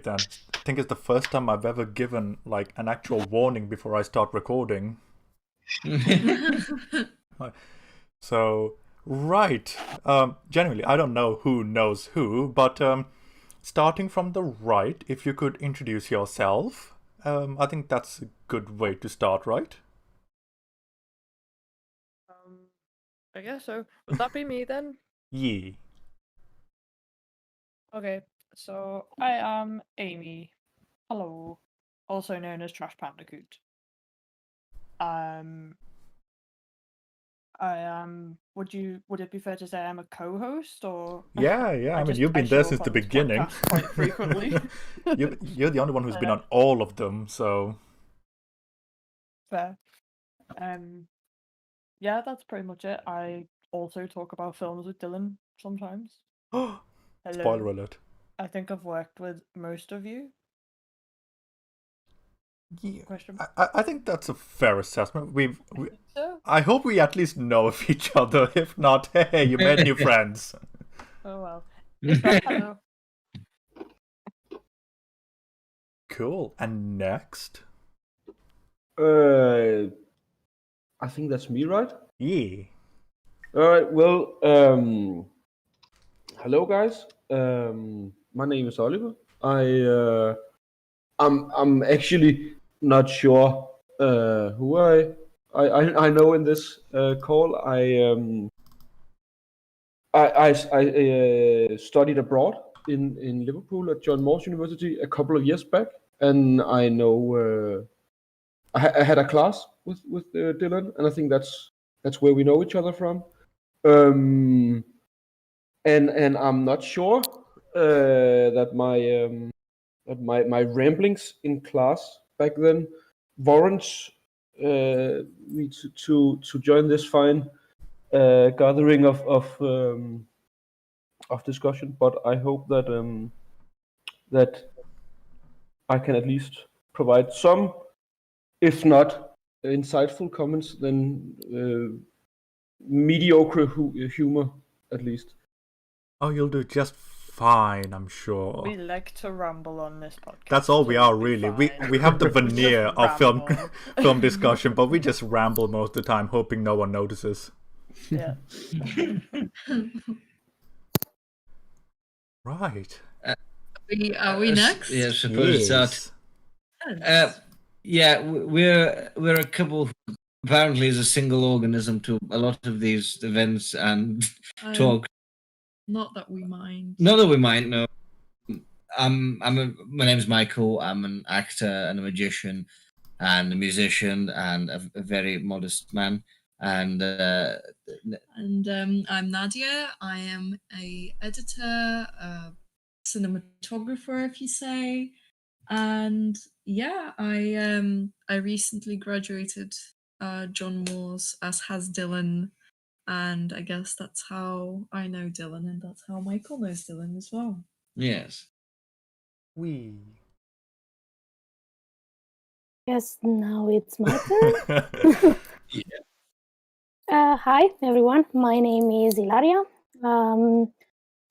great then. I think it's the first time I've ever given like an actual warning before I start recording. So, right. Genuinely, I don't know who knows who, but starting from the right, if you could introduce yourself, I think that's a good way to start, right? I guess so. Would that be me then? Yeah. Okay, so I am Amy. Hello. Also known as Trash Pandacoot. I am. Would it be fair to say I'm a co-host, or Yeah. I mean, you've been there show since up the on this beginning. podcast quite frequently? You're the only one who's been on all of them, so. Fair. Yeah, that's pretty much it. I also talk about films with Dylan sometimes. Hello. Spoiler alert. I think I've worked with most of you. Yeah, Question. I think that's a fair assessment. So? I hope we at least know of each other. If not, hey, you made new friends. Oh well. It's not hello. Cool. And next? I think that's me, right? Yeah. All right. Well, hello guys. My name is Oliver. I'm actually not sure who I know in this call. I studied abroad in Liverpool at John Moores University a couple of years back, and I know I had a class with Dylan, and I think that's where we know each other from. And I'm not sure that my ramblings in class back then warrants me to join this fine gathering of discussion. But I hope that I can at least provide some, if not insightful comments, then mediocre humor at least. Oh, you'll do just fine, I'm sure. We like to ramble on this podcast. That's all we so are, it'll be really. fine. We have the We just veneer of film ramble. discussion, but we just ramble most of the time, hoping no one notices. Yeah. Right. Are we next? Yeah, suppose Yes. that. Yeah, we're a couple who apparently is a single organism to a lot of these events and talk. Not that we mind. Not that we mind, no. My name's Michael. I'm an actor and a magician and a musician and a very modest man. And I'm Nadia. I am a editor, a cinematographer, if you say. And yeah, I recently graduated John Moores, as has Dylan, and I guess that's how I know Dylan, and that's how Michael knows Dylan as well. yes. Yes, now it's my turn. Hi, everyone. My name is Ilaria. Oh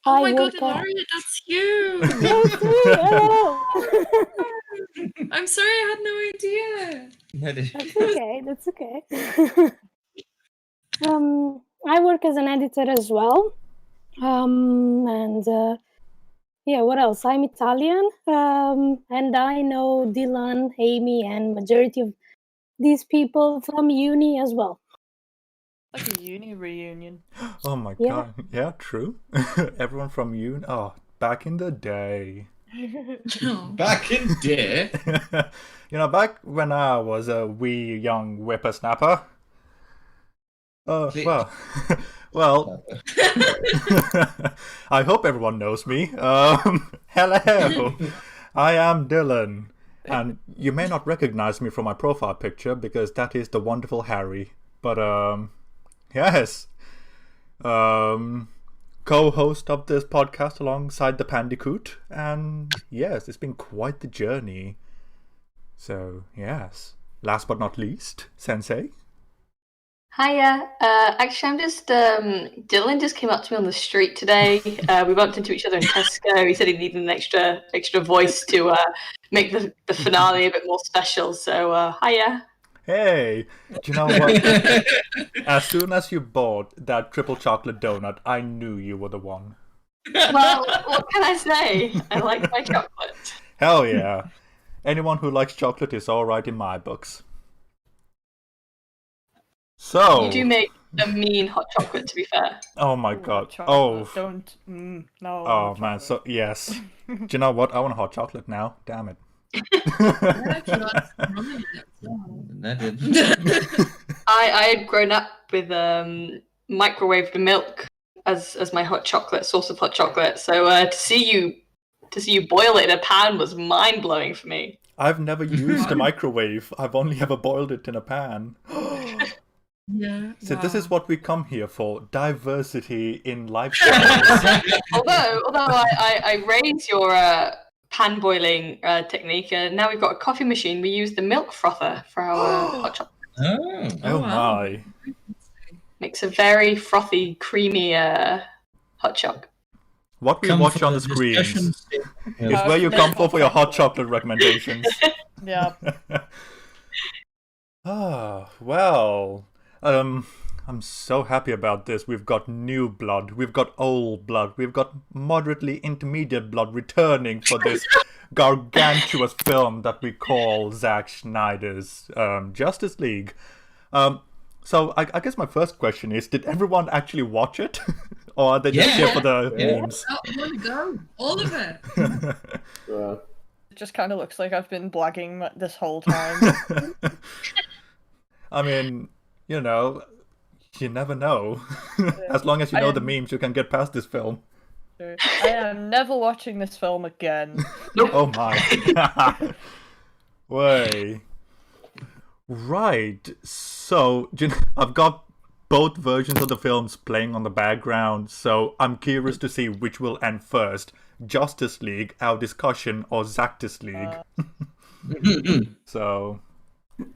my god, Ilaria, that's you! That's me! Oh. I'm sorry, I had no idea. That's okay. I work as an editor as well. What else? I'm Italian, and I know Dylan, Amy, and majority of these people from uni as well. Like a uni reunion. Oh my god. Yeah, true. Everyone from uni. Oh, back in the day. Back in day? Back when I was a wee young whippersnapper. Well, I hope everyone knows me. Hello, I am Dylan, and you may not recognize me from my profile picture because that is the wonderful Harry. But yes, co-host of this podcast alongside the Pandicoot, and yes, it's been quite the journey. So yes, last but not least, Sensei. Hiya. Actually, I'm just Dylan just came up to me on the street today. We bumped into each other in Tesco. He said he needed an extra voice to make the finale a bit more special. So hiya. Hey, do you know what? As soon as you bought that triple chocolate donut, I knew you were the one. Well, what can I say? I like my chocolate. Hell yeah. Anyone who likes chocolate is alright in my books. So... You do make a mean hot chocolate, to be fair. Oh my Ooh, god. chocolate. Oh. Don't. No. Oh hot man, chocolate. so yes. Do you know what? I want hot chocolate now. Damn it. Yeah, if you like some rum in it as well. That I had grown up with microwaved milk as my hot chocolate source of hot chocolate. So to see you boil it in a pan was mind blowing for me. I've never used a microwave. I've only ever boiled it in a pan. Yeah. So this is wow. what we come here for. Diversity in lifestyles. Although I raise your pan boiling technique, now we've got a coffee machine. We use the milk frother for our hot chocolate. Oh. Oh wow. my. Makes a very frothy, creamy hot chocolate. What we Come watch for on the discussion. screens is where you come for your hot chocolate recommendations. Yeah. Well, I'm so happy about this. We've got new blood, we've got old blood, we've got moderately intermediate blood returning for this gargantuous film that we call Zack Snyder's Justice League. So I guess my first question is, did everyone actually watch it? Or are they just here for the memes? I want to go. All of it. It just kind of looks like I've been blagging this whole time. I mean, you know, you never know. As long as you know the memes, you can get past this film. I am never watching this film again. Oh my. Way. Right. So, I've got both versions of the films playing on the background, so I'm curious to see which will end first. Justice League, our discussion, or Zactus League. So,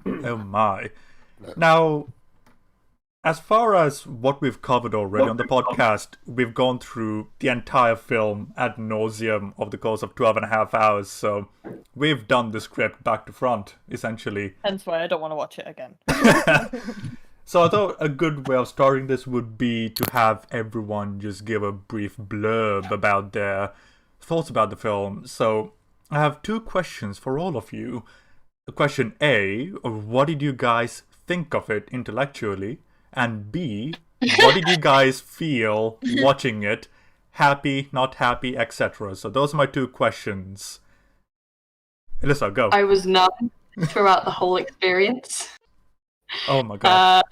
oh my. Now, as far as what we've covered already on the podcast, we've gone through the entire film ad nauseum over the course of 12.5 hours, so we've done the script back to front, essentially. Hence why I don't want to watch it again. So I thought a good way of starting this would be to have everyone just give a brief blurb about their thoughts about the film. So I have two questions for all of you. Question A, what did you guys think of it intellectually? And B, what did you guys feel watching it? Happy, not happy, etc. So those are my two questions. Elissa, go. I was numb throughout the whole experience. Oh my god.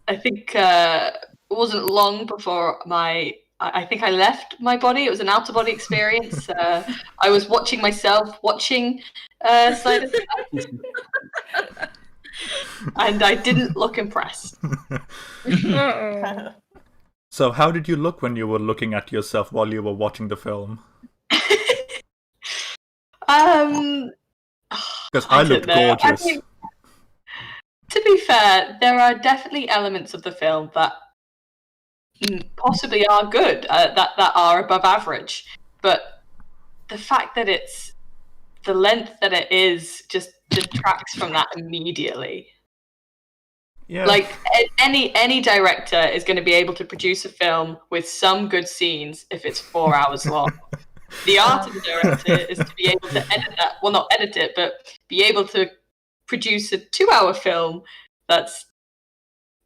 I think it wasn't long before I think I left my body. It was an outer body experience. I was watching myself watching Snyder's Cut, and I didn't look impressed. So how did you look when you were looking at yourself while you were watching the film? Because I looked gorgeous. I mean, to be fair, there are definitely elements of the film that possibly are good, that are above average. But the fact that it's the length that it is just detracts from that immediately. Yeah. Like any director is going to be able to produce a film with some good scenes if it's 4 hours long. The art of the director is to be able to edit that. Well, not edit it, but be able to produce a 2-hour film that's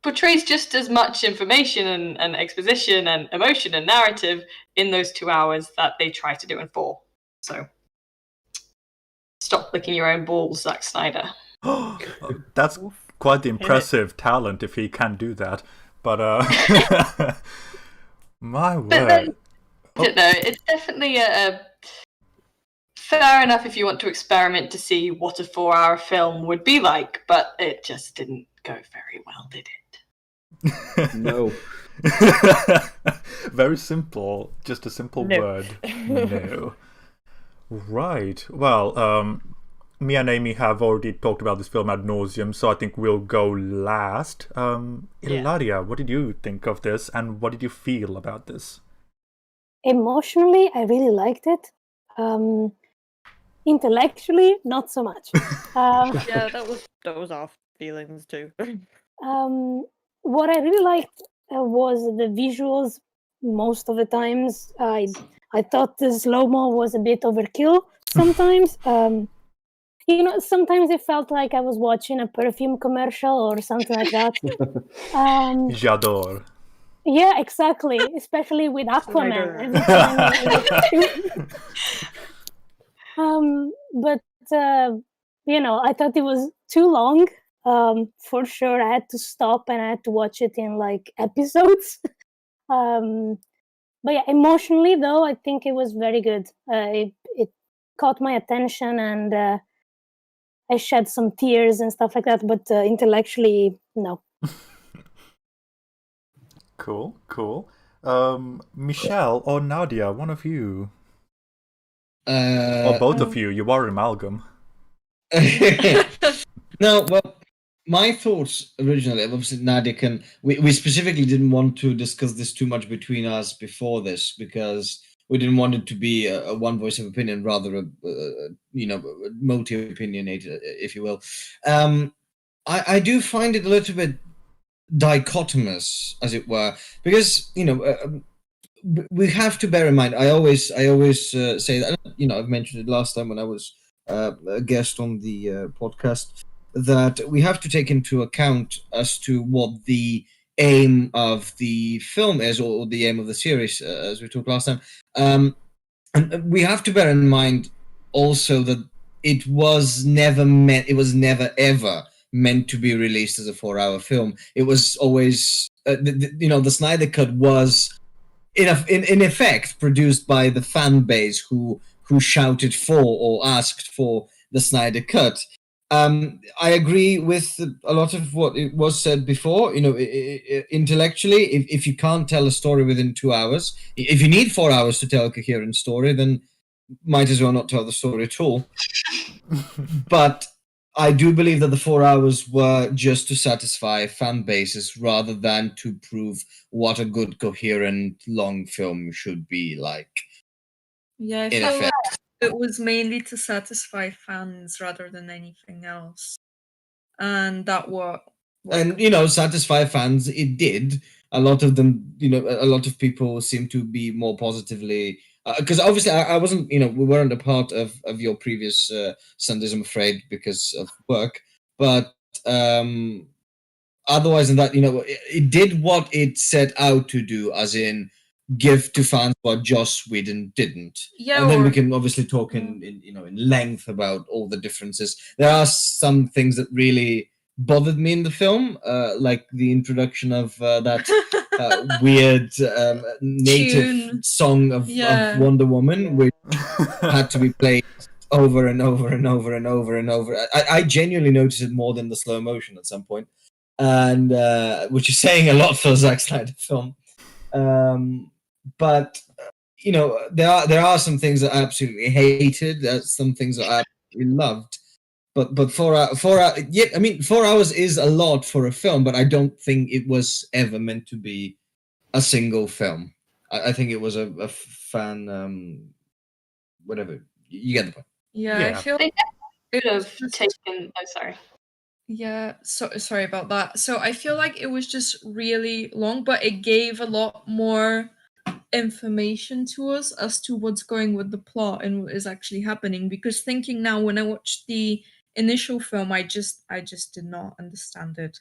portrays just as much information and exposition and emotion and narrative in those 2 hours that they try to do in 4. So stop licking your own balls, Zack Snyder. That's quite the impressive talent if he can do that. But my word. No, it's definitely a fair enough if you want to experiment to see what a 4-hour film would be like, but it just didn't go very well, did it? No. Very simple. Just a simple No. word. No. Right. Well, me and Amy have already talked about this film ad nauseum, so I think we'll go last. Ilaria, what did you think of this, and what did you feel about this? Emotionally, I really liked it. Intellectually, not so much. Yeah, that was our feelings too. What I really liked was the visuals. Most of the times, I thought the slow-mo was a bit overkill sometimes. Sometimes it felt like I was watching a perfume commercial or something like that. J'adore. Yeah, exactly. Especially with Aquaman. Snyder. Every time but I thought it was too long. For sure, I had to stop and I had to watch it in like episodes. But yeah, emotionally though, I think it was very good. It caught my attention, and I shed some tears and stuff like that. But intellectually, no. Cool. Michelle or Nadia, one of you. Or both of you. You are amalgam. No, well, my thoughts originally, obviously Nadia can, we specifically didn't want to discuss this too much between us before this, because we didn't want it to be a one voice of opinion, rather a multi-opinionated, if you will. I do find it a little bit dichotomous, as it were, because we have to bear in mind. I always say that. I've mentioned it last time when I was a guest on the podcast, that we have to take into account as to what the aim of the film is, or the aim of the series, as we talked last time. And we have to bear in mind also that it was never ever meant to be released as a 4-hour film. It was always, the Snyder Cut was in effect produced by the fan base who shouted for or asked for the Snyder Cut. I agree with a lot of what it was said before. Intellectually, if you can't tell a story within 2 hours, if you need 4 hours to tell a coherent story, then might as well not tell the story at all. But I do believe that the 4 hours were just to satisfy fan bases rather than to prove what a good, coherent, long film should be like. Yeah, I In feel like effect. it was mainly to satisfy fans rather than anything else. And that what And satisfy fans, it did. A lot of them, a lot of people seem to be more positively, because obviously I wasn't, we weren't a part of your previous Sundays, I'm afraid, because of work. But otherwise than that, it did what it set out to do, as in give to fans what Joss Whedon didn't. Yeah, And then we or- can obviously talk in length about all the differences. There are some things that really bothered me in the film, like the introduction of that weird native Tune. song of Wonder Woman, which had to be played over and over and over and over and over. I genuinely noticed it more than the slow motion at some point, and which is saying a lot for a Zack Snyder film. But there are some things that I absolutely hated. There's some things that I absolutely loved. But 4 hours, yeah, I mean, 4 hours is a lot for a film, but I don't think it was ever meant to be a single film. I think it was a fan, whatever. You get the point. Yeah, I Yeah. feel They it could was have just- taken. Oh, sorry. Yeah, sorry about that. So I feel like it was just really long, but it gave a lot more information to us as to what's going with the plot and what is actually happening. Because thinking now, when I watched the initial film, I just did not understand it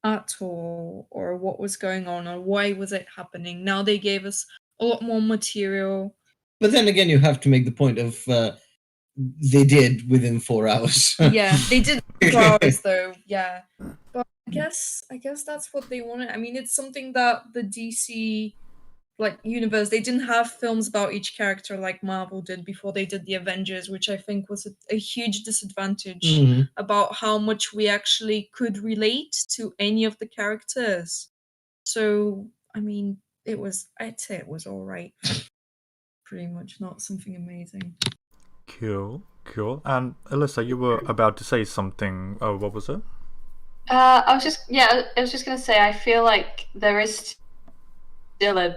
at all, or what was going on, or why was it happening. Now they gave us a lot more material. But then again, you have to make the point of they did within 4 hours. Yeah, they did 4 hours though. Yeah, but I guess that's what they wanted. I mean, it's something that the DC universe, they didn't have films about each character like Marvel did before they did the Avengers, which I think was a huge disadvantage about how much we actually could relate to any of the characters. So I mean, I'd say it was all right. Pretty much, not something amazing. Cool. Cool. And Elissa, you were about to say something. Oh, what was it? I was just gonna say I feel like there is still a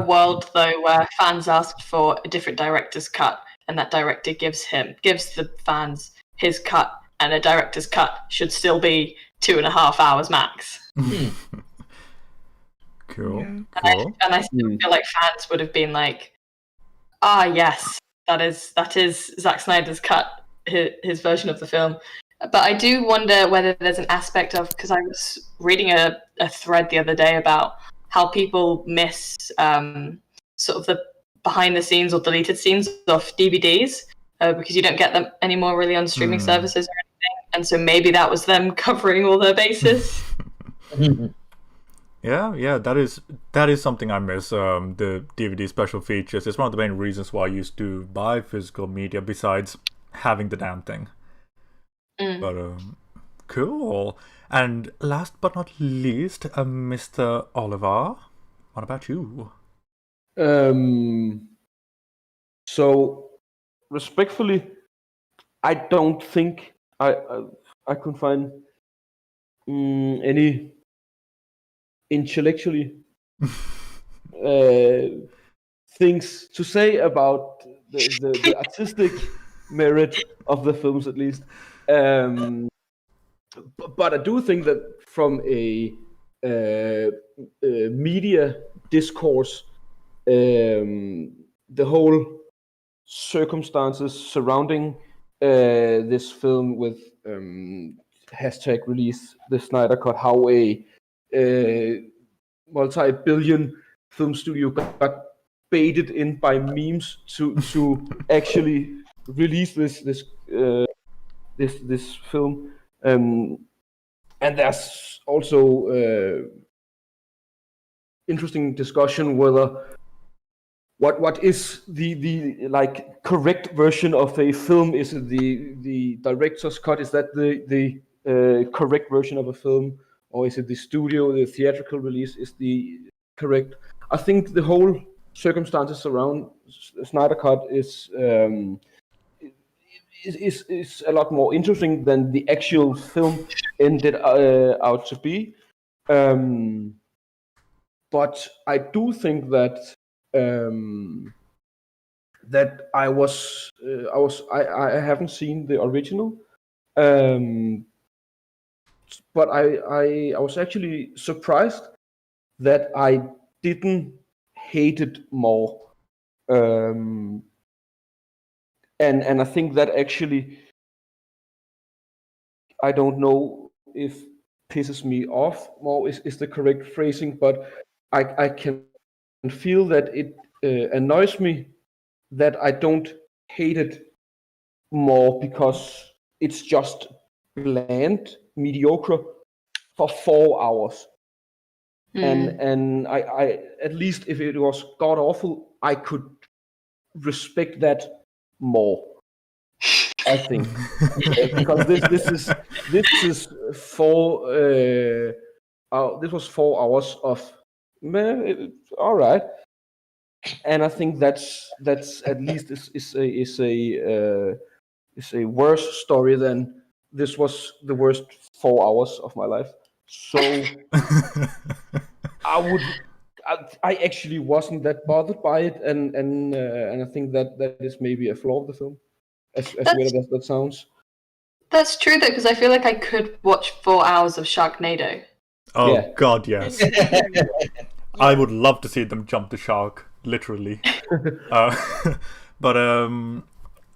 world though where fans asked for a different director's cut, and that director gives the fans his cut, and a director's cut should still be 2.5 hours max. Cool. Yeah. Cool. And I still feel like fans would have been like, yes, that is Zack Snyder's cut, his version of the film. But I do wonder whether there's an aspect of, because I was reading a thread the other day about how people miss sort of the behind the scenes or deleted scenes of DVDs because you don't get them anymore really on streaming services or anything. And so maybe that was them covering all their bases. Yeah, that is something I miss. The DVD special features. It's one of the main reasons why I used to buy physical media, besides having the damn thing. But cool. And last but not least, Mr. Oliver, what about you? So respectfully, I don't think I could find any intellectually things to say about the artistic merit of the films, at least. But I do think that from a media discourse, the whole circumstances surrounding this film with hashtag release the Snyder Cut, how a multi-billion film studio got baited in by memes to actually release this film, and there's also interesting discussion whether what is the like correct version of a film. Is it the director's cut? Is that the correct version of a film, or is it the theatrical release is the correct? I think the whole circumstances around Snyder Cut is a lot more interesting than the actual film ended out to be. But I do think that that I haven't seen the original, but I was actually surprised that I didn't hate it more, and I think that actually, I don't know if pisses me off more is the correct phrasing, but I can feel that it annoys me that I don't hate it more, because it's just bland, mediocre for 4 hours. And I at least if it was god awful, I could respect that more, I think. Because this was 4 hours of all right, and I think that's at least is a worse story than this was the worst 4 hours of my life. So I actually wasn't that bothered by it, and I think that is maybe a flaw of the film, as weird as that sounds. That's true though, because I feel like I could watch 4 hours of Sharknado. Oh Yeah. God, yes. I would love to see them jump the shark, literally. But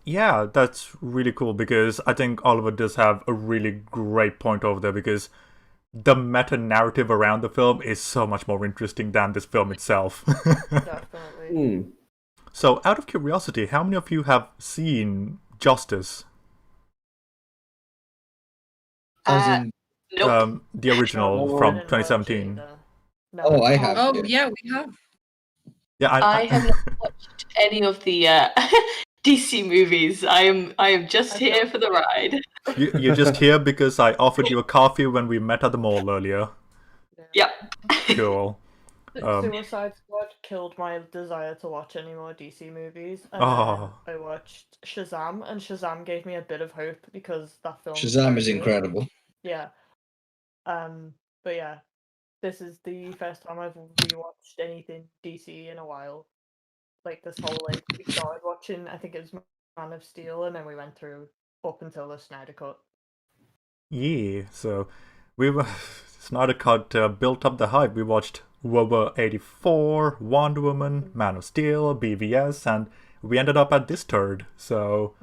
yeah, that's really cool, because I think Oliver does have a really great point over there, because the meta narrative around the film is so much more interesting than this film itself. Definitely. So, out of curiosity, how many of you have seen Justice? Nope. The original from 2017. No. Oh, I have. Oh, yeah, we have. Yeah, I have not watched any of the DC movies. I am just here for the ride. You're just here because I offered you a coffee when we met at the mall earlier. Yep. Cool. Suicide Squad killed my desire to watch any more DC movies, and Oh. then I watched Shazam, and Shazam gave me a bit of hope because that film. Shazam is incredible. Yeah. But yeah, this is the first time I've rewatched anything DC in a while. Like this whole we started watching, I think it was Man of Steel, and then we went through up until the Snyder Cut. Yeah, so we were Snyder Cut built up the hype. We watched World War 84, Wonder Woman, Man of Steel, BVS, and we ended up at this turd. So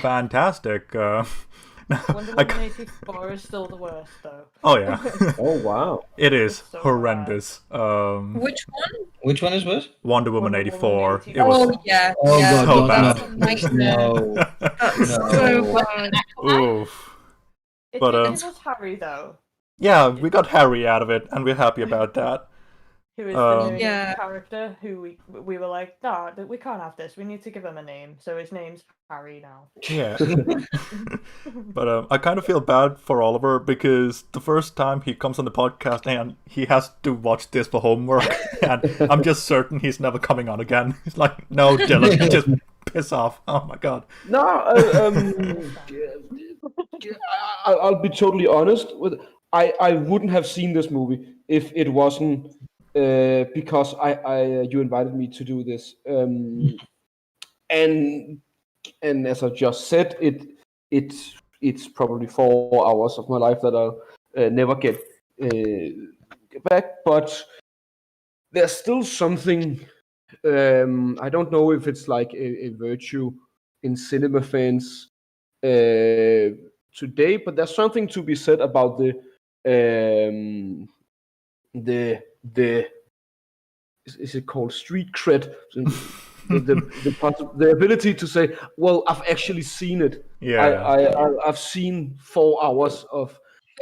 fantastic. Wonder Woman 84 is still the worst, though. Oh yeah, Oh wow. it is It's so horrendous. Which one? Which one is what? Wonder Woman Wonder 84. Woman It was Oh yeah. Oh yeah. god, So no, bad. That's a nightmare. no. That's No. so bad. oof. But, It was Harry, though, Yeah, we got Harry out of it, and we're happy about that. who is Um, the new Yeah. character who we were like, nah, we can't have this. We need to give him a name. So his name's Harry now. Yeah. But I kind of feel bad for Oliver because the first time he comes on the podcast and he has to watch this for homework, and I'm just certain he's never coming on again. He's like, no, Dylan, just piss off. Oh my god. No, I'll be totally honest with. I wouldn't have seen this movie if it wasn't because you invited me to do this. And as I just said, it's probably 4 hours of my life that I'll never get back. But there's still something. I don't know if it's like a virtue in cinema fans today, but there's something to be said about the is it called street cred? The ability to say, well, I've actually seen it. Yeah. I've seen 4 hours of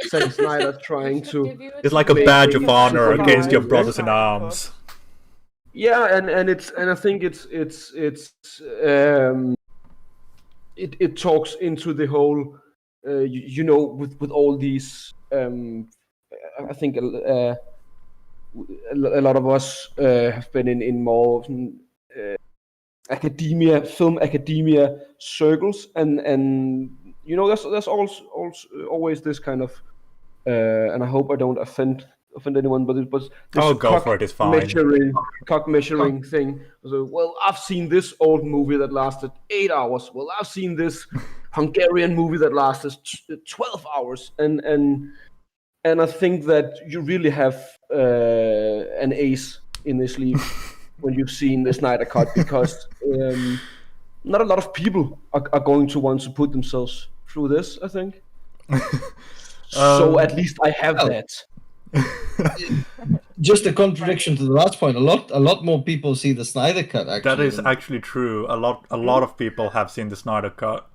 Zack Snyder trying to. It's like a Make badge it of honor super against your nice. brothers in arms. Yeah, and I think it talks into the whole with all these I think a lot of us have been in more film academia circles, and there's also always this kind of and I hope I don't offend anyone, but this Oh, go for it, it's fine. cock measuring thing. So, well, I've seen this old movie that lasted 8 hours. Well, I've seen this Hungarian movie that lasted 12 hours, and I think that you really have an ace in the sleeve when you've seen the Snyder Cut, because not a lot of people are going to want to put themselves through this, I think. So at least I have that. Just a contradiction to the last point. A lot more people see the Snyder Cut. Actually, That is actually true. A lot of people have seen the Snyder Cut.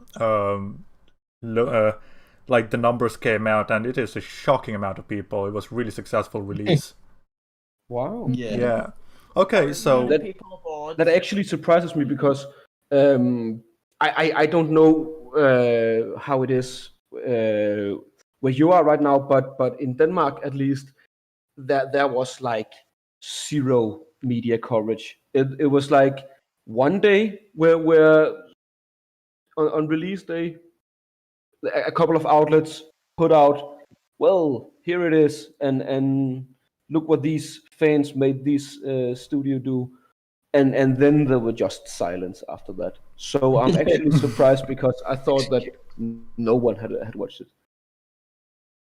Like the numbers came out, and it is a shocking amount of people. It was really successful release. Wow. Yeah. Okay, so That actually surprises me, because I don't know how it is where you are right now, but in Denmark at least, there was like zero media coverage. It was like one day where on release day, a couple of outlets put out, well, here it is, and look what these fans made this studio do, and then there were just silence after that. So I'm actually surprised, because I thought that no one had watched it.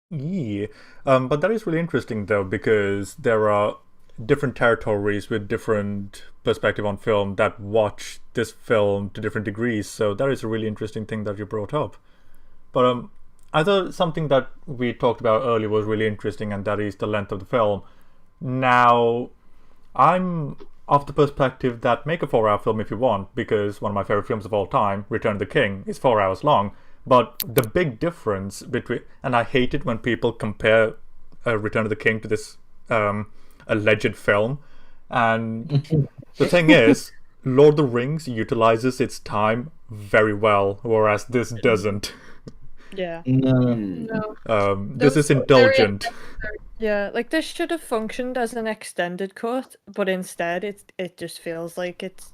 yeah. But that is really interesting though, because there are different territories with different perspective on film that watch this film to different degrees. So that is a really interesting thing that you brought up. But I thought something that we talked about earlier was really interesting, and that is the length of the film. Now, I'm of the perspective that make a 4-hour film if you want, because one of my favorite films of all time, Return of the King, is 4 hours long. But the big difference between, and I hate it when people compare Return of the King to this alleged film, and the thing is, Lord of the Rings utilizes its time very well, whereas this doesn't. Yeah. No. No. This is Those- indulgent. Yeah, like this should have functioned as an extended cut, but instead it just feels like it's.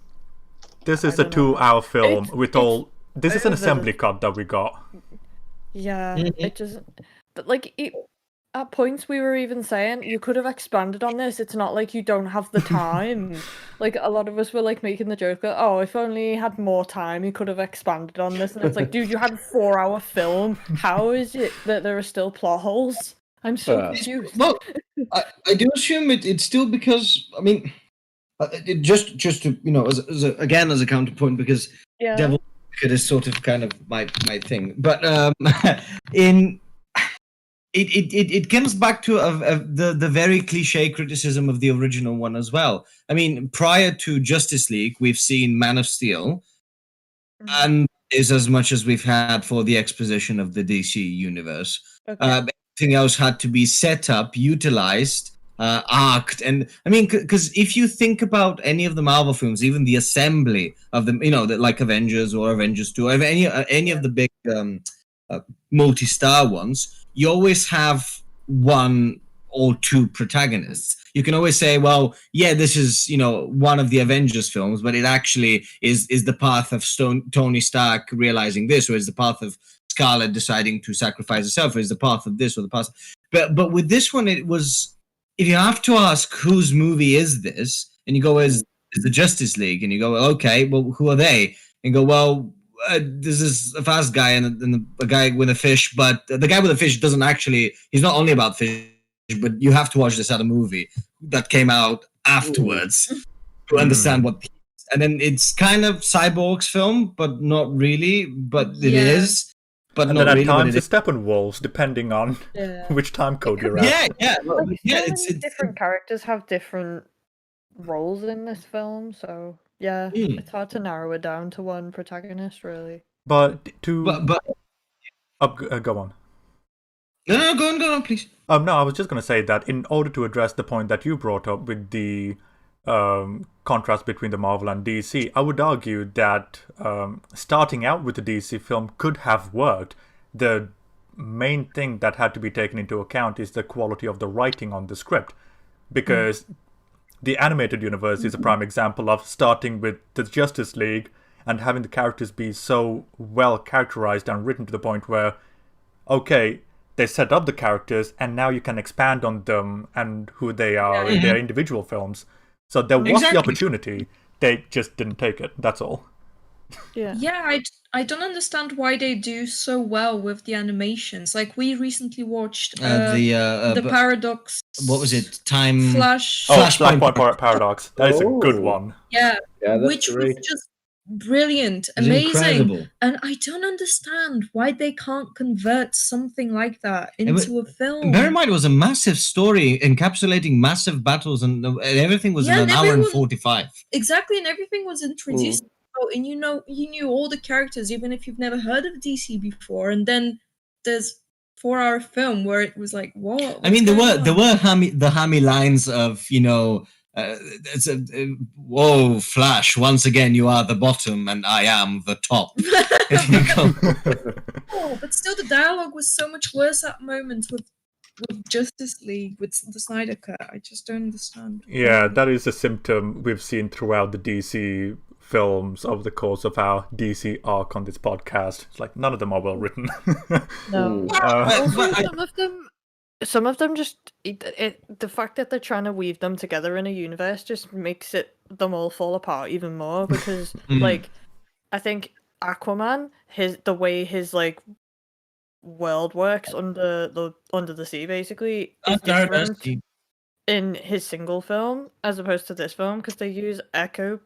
This I is a don't know. 2-hour film It's- with it's all. This is an over assembly the- cut that we got. Yeah, Mhm. it just like at points we were even saying you could have expanded on this. It's not like you don't have the time. Like a lot of us were like making the joke that, oh, if only he had more time, he could have expanded on this. And it's like, dude, you had a 4-hour film. How is it that there are still plot holes? I'm so confused. Well, I do assume it's still because, I mean, just to, as a counterpoint, because Yeah. Devil Advocate is sort of kind of my thing. But in it comes back to the very cliche criticism of the original one as well. I mean, prior to Justice League, we've seen Man of Steel, and is as much as we've had for the exposition of the DC universe. Okay. Everything else had to be set up, utilized, arced, and I mean, because if you think about any of the Marvel films, even the assembly of them, like Avengers or Avengers 2, or any of the big multi-star ones, you always have one or two protagonists. You can always say, well, yeah, this is one of the Avengers films, but it actually is the path of Tony Stark realizing this, or is the path of Scarlet deciding to sacrifice herself, or is the path of this, or the path. But with this one, it was, if you have to ask whose movie is this, and you go, is the Justice League, and you go, okay, well, who are they? And you go, well, this is a fast guy and a guy with a fish, but the guy with a fish doesn't actually, he's not only about fish, but you have to watch this other movie that came out afterwards to understand what. And then it's kind of Cyborg's film, but not really. But it is, but And not then at really. times it's Steppenwolves, depending on which time code you're at. Yeah. Like, Yeah, so many different characters have different roles in this film, so yeah, it's hard to narrow it down to one protagonist, really. But go on. No, go on, please. No, I was just going to say that in order to address the point that you brought up with the contrast between the Marvel and DC, I would argue that starting out with the DC film could have worked. The main thing that had to be taken into account is the quality of the writing on the script, because the animated universe is a prime example of starting with the Justice League and having the characters be so well characterized and written to the point where, okay, they set up the characters and now you can expand on them and who they are in their individual films. So there was the opportunity, they just didn't take it, that's all. Yeah, I don't understand why they do so well with the animations. Like, we recently watched the Paradox. What was it? Time Flash. Flashpoint Paradox. That is a good one. Yeah, that's which great. was just brilliant, It's amazing. incredible. And I don't understand why they can't convert something like that into a film. Bear in mind, it was a massive story encapsulating massive battles, and everything was in an hour and 45. Exactly, and everything was introduced. And you knew all the characters, even if you've never heard of DC before. And then there's 4-hour film where it was like, what? I mean, there were hammy lines of it's whoa, Flash! Once again, you are the bottom, and I am the top. But still, the dialogue was so much worse at moments with Justice League, with the Snyder Cut. I just don't understand. Yeah, that is a symptom we've seen throughout the DC films over the course of our DC arc on this podcast. It's like none of them are well written. No. Some of them just the fact that they're trying to weave them together in a universe just makes them all fall apart even more, because like I think Aquaman, the way his like world works under the sea basically is different in his single film as opposed to this film, because they use echolocation.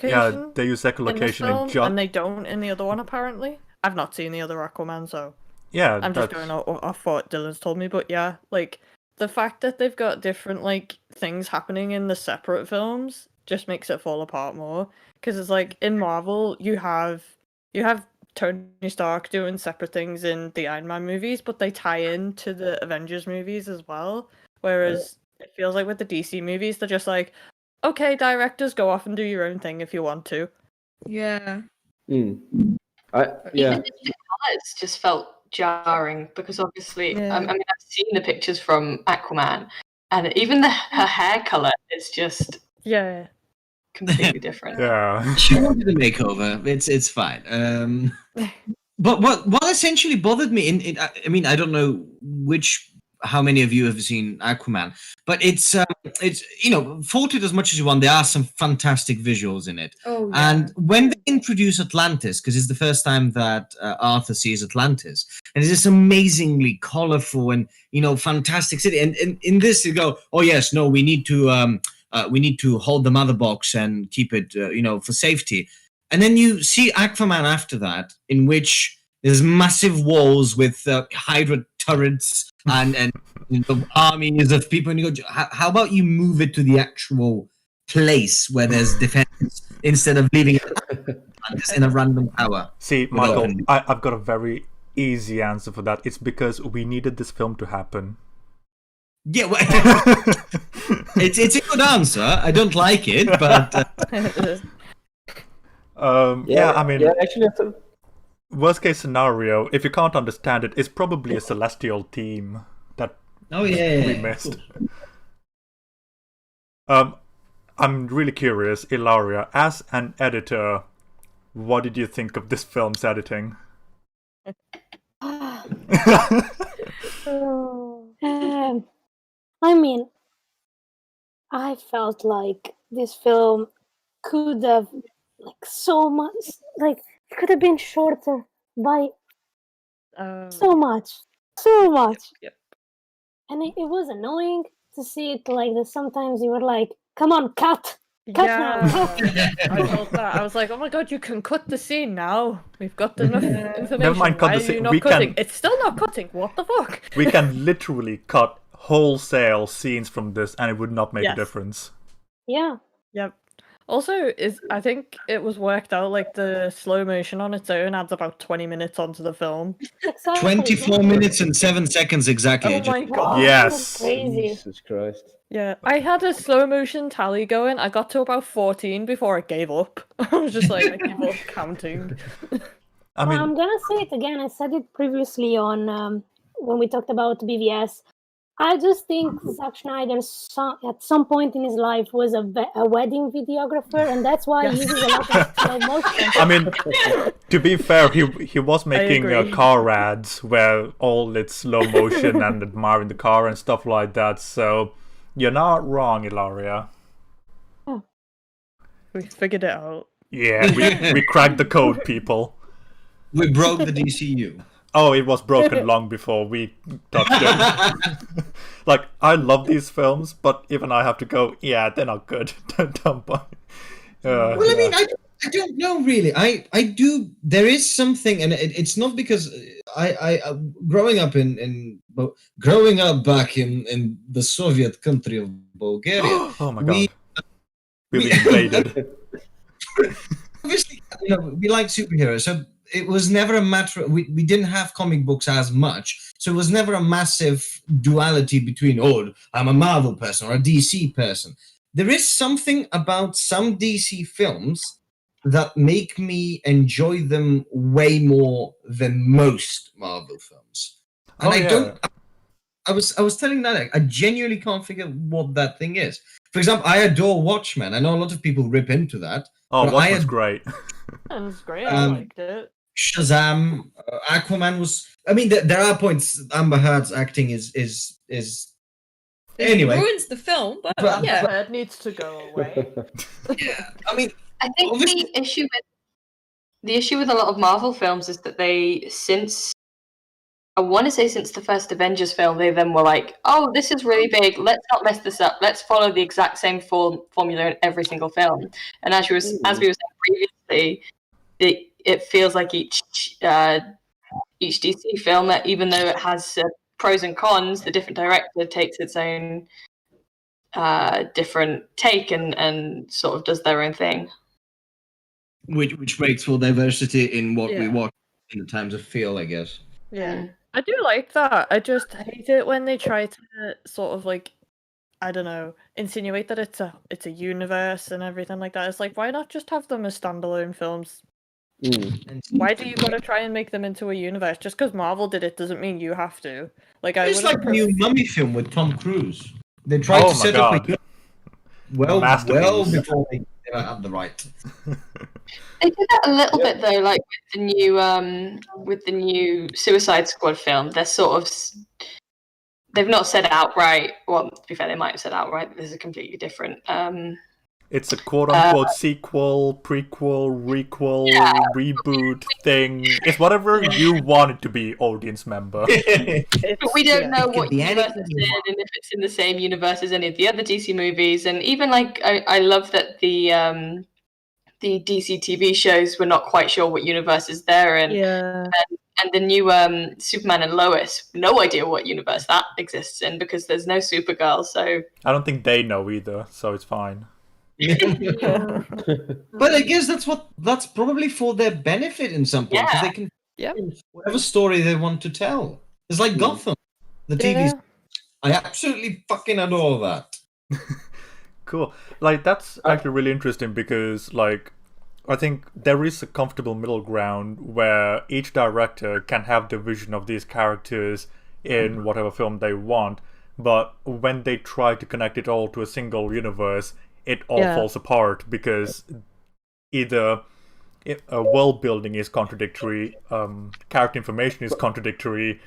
Yeah, they use echolocation and they don't in the other one apparently. I've not seen the other Aquaman, so yeah, I'm just going off what Dylan's told me, but yeah, like the fact that they've got different like things happening in the separate films just makes it fall apart more. Because it's like in Marvel, you have Tony Stark doing separate things in the Iron Man movies, but they tie in to the Avengers movies as well. Whereas it feels like with the DC movies, they're just like, okay, directors, go off and do your own thing if you want to. Yeah. Even the colours just felt jarring because obviously, Yeah. I mean, I've seen the pictures from Aquaman, and even her hair color is just Yeah. completely different. Yeah. She wanted a makeover. It's fine. But what essentially bothered me I mean, I don't know how many of you have seen Aquaman, but it's fault it as much as you want. There are some fantastic visuals in it. Oh, yeah. And when they introduce Atlantis, because it's the first time that Arthur sees Atlantis, and it's this amazingly colorful and fantastic city. And in this, you go, oh yes, no, we need to hold the mother box and keep it, for safety. And then you see Aquaman after that, in which there's massive walls with Hydra turrets and armies of people. And you go, how about you move it to the actual place where there's defense instead of leaving it in a random tower? See, Michael, I've got a very easy answer for that. It's because we needed this film to happen. Yeah, well, it's a good answer. I don't like it, but I mean, actually, worst case scenario, if you can't understand it, it's probably a celestial team that we missed. I'm really curious, Ilaria, as an editor, what did you think of this film's editing? I mean, I felt like this film could have so much, it could have been shorter by so much. Yep. And it was annoying to see it like this. Sometimes you were like, come on, cut now. I felt that. I was like, oh my god, you can cut the scene now. We've got enough information. Never mind, cut Why the are you scene. not cutting? It's still not cutting. What the fuck? We can literally cut wholesale scenes from this and it would not make a difference. Yeah. Yep. Also, I think it was worked out like the slow motion on its own adds about 20 minutes onto the film. Exactly. 24 minutes and 7 seconds exactly. Oh my god. Yes. That's crazy. Jesus Christ. Yeah, I had a slow motion tally going. I got to about 14 before it gave up. I was just like, I give up counting. I mean, I'm gonna say it again. I said it previously on when we talked about BVS. I just think Zack Snyder at some point in his life was a wedding videographer, and that's why he uses a lot of slow motion. I mean, to be fair, he was making car ads where all it's slow motion and admiring the car and stuff like that. So you're not wrong, Ilaria. Oh. We figured it out. Yeah, we cracked the code, people. We broke the DCU. Oh, it was broken long before we touched it. Like, I love these films, but even I have to go, yeah, they're not good. Don't buy. Well, I mean, I don't know really. I do. There is something, and it's not because I growing up growing up back in the Soviet country of Bulgaria. Oh my god, we invaded. Obviously, we like superheroes, so it was never a matter. We didn't have comic books as much, so it was never a massive duality between I'm a Marvel person or a DC person. There is something about some DC films that make me enjoy them way more than most Marvel films. And I was telling Nadia, I genuinely can't figure what that thing is. For example, I adore Watchmen. I know a lot of people rip into that. Oh, Watchmen's great. It was great. I liked it. Shazam, Aquaman was. I mean, there are points. Amber Heard's acting is. Anyway, it ruins the film, but yeah, Heard needs to go away. Yeah, I mean, I think obviously- the issue with a lot of Marvel films is that since the first Avengers film, they then were like, oh, this is really big, let's not mess this up, let's follow the exact same formula in every single film. And as we were saying previously, it feels like each DC film, that even though it has pros and cons, the different director takes its own different take and sort of does their own thing. Which makes for diversity in what we watch in terms of feel, I guess. Yeah. I do like that. I just hate it when they try to sort of like, I don't know, insinuate that it's a universe and everything like that. It's like, why not just have them as standalone films? And Why do you gotta try and make them into a universe? Just because Marvel did it doesn't mean you have to. Like I It's would like a new Mummy film with Tom Cruise. They tried Oh to my set up God. a well Masterpiece. before they had the right. They did that a little bit though, like with the new Suicide Squad film. They're sort of they've not said outright. Well, to be fair, they might have said outright that this is completely different. It's a quote-unquote sequel, prequel, requel, reboot thing. It's whatever you want it to be, audience member. But we don't know It what could be universe anything it's you in, want. and if it's in the same universe as any of the other DC movies. And even like I love that the DC TV shows we're not quite sure what universes they're in. Yeah. And the new Superman and Lois, no idea what universe that exists in because there's no Supergirl. So I don't think they know either, so it's fine. But I guess that's probably for their benefit in some point because they can whatever story they want to tell. It's like Gotham, the TV. I absolutely fucking adore that. Cool. Like, that's actually really interesting because, like, I think there is a comfortable middle ground where each director can have the vision of these characters in whatever film they want, but when they try to connect it all to a single universe, it all falls apart because either world building is contradictory, character information is contradictory,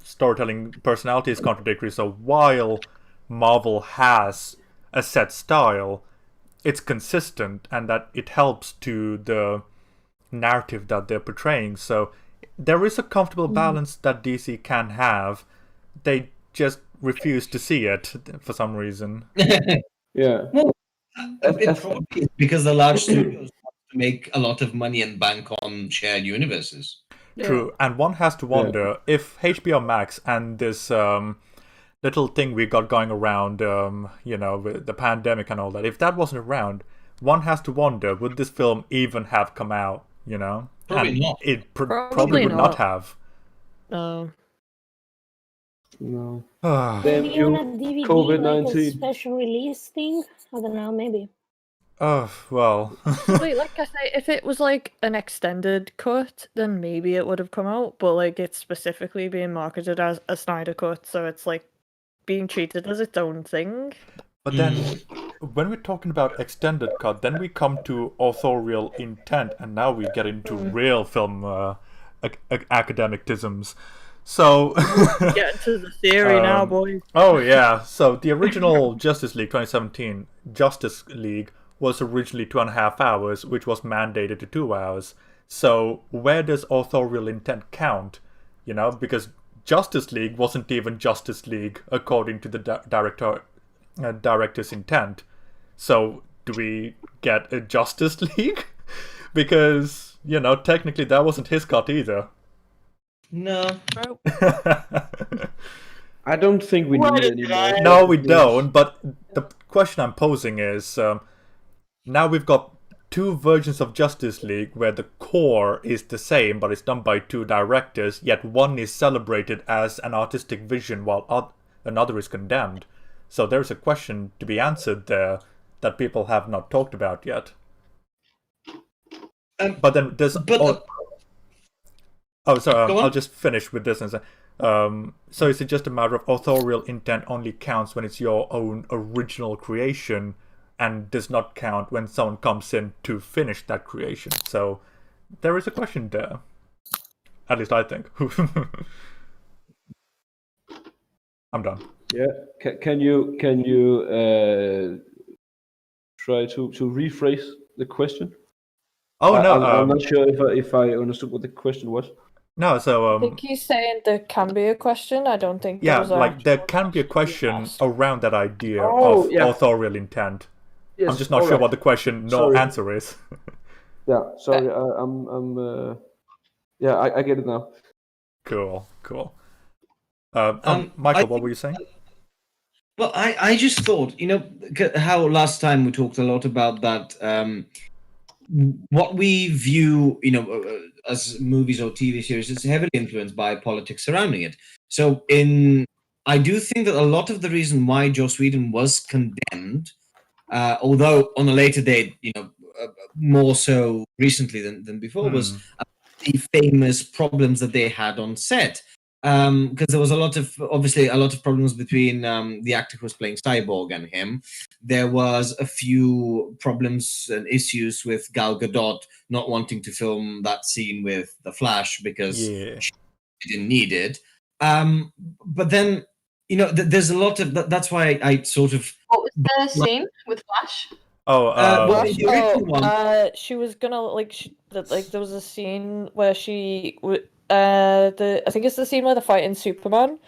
storytelling personality is contradictory. So while Marvel has a set style, it's consistent and that it helps to the narrative that they're portraying. So there is a comfortable balance that DC can have. They just refuse to see it for some reason. Yeah. Well, it probably is because the large studios want to make a lot of money and bank on shared universes. True, and one has to wonder if HBO Max and this little thing we got going around, with the pandemic and all that, if that wasn't around, one has to wonder, would this film even have come out, Probably and not. It probably would not have. No. No. Maybe Thank you, on a DVD, COVID-19. like a special release thing. I don't know, maybe. Oh, well. Wait, like I say, if it was like an extended cut, then maybe it would have come out. But like it's specifically being marketed as a Snyder cut, so it's like being treated as its own thing. But then, when we're talking about extended cut, then we come to authorial intent, and now we get into real film academicisms. So Get into the theory now, boys. Oh yeah, so the original Justice League 2017 Justice League was originally 2.5 hours, which was mandated to 2 hours. So where does authorial intent count? Because Justice League wasn't even Justice League according to the director's intent. So do we get a Justice League? Because, technically that wasn't his cut either. No. I don't think we need any more. No, we don't. But the question I'm posing is, now we've got two versions of Justice League where the core is the same, but it's done by two directors, yet one is celebrated as an artistic vision while another is condemned. So there's a question to be answered there that people have not talked about yet. But then there's... Oh, sorry, I'll just finish with this and say, so is it just a matter of authorial intent only counts when it's your own original creation and does not count when someone comes in to finish that creation? So there is a question there. At least I think. I'm done. Yeah. Can you try to rephrase the question? Oh no, I'm not sure if I understood what the question was. No, so I think he's saying there can be a question. I don't think. yeah, there's a like there actual can be a question asked. around that idea Oh, of yeah. authorial intent. Yes, I'm just not sure alright. what the question Sorry. answer is. Yeah, sorry. I get it now. Cool. I Michael, what were you saying? Well, I just thought, how last time we talked a lot about that, what we view, as movies or TV series is heavily influenced by politics surrounding it. So I do think that a lot of the reason why Joss Whedon was condemned, although on a later date, more so recently than before, was the famous problems that they had on set. Because there was obviously a lot of problems between the actor who was playing Cyborg and him. There was a few problems and issues with Gal Gadot not wanting to film that scene with the Flash because she didn't need it. But then, there's a lot of that's why I sort of. What was the scene with Flash? The original one. She was gonna there was a scene where she I think it's the scene where they're fighting Superman.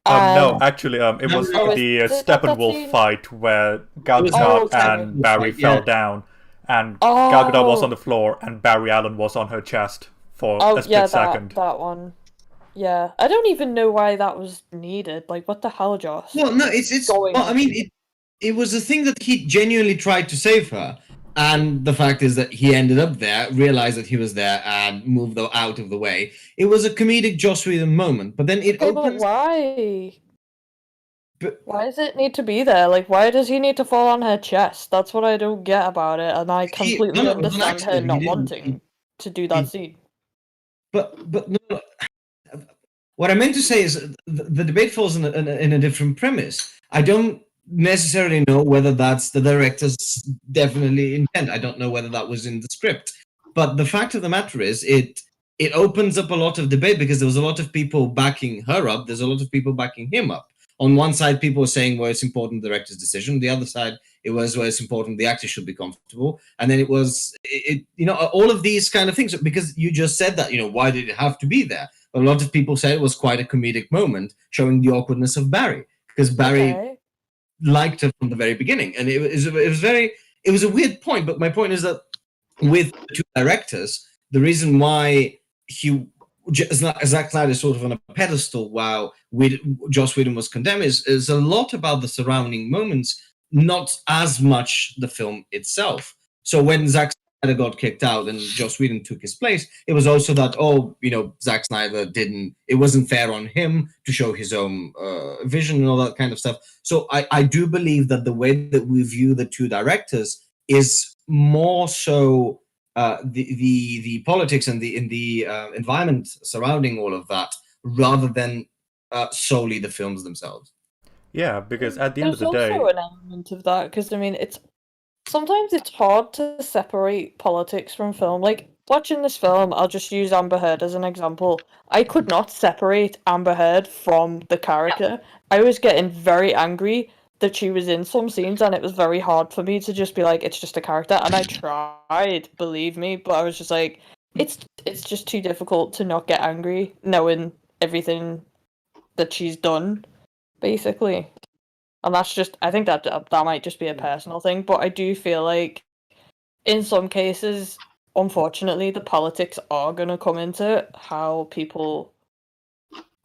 No, actually, it was the Steppenwolf scene? fight where Gal Gadot and Barry fell down, and Gal Gadot was on the floor, and Barry Allen was on her chest for a split second. That one. Yeah, I don't even know why that was needed. Like, what the hell, Josh? Well, no, it's. Well, I mean, it was a thing that he genuinely tried to save her, and the fact is that he ended up there, realized that he was there, and moved out of the way. It was a comedic Joss Whedon moment, but then it opens. But why? Why does it need to be there? Like, why does he need to fall on her chest? That's what I don't get about it, and I completely understand her not wanting to do that scene. But no. What I meant to say is the debate falls in a different premise. I don't necessarily know whether that's the director's definitely intent. I don't know whether that was in the script. But the fact of the matter is it opens up a lot of debate because there was a lot of people backing her up. There's a lot of people backing him up. On one side, people were saying, well, it's important the director's decision. The other side, it was, well, it's important the actor should be comfortable. And then it was, all of these kind of things. Because you just said that, why did it have to be there? A lot of people said it was quite a comedic moment, showing the awkwardness of Barry, because Barry liked her from the very beginning, and it was a weird point. But my point is that with the two directors, the reason why Zack Snyder is sort of on a pedestal while Joss Whedon was condemned is a lot about the surrounding moments, not as much the film itself. So when Zack Snyder got kicked out and Joss Whedon took his place, it was also that, Zack Snyder it wasn't fair on him to show his own vision and all that kind of stuff. So I do believe that the way that we view the two directors is more so the politics and the environment surrounding all of that, rather than solely the films themselves. Yeah, because at the end of the day, there's also an element of that, because sometimes it's hard to separate politics from film. Like, watching this film, I'll just use Amber Heard as an example. I could not separate Amber Heard from the character. I was getting very angry that she was in some scenes, and it was very hard for me to just be like, it's just a character. And I tried, believe me, but I was just like, it's just too difficult to not get angry knowing everything that she's done, basically. And that's just, I think that might just be a personal thing, but I do feel like in some cases, unfortunately, the politics are going to come into how people.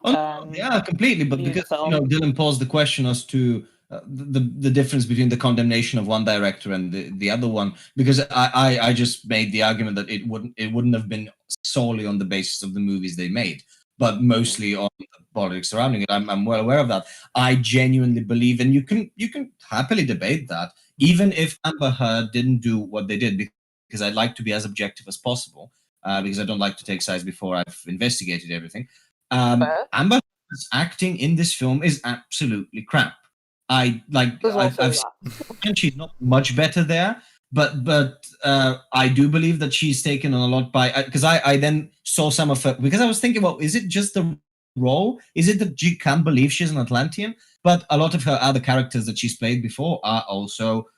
Yeah, completely. But because Dylan posed the question as to the difference between the condemnation of one director and the other one, because I just made the argument that it wouldn't have been solely on the basis of the movies they made, but mostly on the politics surrounding it. I'm well aware of that. I genuinely believe, and you can happily debate that, even if Amber Heard didn't do what they did, because I like to be as objective as possible, because I don't like to take sides before I've investigated everything. Amber Heard's acting in this film is absolutely crap. I've seen she's not much better there, but I do believe that she's taken on a lot because I then saw some of her, because I was thinking, well, is it just the role? Is it that you can't believe she's an Atlantean? But a lot of her other characters that she's played before are also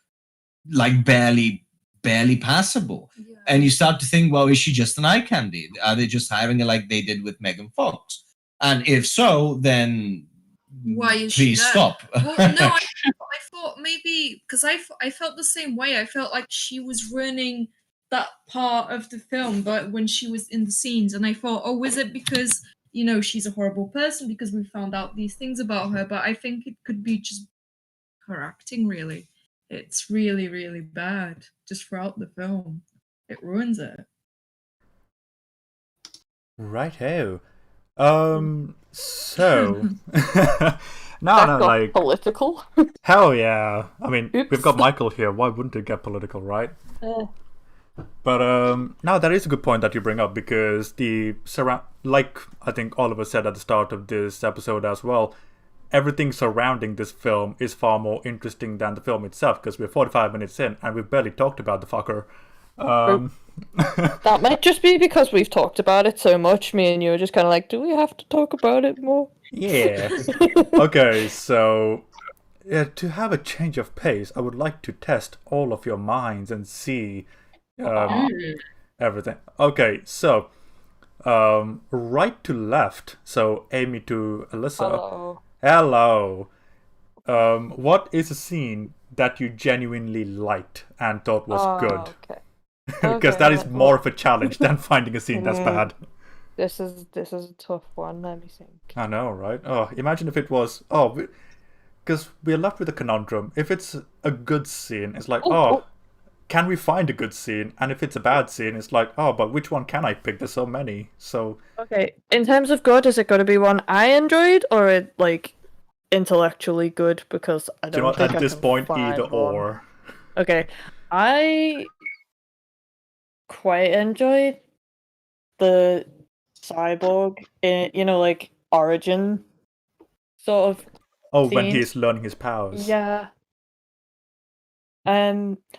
like barely passable. Yeah. And you start to think, well, is she just an eye candy? Are they just hiring her like they did with Megan Fox? And if so, then why is please stop. Well, no, I thought maybe because I felt the same way. I felt like she was ruining that part of the film, but when she was in the scenes, and I thought, oh, is it because she's a horrible person because we found out these things about her? But I think it could be just her acting. Really, it's really, really bad just throughout the film. It ruins it. Righto. So no, like political. Hell yeah! I mean, Oops. we've got Michael here. Why wouldn't it get political, right? But now that is a good point that you bring up, because the like I think Oliver said at the start of this episode as well, everything surrounding this film is far more interesting than the film itself, because we're 45 minutes in and we've barely talked about the fucker. That might just be because we've talked about it so much. Me and you are just kind of like, do we have to talk about it more? Yeah. Okay, so to have a change of pace, I would like to test all of your minds and see everything. Okay, so right to left. So Amy to Elissa. Hello. What is a scene that you genuinely liked and thought was good? Okay. Because that is more of a challenge than finding a scene that's bad. This is a tough one. Let me think. I know, right? Oh, imagine if it was because we're left with a conundrum. If it's a good scene, it's like, can we find a good scene? And if it's a bad scene, it's like, but which one can I pick? There's so many. So okay, in terms of good, is it going to be one I enjoyed or like intellectually good? Because I don't think at I this can point find either one. or. Okay, I quite enjoyed the cyborg in, like origin sort of. Oh, scene. when he's learning his powers. Yeah.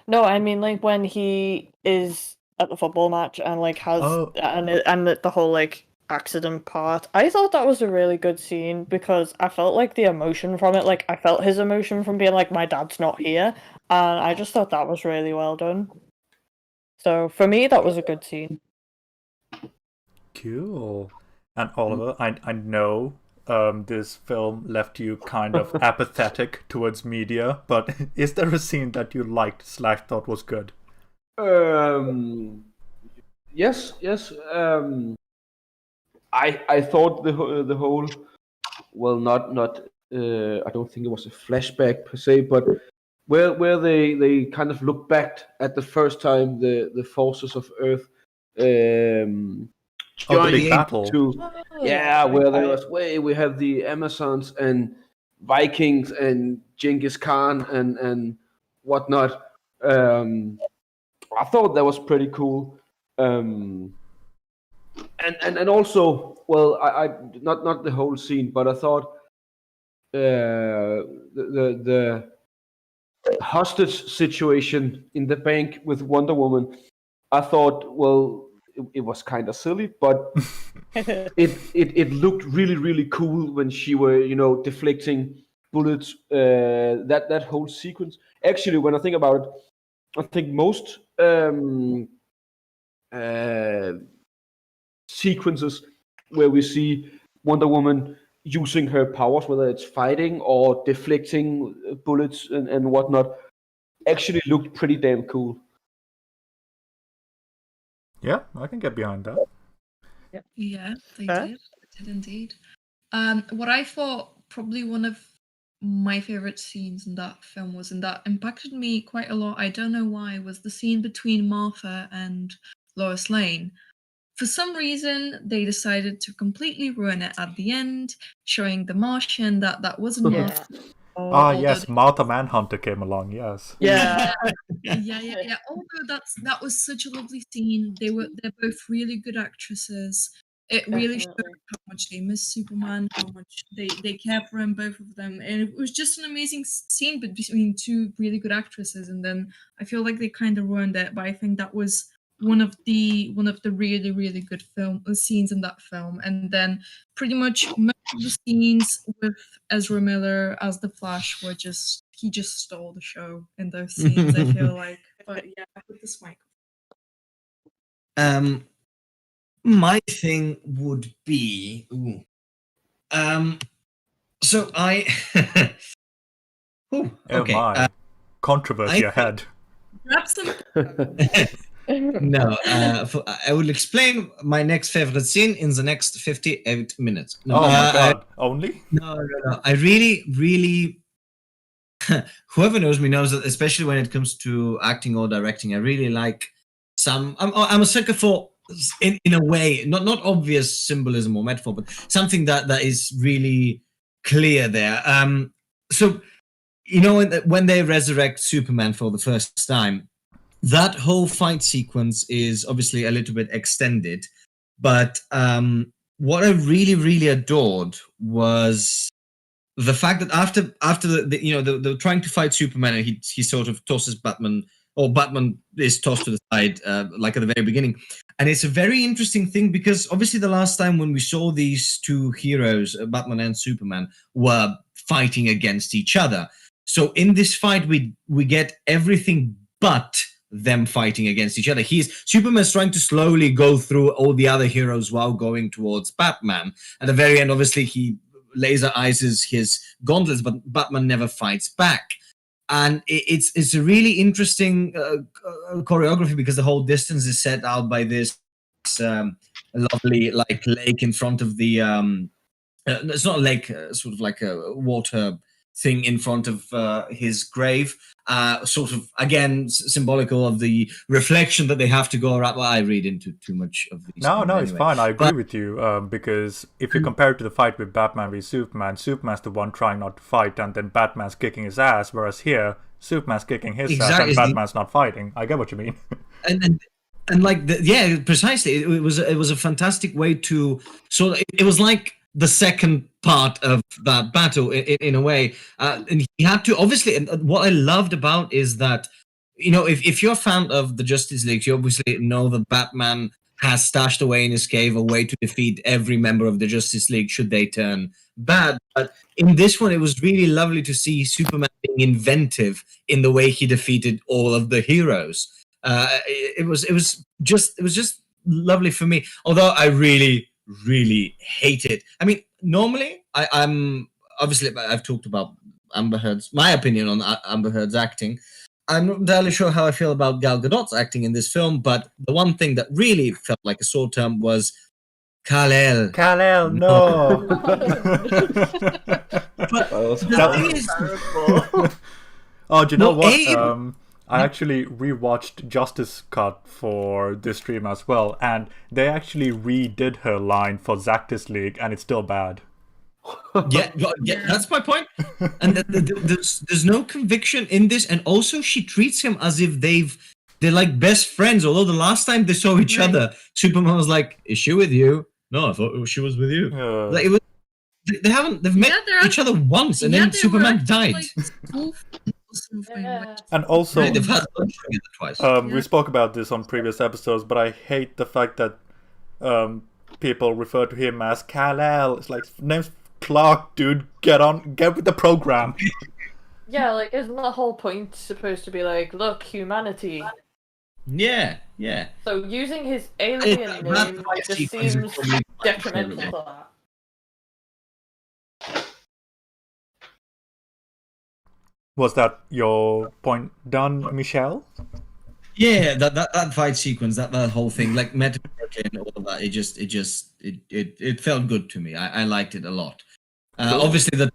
No, I mean like when he is at the football match and like has and the whole like accident part. I thought that was a really good scene because I felt like the emotion from it. Like I felt his emotion from being like, my dad's not here, and I just thought that was really well done. So for me, that was a good scene. Cool. And Oliver, I know this film left you kind of apathetic towards media, but is there a scene that you liked / thought was good? Yes. I thought the whole, well, not I don't think it was a flashback per se, but where they kind of look back at the first time the forces of Earth the big battle. Where there was we have the Amazons and Vikings and Genghis Khan and whatnot. I thought that was pretty cool. And also, well, I not the whole scene, but I thought the hostage situation in the bank with Wonder Woman, I thought, well, it was kind of silly, but it looked really, really cool when she were, deflecting bullets. That whole sequence. Actually, when I think about it, I think most sequences where we see Wonder Woman using her powers, whether it's fighting or deflecting bullets and whatnot, actually looked pretty damn cool. Yeah, I can get behind that. Yeah, they did indeed. What I thought probably one of my favorite scenes in that film was, and that impacted me quite a lot, I don't know why, was the scene between Martha and Lois Lane. For some reason, they decided to completely ruin it at the end, showing the Martian that wasn't Martha. Yes, Martha Manhunter came along, yes. Yeah. Yeah. Although that was such a lovely scene. They're both really good actresses. It really showed how much they miss Superman, how much they care for him, both of them. And it was just an amazing scene between two really good actresses. And then I feel like they kind of ruined it, but I think that was one of the really, really good scenes in that film. And then pretty much most of the scenes with Ezra Miller as the Flash were he just stole the show in those scenes, I feel like. But yeah, with this mic. My thing would be so I okay. My controversy ahead. Grab some. No, I will explain my next favorite scene in the next 58 minutes. No, oh my god, only? No. I really whoever knows me knows that, especially when it comes to acting or directing, I really like I'm a sucker for, in a way, not obvious symbolism or metaphor, but something that is really clear there. So, when they resurrect Superman for the first time, that whole fight sequence is obviously a little bit extended, but what I really, really adored was the fact that after the trying to fight Superman, and he sort of tosses Batman, or Batman is tossed to the side, like at the very beginning. And it's a very interesting thing because obviously the last time when we saw these two heroes, Batman and Superman, were fighting against each other. So in this fight, we get everything but them fighting against each other. Superman's trying to slowly go through all the other heroes while going towards Batman. At the very end, obviously, he laser eyes his gauntlets, but Batman never fights back. And it's a really interesting choreography because the whole distance is set out by this lovely like lake in front of the it's not a lake, sort of like a water thing in front of his grave, sort of again symbolical of the reflection that they have to go around. Well, I read into too much of these. No, anyway. it's fine. I agree with you because if you compare it to the fight with Batman v Superman, Superman's the one trying not to fight, and then Batman's kicking his ass. Whereas here, Superman's kicking his ass, and Batman's not fighting. I get what you mean. and like precisely. It was a fantastic way to it was like the second part of that battle in a way, and he had to obviously. And what I loved about is that if you're a fan of the Justice League, you obviously know that Batman has stashed away in his cave a way to defeat every member of the Justice League should they turn bad. But in this one, it was really lovely to see Superman being inventive in the way he defeated all of the heroes. It was just lovely for me. Although I really hate it. I mean, normally I'm obviously I've talked about my opinion on Amber Heard's acting. I'm not entirely sure how I feel about Gal Gadot's acting in this film, but the one thing that really felt like a sore term was Kal-El. Kal-El, no. But the thing is, oh, do you know what? I actually rewatched Justice Cut for this stream as well, and they actually redid her line for Zactus League, and it's still bad. yeah, that's my point. And there's no conviction in this, and also she treats him as if they're like best friends. Although the last time they saw each other, Superman was like, "Is she with you?" No, I thought she was with you. Like, they've met each other once, and then Superman died. And also, they've had lunch together twice. We spoke about this on previous episodes, but I hate the fact that people refer to him as Kal-El. It's like, name's Clark, dude. Get with the program. Yeah, like, isn't the whole point supposed to be like, look, humanity? Yeah. So using his alien name just seems detrimental to that. Was that your point done, Michelle? Yeah, that fight sequence, that whole thing, like metaphorically and all of that, it felt good to me. I liked it a lot. Cool. Obviously the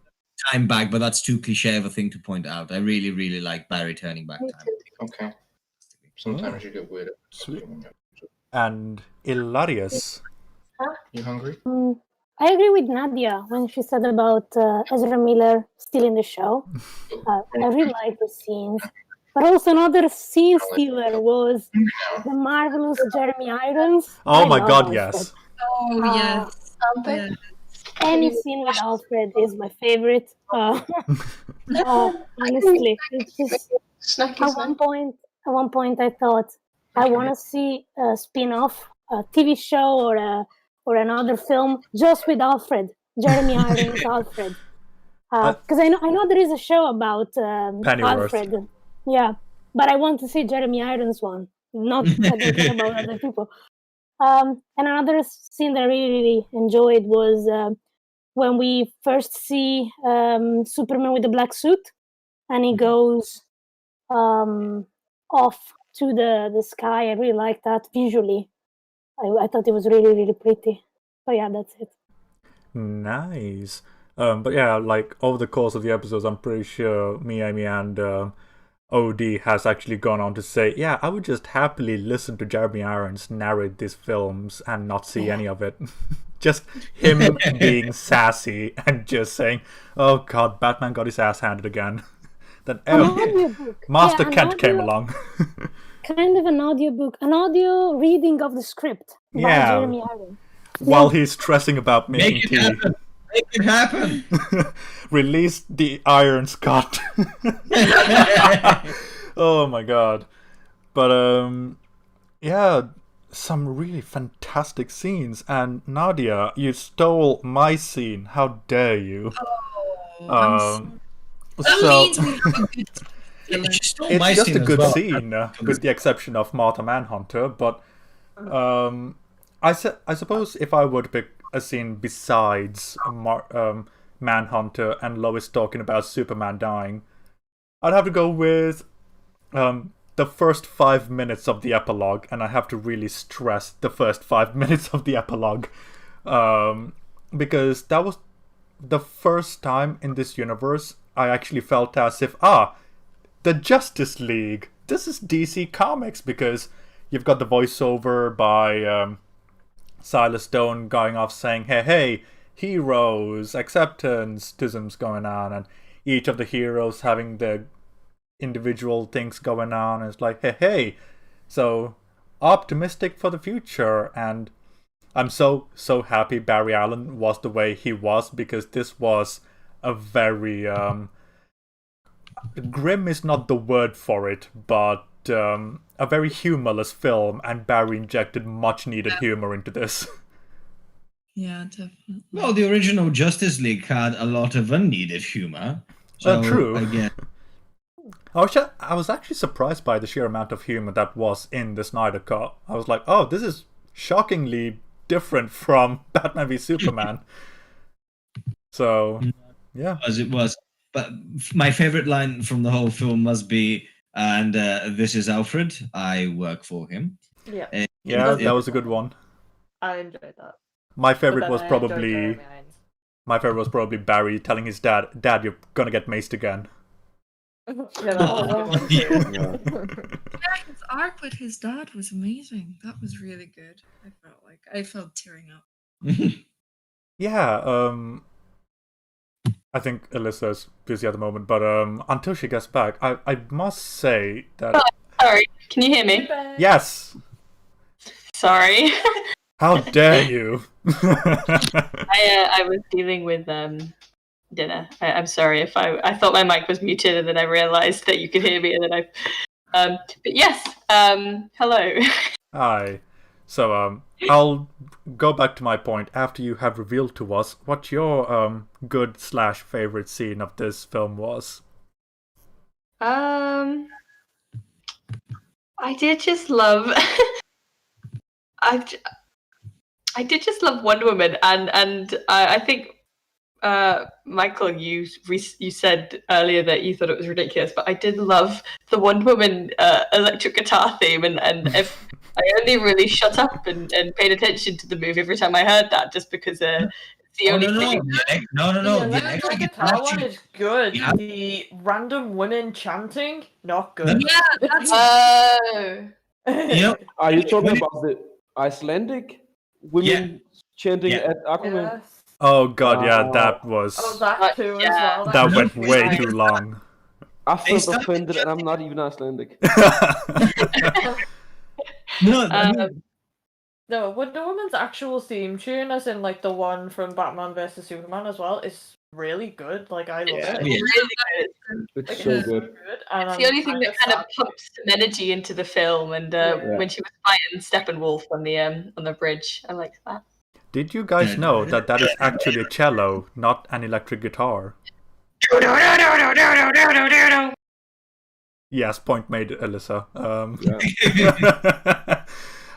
time back, but that's too cliche of a thing to point out. I really like Barry turning back time. Okay. Sometimes you get weird. Sweet. And Ilarius. You hungry? I agree with Nadia when she said about Ezra Miller still in the show. I really like the scenes. But also another scene stealer was the marvelous Jeremy Irons. Oh my god, yes. Oh, yes. Yes. Any scene with Alfred is my favorite. Honestly, it's just at one point I thought I want to see a spin-off, a TV show or another film just with Alfred, Jeremy Irons Alfred. Because I know there is a show about Alfred. Yeah, but I want to see Jeremy Irons one, not talking about other people. And another scene that I really enjoyed was when we first see Superman with the black suit, and he goes off to the sky. I really like that visually. I thought it was really pretty. But yeah, that's it. Nice. But yeah, like over the course of the episodes, I'm pretty sure Amy and OD has actually gone on to say, yeah, I would just happily listen to Jeremy Irons narrate these films and not see any of it. Just him being sassy and just saying, oh god, Batman got his ass handed again. Then Master Kent came along. kind of an audio reading of the script by Yeah. Jeremy Irons. While he's stressing about making Make it tea. happen. Make it happen. Release the Iron Scott. Oh my god. But yeah, some really fantastic scenes. And Nadia, you stole my scene. How dare you? Oh, So that means we have a good She stole my it's just scene a as good well. scene, with the exception of Martha Manhunter. But I suppose if I were to pick a scene besides Manhunter and Lois talking about Superman dying, I'd have to go with the first 5 minutes of the epilogue, and I have to really stress the first 5 minutes of the epilogue, because that was the first time in this universe I actually felt as if, the Justice League, this is DC Comics, because you've got the voiceover by Silas Stone going off saying, hey, heroes, acceptance-tisms going on, and each of the heroes having their individual things going on. And it's like, hey, so optimistic for the future. And I'm so happy Barry Allen was the way he was, because this was a very grim is not the word for it, but a very humorless film, and Barry injected much needed humor into this. Yeah, definitely. Well, the original Justice League had a lot of unneeded humor. So True. Again, I was actually surprised by the sheer amount of humor that was in the Snyder Cut. I was like, oh, this is shockingly different from Batman v Superman. So, yeah. as it was. But my favorite line from the whole film must be, and this is Alfred, I work for him. Yeah, Yeah, that was a good one. I enjoyed that. My But favorite then was I enjoyed probably Jeremy Irons. Barry telling his dad, you're gonna get maced again. Yeah, that was a good one too. Yeah, his arc with his dad was amazing. That was really good. I felt tearing up. Yeah, I think Elissa is busy at the moment, but until she gets back, I must say that... Sorry, can you hear me? Yes! Sorry. How dare you! I was dealing with dinner. I'm sorry if I thought my mic was muted, and then I realized that you could hear me, and then but yes, hello. Hi. So I'll go back to my point after you have revealed to us what your good/favorite scene of this film was. I did just love. I did just love Wonder Woman, and I think Michael, you said earlier that you thought it was ridiculous, but I did love the Wonder Woman electric guitar theme, and if I only really shut up and paid attention to the movie every time I heard that, just because it's the only thing. No. The The electric guitar one is good. The random women chanting, not good. Yeah, that's Are you talking about the Icelandic women chanting Yeah. at Aquaman? Yes. Oh god, yeah, that was... Oh, that too as well. that went was way nice. too long. I felt stopped offended, and I'm not even Icelandic. No, Wonder Woman's actual theme tune, as in like the one from Batman vs Superman as well, is really good. Like I love it. Yeah. Really good. It's Like, so it's good. And It's I'm the only thing that kind of sad. pumps some energy into the film, and when she was fighting Steppenwolf on the bridge, I liked that. Did you guys know that is actually a cello, not an electric guitar? Yes, point made, Elissa.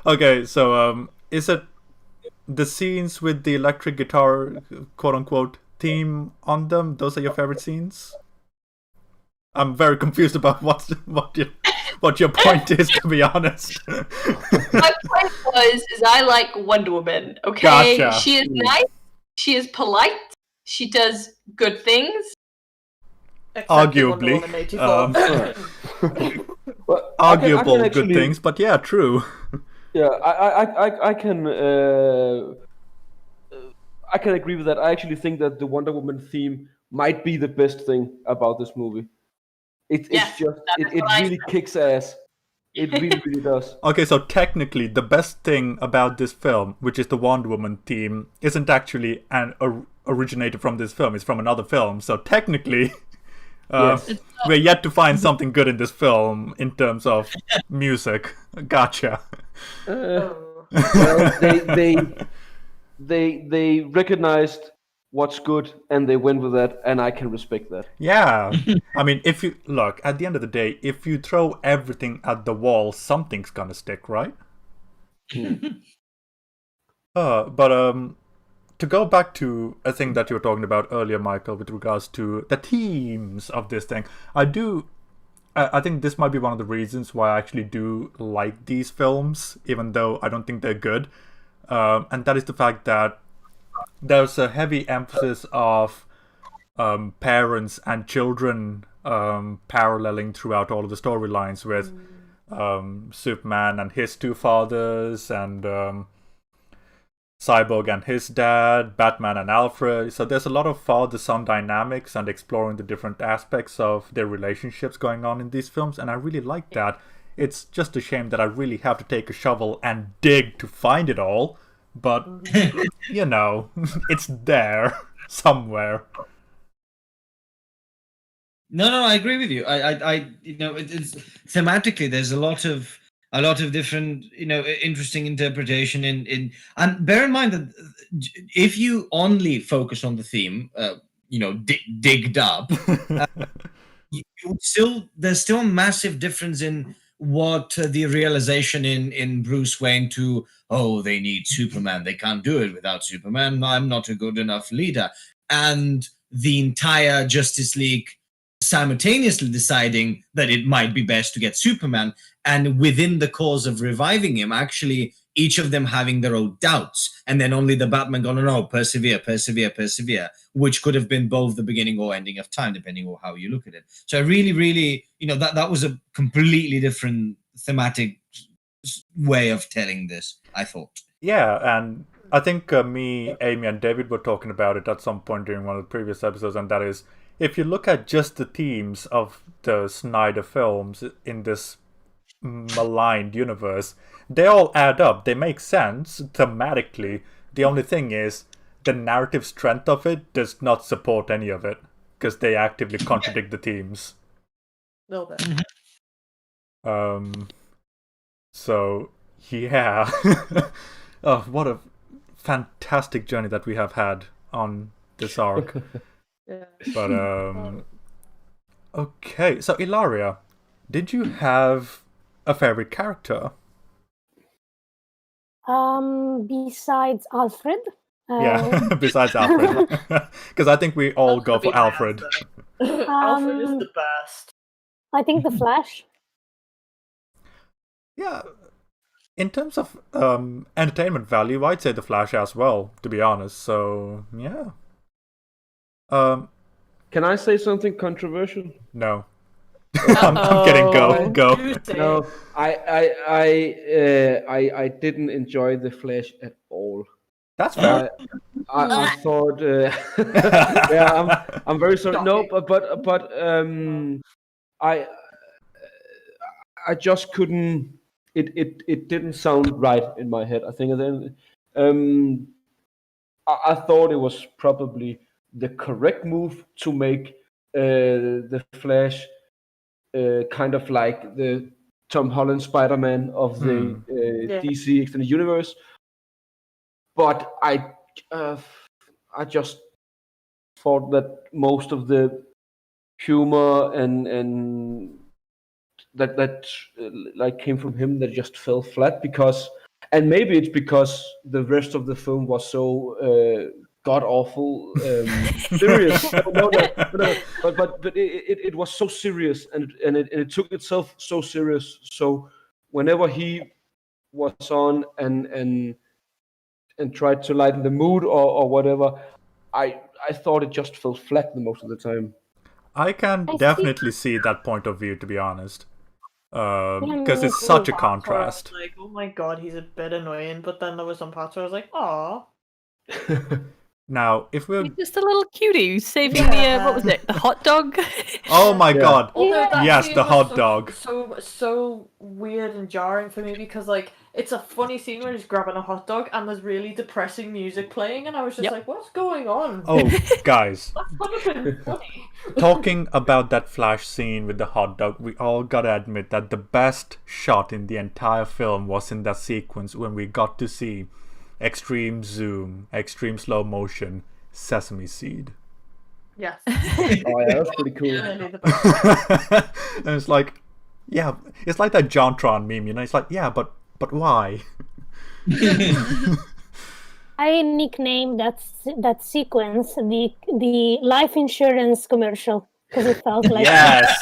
Okay, so is it the scenes with the electric guitar, quote-unquote, theme on them? Those are your favorite scenes? I'm very confused about what your point is, to be honest. My point is I like Wonder Woman. Okay, Gotcha. She is nice. She is polite. She does good things. Except in Wonder Arguably, Woman 84. But Arguable I can good things, but yeah, true. Yeah, I can agree with that. I actually think that the Wonder Woman theme might be the best thing about this movie. It's Yes, just that is it what I really kicks ass. It really, really does. Okay, so technically, the best thing about this film, which is the Wonder Woman theme, isn't actually originated from this film. It's from another film. So technically, Yes. we're yet to find something good in this film in terms of music. Gotcha. Oh. Well, they recognized what's good and they went with that, and I can respect that. Yeah. I mean, if you look at the end of the day, if you throw everything at the wall, something's gonna stick, right? But to go back to a thing that you were talking about earlier, Michael, with regards to the themes of this thing, I think this might be one of the reasons why I actually do like these films, even though I don't think they're good. And that is the fact that there's a heavy emphasis of parents and children paralleling throughout all of the storylines with Superman and his two fathers, and Cyborg and his dad, Batman and Alfred. So there's a lot of father-son dynamics and exploring the different aspects of their relationships going on in these films, and I really like that. It's just a shame that I really have to take a shovel and dig to find it all, but, you know, it's there somewhere. No, I agree with you. It's thematically there's a lot of different, interesting interpretation and bear in mind that if you only focus on the theme, digged up, there's still a massive difference in what the realization in Bruce Wayne to, they need Superman, they can't do it without Superman, I'm not a good enough leader, and the entire Justice League simultaneously deciding that it might be best to get Superman, and within the cause of reviving him, actually each of them having their own doubts, and then only the Batman going, no, persevere, which could have been both the beginning or ending of time, depending on how you look at it. So I really, that was a completely different thematic way of telling this, I thought. Yeah, and I think me, Amy, and David were talking about it at some point during one of the previous episodes, and that is, if you look at just the themes of the Snyder films in this maligned universe, they all add up. They make sense thematically. The only thing is, the narrative strength of it does not support any of it, because they actively contradict the themes. A little bit. So, yeah. Oh, what a fantastic journey that we have had on this arc. Yeah. But, okay. So, Ilaria, did you have a favorite character? Besides Alfred. Yeah, besides Alfred. Because I think we all go for Alfred. Alfred is the best. I think the Flash. Yeah. In terms of entertainment value, I'd say the Flash as well, to be honest. So, yeah. Can I say something controversial? No. I'm kidding. Go. No, I didn't enjoy the Flash at all. That's fair. I thought, yeah, I'm very sorry. No, but I just couldn't. It didn't sound right in my head. I think then, I thought it was probably the correct move to make the Flash kind of like the Tom Holland Spider-Man of the DC Extended Universe. But I just thought that most of the humor and that like came from him that just fell flat because, and maybe it's because the rest of the film was so god awful serious. No, but it was so serious and it took itself so serious. So whenever he was on and tried to lighten the mood or whatever, I thought it just fell flat the most of the time. I can definitely see that point of view, to be honest. Because it's such a contrast. Like, oh my god, he's a bit annoying, but then there was some parts where I was like, "Aw." Now, if we're... He's just a little cutie who's saving the, what was it, the hot dog? Oh my god. Although that Yes, scene the was hot dog. So weird and jarring for me because like it's a funny scene where he's grabbing a hot dog and there's really depressing music playing and I was just like, what's going on? Oh, guys. That could have been funny. Talking about that flash scene with the hot dog, we all gotta admit that the best shot in the entire film was in that sequence when we got to see extreme zoom, extreme slow motion, sesame seed. Yes. Oh yeah, that's pretty cool. Really the best. And it's like, yeah, it's like that JonTron meme, you know? It's like, yeah, but why? I nicknamed that sequence the life insurance commercial because it felt like Yes!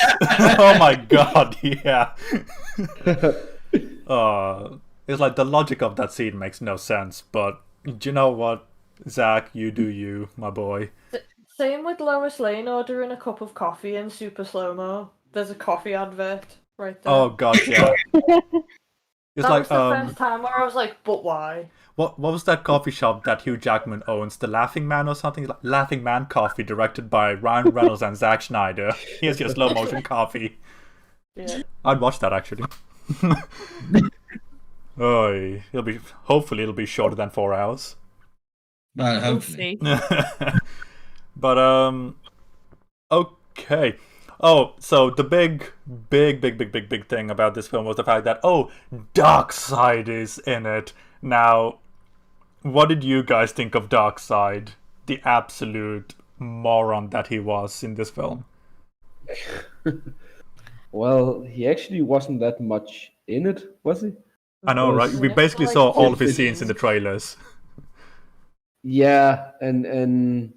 Oh my god, yeah. It's like the logic of that scene makes no sense, but do you know what? Zach, you do you, my boy. Same with Lois Lane ordering a cup of coffee in super slow-mo. There's a coffee advert right there. Oh god, yeah. It's that like was the first time where I was like, but why? what was that coffee shop that Hugh Jackman owns? The Laughing Man or something? Like Laughing Man Coffee, directed by Ryan Reynolds and Zack Snyder. Here's your slow motion coffee. Yeah. I'd watch that actually. Oh, hopefully it'll be shorter than 4 hours. But We'll hopefully. see. But okay. Oh, so the big thing about this film was the fact that Darkseid is in it. Now, what did you guys think of Darkseid? The absolute moron that he was in this film. Well, he actually wasn't that much in it, was he? I know, right? We basically saw all of his scenes in the trailers. Yeah, and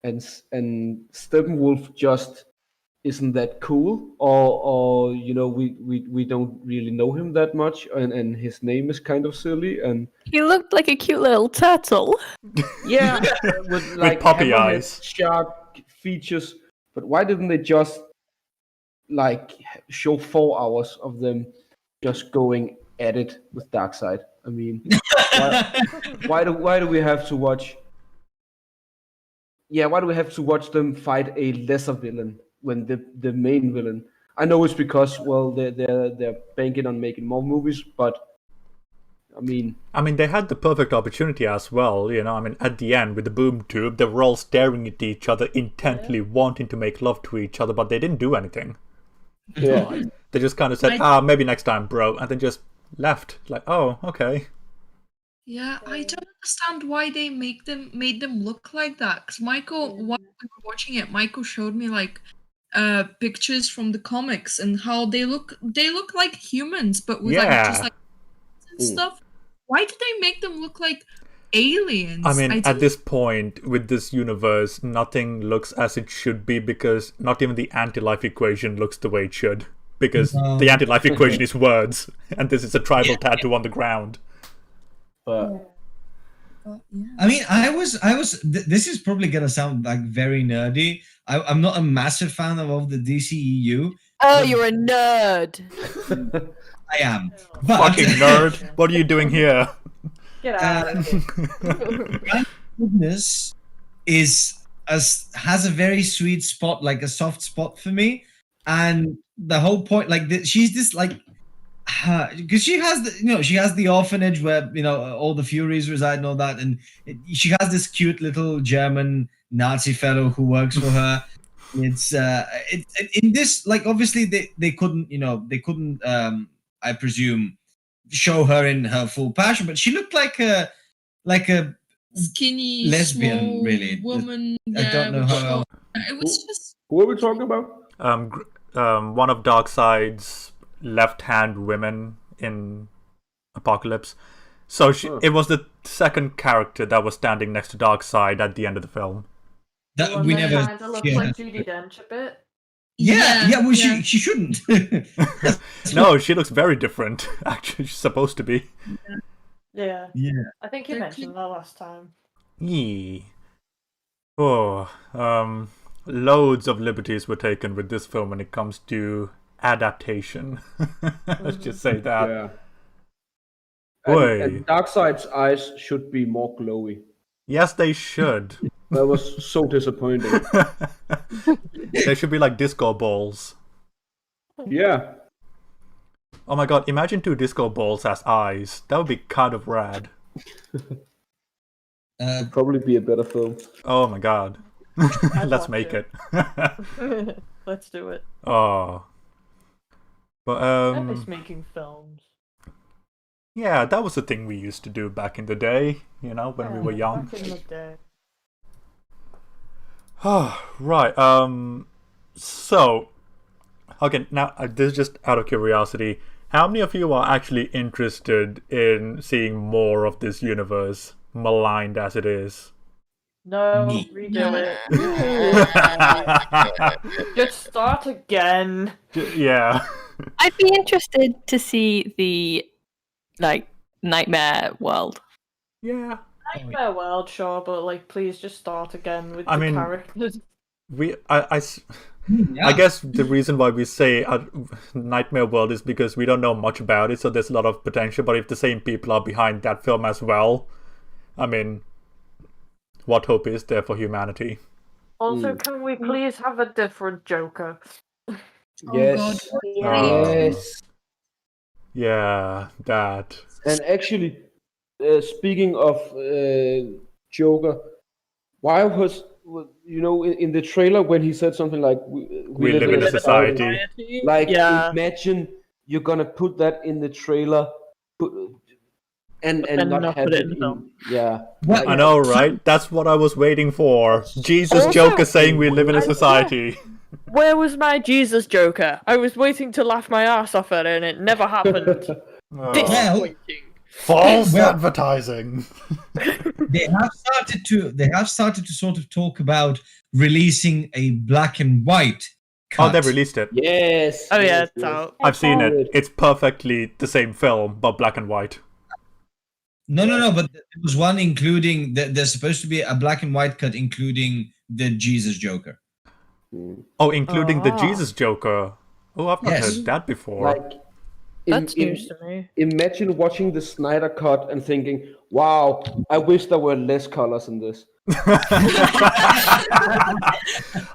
Steppenwolf just isn't that cool, or you know, we don't really know him that much, and his name is kind of silly, and He looked like a cute little turtle. yeah, with like puppy hammerhead eyes. shark features. But why didn't they just like show 4 hours of them just going at it with Darkseid? I mean, why do we have to watch? Yeah, why do we have to watch them fight a lesser villain when the main villain? I know it's because they're banking on making more movies, but I mean, they had the perfect opportunity as well, you know. I mean, at the end with the boom tube, they were all staring at each other intently, wanting to make love to each other, but they didn't do anything. yeah. They just kind of said, maybe next time, bro, and then just left. Like, oh, okay. Yeah, I don't understand why they made them look like that. Because Michael, while we were watching it, Michael showed me like pictures from the comics and how they look like humans, but with like just like and stuff. Why did they make them look like aliens? I mean, at this point, with this universe, nothing looks as it should be because not even the anti-life equation looks the way it should. Because the anti-life equation is words, and this is a tribal tattoo on the ground. But I mean, I was. This is probably gonna sound like very nerdy. I'm not a massive fan of all the DCEU. Oh, you're a nerd. I am. But Fucking nerd! What are you doing here? Get out of here. Goodness has a very sweet spot, like a soft spot for me, and the whole point, like she's this like. Because she has the orphanage where all the Furies reside and all that, and she has this cute little German Nazi fellow who works for her. It's in this, like, obviously they couldn't I presume show her in her full passion, but she looked like a skinny lesbian, small really. woman. I don't know how else. It was just who are we talking about? One of Darkseid's left-hand women in Apocalypse. So it was the second character that was standing next to Darkseid at the end of the film. That we never. Kind of looks like Judi Dench a bit. Yeah. Well, she shouldn't. No, she looks very different. Actually, she's supposed to be. Yeah. Yeah. I think you mentioned that last time. Yee. Oh, loads of liberties were taken with this film when it comes to adaptation. Let's just say that. Yeah. Boy. And Darkseid's eyes should be more glowy. Yes, they should. That was so disappointing. There should be like disco balls. Yeah. Oh my god, imagine 2 disco balls as eyes. That would be kind of rad. Probably be a better film. Oh my god. I'd Let's watch make it. it. Let's do it. Oh. But I miss making films. yeah, that was the thing we used to do back in the day, you know, when we were young. Back in the day. Right. So, okay, now this is just out of curiosity. How many of you are actually interested in seeing more of this universe, maligned as it is? No, Me. redo it. Just start again. Yeah. I'd be interested to see the nightmare world. Yeah. Nightmare World, sure, but like, please just start again with I the mean, characters. I guess the reason why we say Nightmare World is because we don't know much about it, so there's a lot of potential. But if the same people are behind that film as well, I mean, what hope is there for humanity? Also, can we please have a different Joker? Yes. Yes. Yeah, that. And actually, speaking of Joker, why was in the trailer when he said something like We live in a society. Like, Yeah. imagine you're gonna put that in the trailer, and not have put it it in the film. Yeah. Well, I know, right? That's what I was waiting for. Jesus Joker saying we live in a society. Where was my Jesus Joker? I was waiting to laugh my ass off at it, and it never happened. Disappointing. False Well- advertising. They have started to sort of talk about releasing a black and white cut. Oh, they released it. Yes. Oh yeah, yes, it's out. I've seen saw it. it. It's perfectly the same film, but black and white. No, but there was one including there's supposed to be a black and white cut including the Jesus Joker. Oh, including the Ah. Jesus Joker. Oh, I've not Yes. heard that before. Like, That's news to me. imagine watching the Snyder cut and thinking, "Wow, I wish there were less colors in this."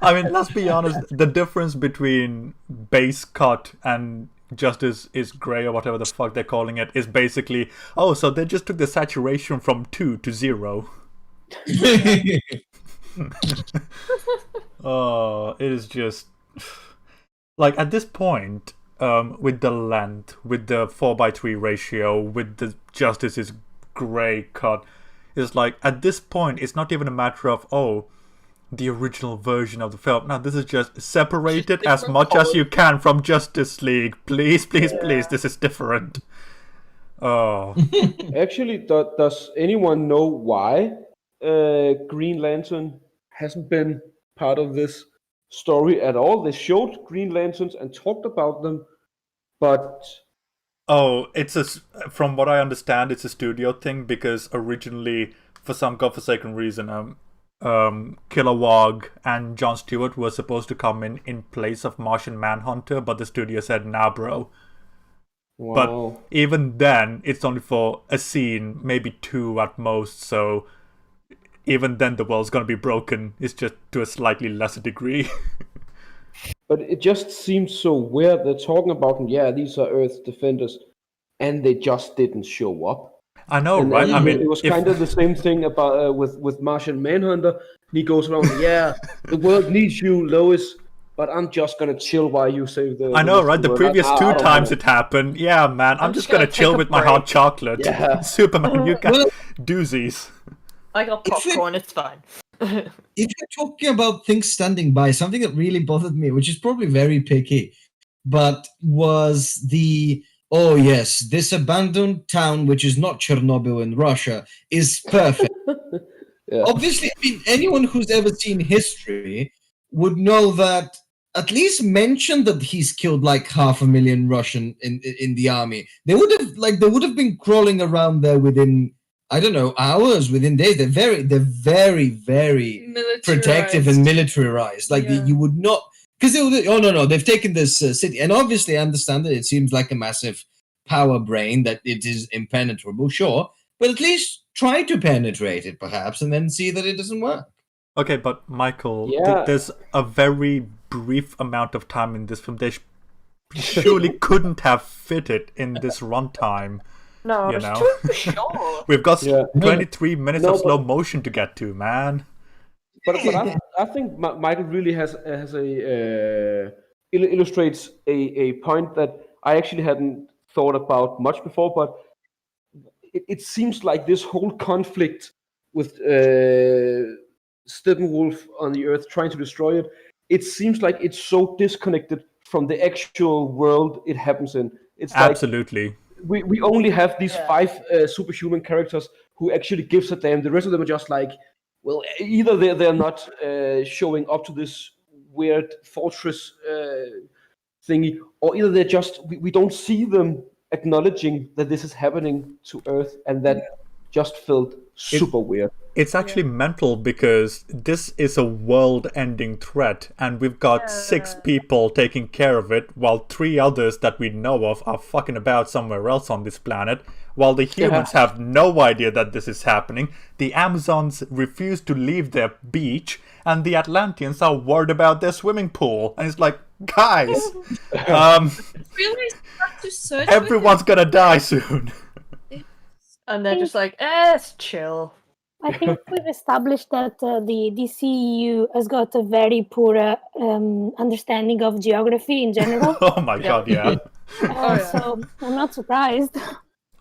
I mean, let's be honest. The difference between base cut and Justice is Grey or whatever the fuck they're calling it is basically, oh, so they just took the saturation from 2 to 0. Oh, it is just like at this point, with the length, with the 4:3 ratio, with the Justice is Grey cut, it's like at this point it's not even a matter of the original version of the film. No, this is just separate it as much as you can from Justice League. Please, please, please. This is different. Oh. Actually, does anyone know why Green Lantern hasn't been part of this story at all? They showed Green Lanterns and talked about them, but Oh, from what I understand, it's a studio thing because originally, for some godforsaken reason, Kilowog and Jon Stewart were supposed to come in place of Martian Manhunter, but the studio said, nah, bro. wow. But even then, it's only for a scene, maybe 2 at most, so even then the world's gonna be broken. It's just to a slightly lesser degree. But it just seems so weird. They're talking about them, yeah, these are Earth's defenders, and they just didn't show up. I know, And, right? and I mean, it was kind of the same thing about with Martian Manhunter. He goes around, yeah, the world needs you, Lois, but I'm just gonna chill while you save the. I know, rest right? of The world. previous I 2 don't times know. it happened. Yeah, man, I'm just gonna take chill a with my hot break. chocolate. Yeah. Superman, you got Well- doozies. I got popcorn, it's fine. If you're talking about things standing by, something that really bothered me, which is probably very picky, but was oh yes, this abandoned town, which is not Chernobyl in Russia, is perfect. Yeah. Obviously, I mean, anyone who's ever seen history would know that at least mention that he's killed like 500,000 Russian in the army. They would have been crawling around there within, I don't know, hours, within days. They're very, very protective and militarized. Like Yeah. you would not, because they would. Oh no, they've taken this city, and obviously I understand that it seems like a massive power brain that it is impenetrable, sure, but at least try to penetrate it, perhaps, and then see that it doesn't work. Okay, but Michael, Yeah. there's a very brief amount of time in this film. They surely couldn't have fit it in this runtime. No, You it's know? too short. We've got Yeah. 23 minutes No, of but- slow motion to get to, man. But I think Michael really has a illustrates a point that I actually hadn't thought about much before. But it seems like this whole conflict with Steppenwolf on the Earth trying to destroy it. It seems like it's so disconnected from the actual world it happens in. It's like Absolutely. we only have these Yeah. 5 superhuman characters who actually gives a damn. The rest of them are just like, well, either they're not showing up to this weird fortress thingy, or either they're just we don't see them acknowledging that this is happening to Earth, and that just felt super weird. It's actually mental because this is a world-ending threat, and we've got 6 people taking care of it, while 3 others that we know of are fucking about somewhere else on this planet, while the humans have no idea that this is happening. The Amazons refuse to leave their beach, and the Atlanteans are worried about their swimming pool. And it's like, guys, Really have to search for everyone's gonna die soon. And they're just like, it's chill. I think we've established that the DCU has got a very poor understanding of geography in general. Oh my god, yeah. So I'm not surprised.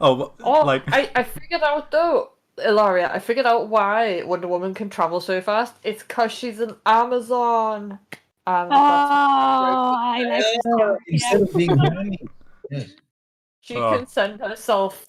Oh, Oh, like, I figured out though, Ilaria, I figured out why Wonder Woman can travel so fast. It's because she's an Amazon. Oh, I like this joke. Instead of being horny. Yes. She can send herself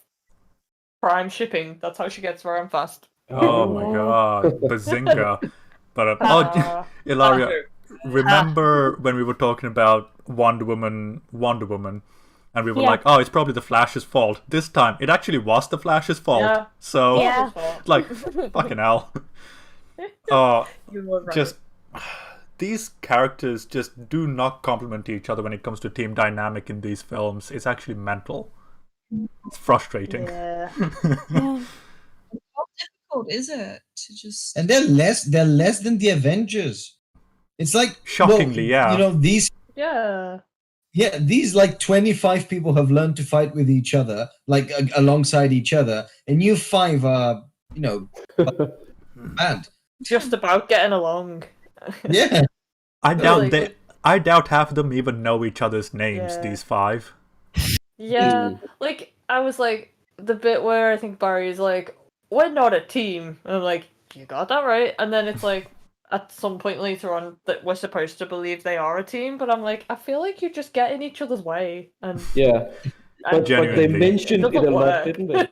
prime shipping. That's how she gets around fast. oh my god, bazinga. But Ilaria, remember when we were talking about Wonder Woman, and we were like, oh, it's probably the Flash's fault. This time, it actually was the Flash's fault. Yeah. So, Yeah. like, fucking hell. You were right. Just these characters just do not complement each other when it comes to team dynamic in these films. It's actually mental. It's frustrating. Yeah. Yeah. How difficult is it to just? And they're less than the Avengers. It's like, Shockingly, yeah. You know, these like 25 people have learned to fight with each other, like alongside each other, and you 5 are, you know, bad. Just about getting along. Yeah. I doubt half of them even know each other's names, Yeah. these 5. Yeah. Like, I was like, the bit where I think Barry's like, we're not a team. And I'm like, you got that right. And then it's like, at some point later on, that we're supposed to believe they are a team, but I'm like, I feel like you just get in each other's way. And Yeah. But they Genuinely. mentioned it a lot, work. didn't they?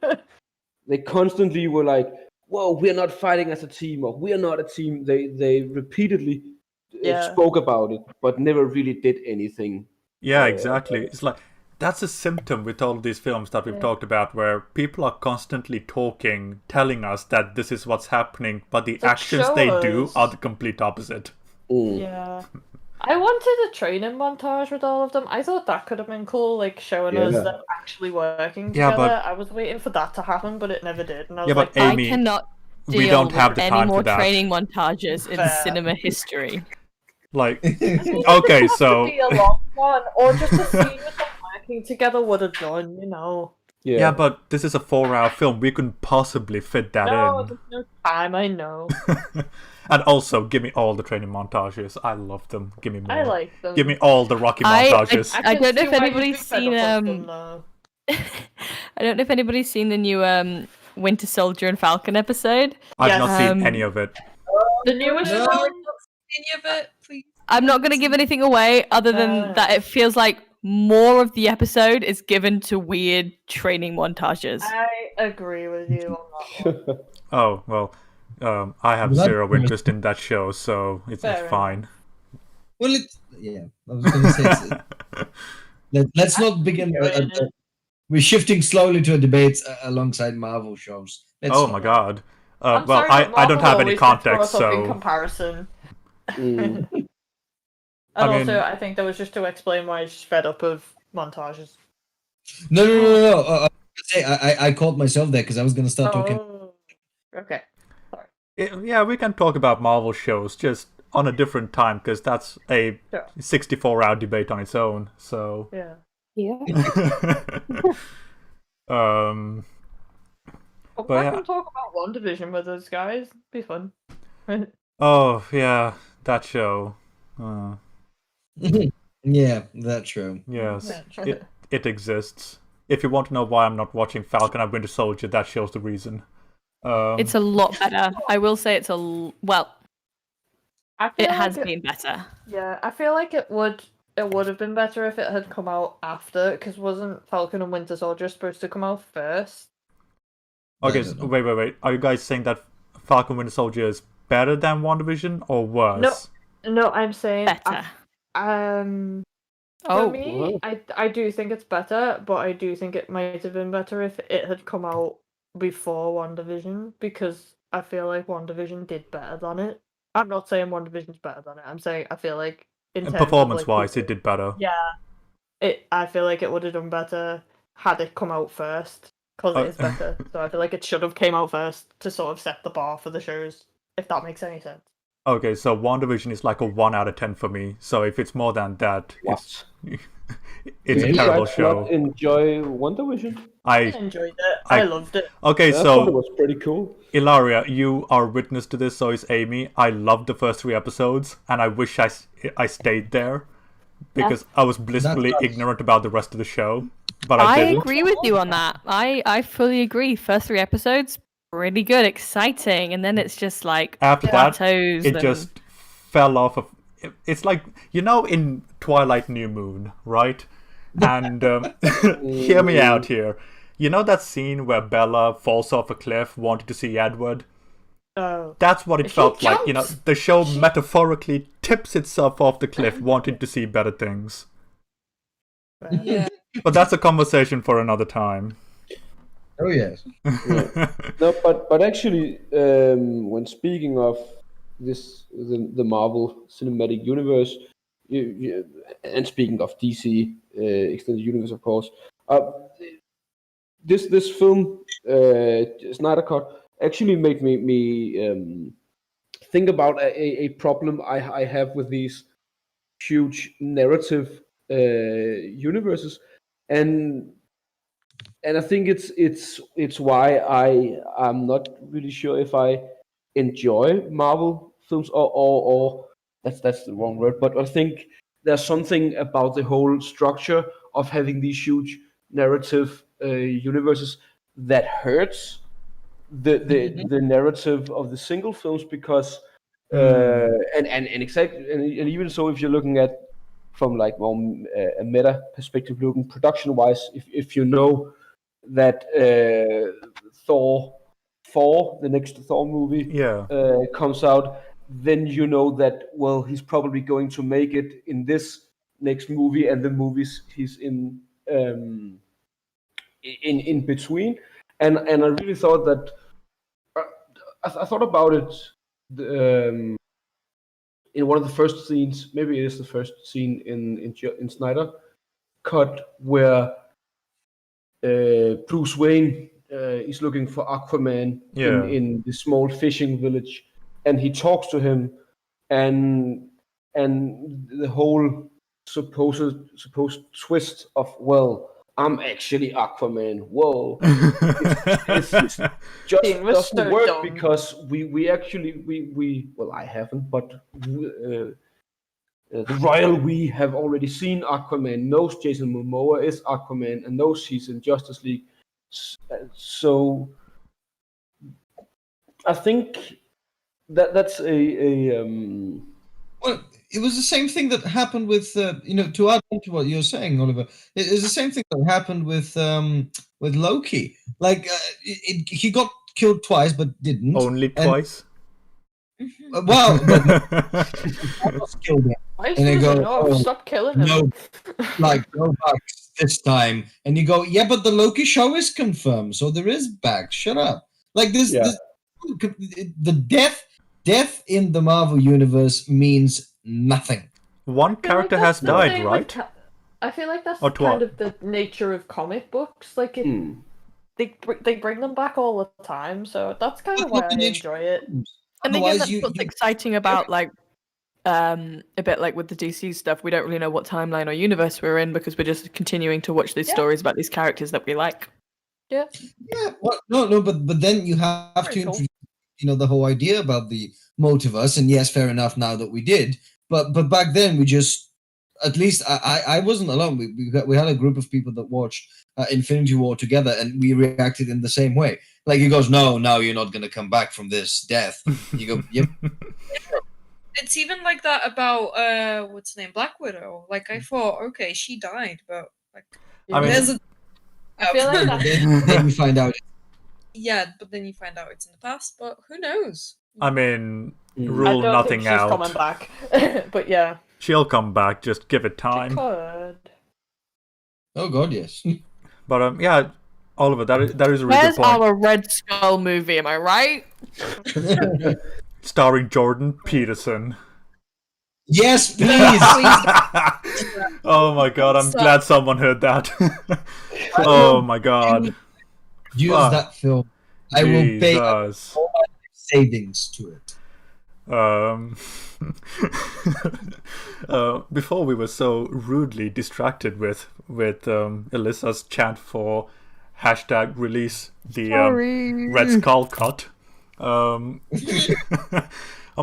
They constantly were like, whoa, we're not fighting as a team, or we're not a team. They repeatedly spoke about it, but never really did anything. Yeah, exactly. It's like, that's a symptom with all these films that we've talked about, where people are constantly talking, telling us that this is what's happening, but the actions they do are the complete opposite. Yeah. I wanted a training montage with all of them. I thought that could have been cool, like showing us them actually working Yeah, together. but- I was waiting for that to happen, but it never did. And I was Yeah, but like, Amy, I cannot deal we don't have with the any time more for that. training montages in Fair. cinema history. Like, I mean, okay, it doesn't have so to be a long one, or just a scene with them working together would have done, you know. yeah, but this is a 4-hour film. We couldn't possibly fit that No, in. there's no time. I know. And also, give me all the training montages. I love them. Give me more. I like them. Give me all the Rocky I montages. I can don't know see if why you'd anybody's be fed seen up with them, though. I don't know if anybody's seen the new Winter Soldier and Falcon episode. I've Yes. not seen any of it. The newest No. one. Any of it, please? I'm not going to give anything away other than that it feels like more of the episode is given to weird training montages. I agree with you on that one. Oh, well, I have Well, zero that- interest in that show, so it's Fair enough. fine. Well, I was going to say, let's not begin. We're shifting slowly to a debate alongside Marvel shows. Oh my god. I'm Well, sorry, but I don't Marvel have any always gets brought context, up in so... comparison. Mm. And I mean- also, I think that was just to explain why she's fed up of montages. No. I caught myself there because I was going to start talking. Oh, okay. Sorry. Yeah, we can talk about Marvel shows just on a different time because that's a Sure. 64-hour debate on its own. So, Yeah. Yeah. um, Come But back yeah. and talk about WandaVision with us, guys. Be fun. oh yeah, that show. Yeah, that's true. Yes, Yeah. it exists. If you want to know why I'm not watching Falcon and Winter Soldier, that shows the reason. It's a lot better. I will say it's well, I feel it has like been better. Yeah, I feel like it would have been better if it had come out after, because wasn't Falcon and Winter Soldier supposed to come out first? Okay, I don't know. wait. Are you guys saying that Falcon Winter Soldier is better than WandaVision or worse? No, I'm saying Better. For Oh, me, I do think it's better, but I do think it might have been better if it had come out before WandaVision, because I feel like WandaVision did better than it. I'm not saying WandaVision's better than it. I'm saying I feel like in terms of, Performance-wise, like, it did better. Yeah, I feel like it would have done better had it come out first, because it is better. So I feel like it should have came out first to sort of set the bar for the shows, if that makes any sense. Okay, so WandaVision is like a 1 out of 10 for me. So if it's more than that, What? it's a Did you terrible guys show. not enjoy WandaVision? I enjoyed it. I loved it. Okay, I thought it so was pretty cool. Ilaria, you are witness to this, so is Amy. I loved the first 3 episodes, and I wish I stayed there because I was blissfully ignorant about the rest of the show. But I didn't. agree with you on that. I fully agree. First 3 episodes, really good, exciting, and then it's just like After that, plateaus it and- just fell off of. It's like, you know, in Twilight New Moon, right? And hear me out here. You know that scene where Bella falls off a cliff, wanting to see Edward? Oh. That's what it She felt like. You know, jumps. the show metaphorically tips itself off the cliff, wanting to see better things. Yeah. But that's a conversation for another time. Oh yes. No, but actually, when speaking of the Marvel Cinematic Universe, and speaking of DC Extended Universe, of course, this film, Snyder Cut, actually made me think about a problem I have with these huge narrative universes, and I think it's why I'm not really sure if I enjoy Marvel films or that's the wrong word, but I think there's something about the whole structure of having these huge narrative universes that hurts the narrative of the single films, because and exactly, and even so, if you're looking at from like more a meta perspective, looking production wise, if you know that Thor 4, the next Thor movie, comes out, then you know that, well, he's probably going to make it in this next movie and the movies he's in between, and I really thought that I thought about it in one of the first scenes. Maybe it is the first scene in Snyder Cut, where Bruce Wayne is looking for Aquaman in the small fishing village, and he talks to him, and the whole supposed twist of, well, I'm actually Aquaman. Whoa, it's just doesn't work, because we actually well, I haven't, but the royal we have already seen Aquaman, knows Jason Momoa is Aquaman, and knows he's in Justice League. So I think that's Well, it was the same thing that happened with to add on to what you're saying, Oliver. It was the same thing that happened with Loki. Like he got killed twice, but didn't. Only twice. Well, but almost killed him. Why And they go, no, stop killing him. No, like no bugs this time. And you go, yeah, but the Loki show is confirmed, so there is bugs. Shut up. Like this, the death in the Marvel universe means nothing. One character has died, right? I feel like that's kind of the nature of comic books. Like they bring them back all the time, so that's kind of why I enjoy it. And again, Otherwise, that's you- what's you- exciting about a bit like with the DC stuff. We don't really know what timeline or universe we're in because we're just continuing to watch these stories about these characters that we like. Yeah. Yeah, well, no, but then you have Very to cool. introduce, the whole idea about the multiverse. And yes, fair enough. Now that we did, but back then we just, at least I wasn't alone. We had a group of people that watched Infinity War together, and we reacted in the same way. Like he goes, no, you're not gonna come back from this death. You go, yep. It's even like that about what's the name, Black Widow. Like I thought, okay, she died, but like I mean- there's a I feel like But that's then you find out. yeah, but then you find out it's in the past. But who knows? I mean, I rule don't nothing think she's out. coming back. But yeah. She'll come back. Just give it She time. could. Oh God, yes. But yeah, Oliver, that is a really Where's good point. our Red Skull movie? Am I right? Starring Jordan Peterson. Yes, please. Oh my god, I'm So- glad someone heard that. Oh my god. Use Fuck. that film. I will pay Jesus. all my savings to it. Before we were so rudely distracted with Elissa's chant for hashtag release the Red Skull cut. Oh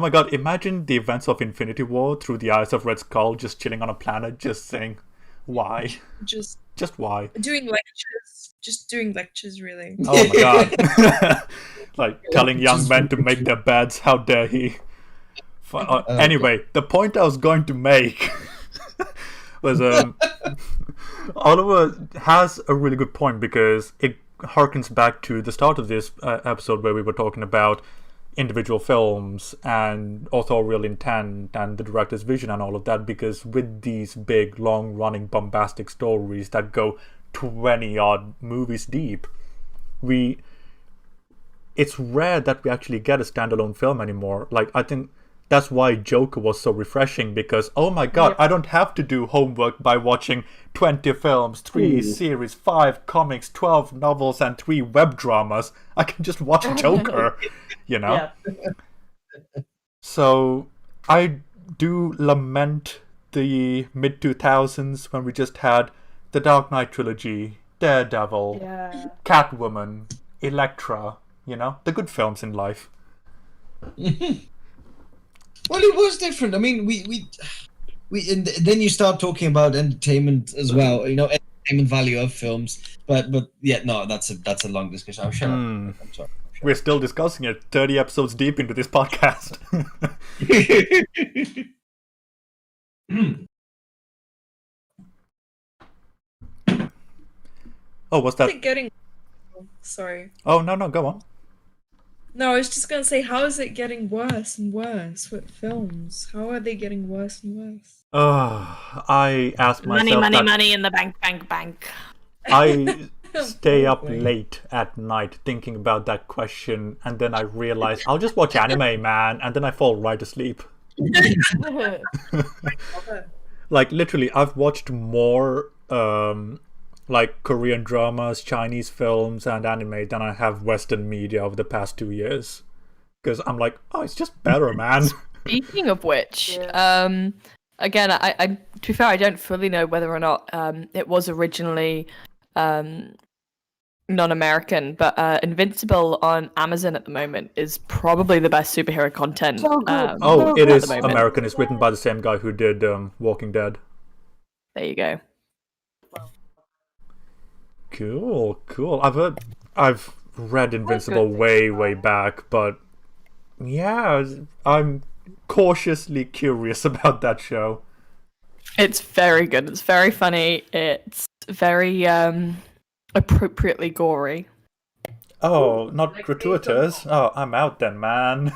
my god, imagine the events of Infinity War through the eyes of Red Skull, just chilling on a planet, just saying, why? Just Why? doing lectures. Just doing lectures, really. Oh my god. Like telling young men to make their beds, how dare he? Anyway, the point I was going to make was Oliver has a really good point because it harkens back to the start of this episode where we were talking about individual films and authorial intent and the director's vision and all of that, because with these big long running bombastic stories that go 20 odd movies deep, it's rare that we actually get a standalone film anymore. Like, I think that's why Joker was so refreshing, because oh my god, Yep. I don't have to do homework by watching 20 films, 3 series, 5 comics, 12 novels, and 3 web dramas. I can just watch Joker, you know? Yeah. So I do lament the mid 2000s when we just had the Dark Knight trilogy, Daredevil, Yeah. Catwoman, Elektra, the good films in life. Well, it was different. I mean, we and then you start talking about entertainment as well. Entertainment value of films. But yeah, no, that's a long discussion. Shut up. I'm sorry. We're still discussing it 30 episodes deep into this podcast. Oh, what's How's that? it getting? Sorry. Oh, no, go on. No, I was just gonna say, how is it getting worse and worse with films? How are they getting worse and worse? I ask myself Money in the bank. I stay up late at night thinking about that question, and then I realize I'll just watch anime, man, and then I fall right asleep. Like, literally, I've watched more like Korean dramas, Chinese films, and anime than I have Western media over the past 2 years. Because I'm like, oh, it's just better, man. Speaking of which, Yeah. again, I to be fair, I don't fully know whether or not it was originally non-American, but Invincible on Amazon at the moment is probably the best superhero content. So good. Oh, it at is the moment. American. It's written by the same guy who did Walking Dead. There you go. Cool. I've read Invincible way back, but yeah, I'm cautiously curious about that show. It's very good. It's very funny. It's very appropriately gory. Oh, not Like gratuitous. Oh, I'm out then, man.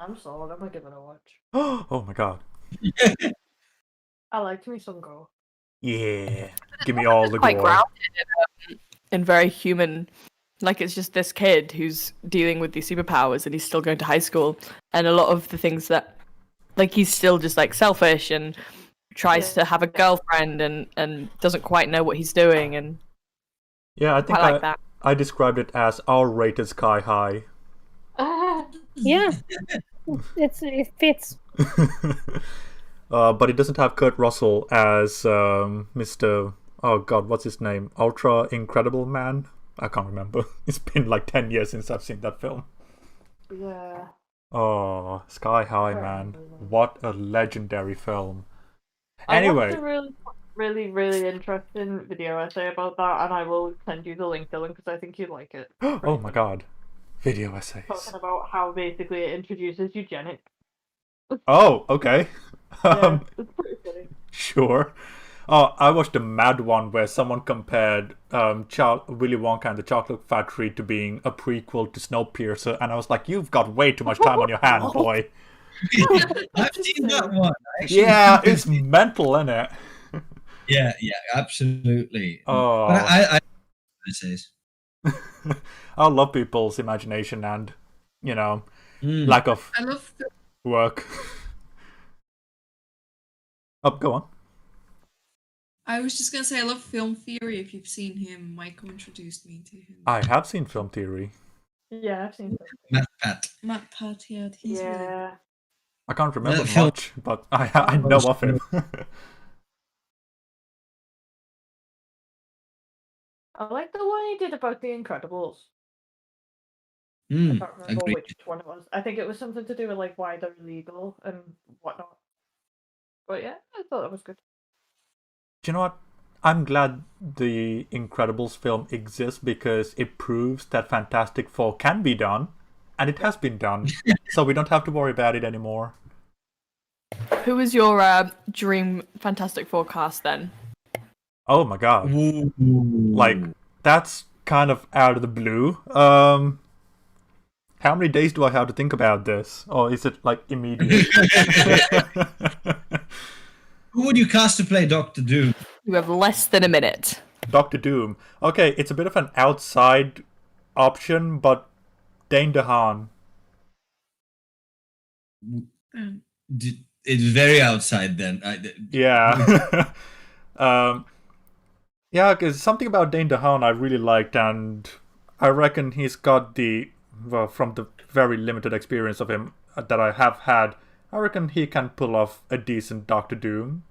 I'm sold. I'm gonna give it a watch. Oh my god. I liked me some Go. Yeah. Give me all the Quite gore. grounded and very human. Like, it's just this kid who's dealing with these superpowers and he's still going to high school, and a lot of the things that, like, he's still just like selfish and tries to have a girlfriend and doesn't quite know what he's doing, and Yeah, I think I like that. I described it as R-rated Sky High. Yeah, it fits. But it doesn't have Kurt Russell as Mr. Oh God, what's his name? Ultra Incredible Man? I can't remember. It's been like 10 years since I've seen that film. Yeah. Oh, Sky High, man. What a legendary film. I Anyway. watched a really interesting video essay about that, and I will send you the link, Dylan, because I think you'd like it. Oh my God. Video essays. Talking about how basically it introduces eugenics. Oh, okay. Yeah, it's pretty funny. Sure. Oh, I watched a mad one where someone compared Willy Wonka and the Chocolate Factory to being a prequel to Snowpiercer, and I was like, you've got way too much time on your hand, boy. I've seen that one. Yeah, it's mental, isn't it? Yeah, absolutely. Oh. But I essays. I love people's imagination and, lack of I love work. Oh, go on. I was just gonna say I love film theory. If you've seen him, Michael introduced me to him. I have seen film theory. Yeah, I've seen it. Matt Pat, yeah, he's really Yeah. I can't remember film- much, but I know of him. I like the one he did about The Incredibles. I Mm, can't remember agreed. which one it was. I think it was something to do with like why they're illegal and whatnot. But yeah, I thought that was good. Do you know what? I'm glad the Incredibles film exists because it proves that Fantastic Four can be done, and it has been done, so we don't have to worry about it anymore. Who was your dream Fantastic Four cast then? Oh my God. Ooh. Like, that's kind of out of the blue. How many days do I have to think about this? Or is it like immediate? Who would you cast to play Doctor Doom? You have less than a minute. Doctor Doom. Okay, it's a bit of an outside option, but Dane DeHaan. Mm. It's very outside then. Yeah. Yeah, because something about Dane DeHaan I really liked, and I reckon he's got from the very limited experience of him that I have had, I reckon he can pull off a decent Doctor Doom.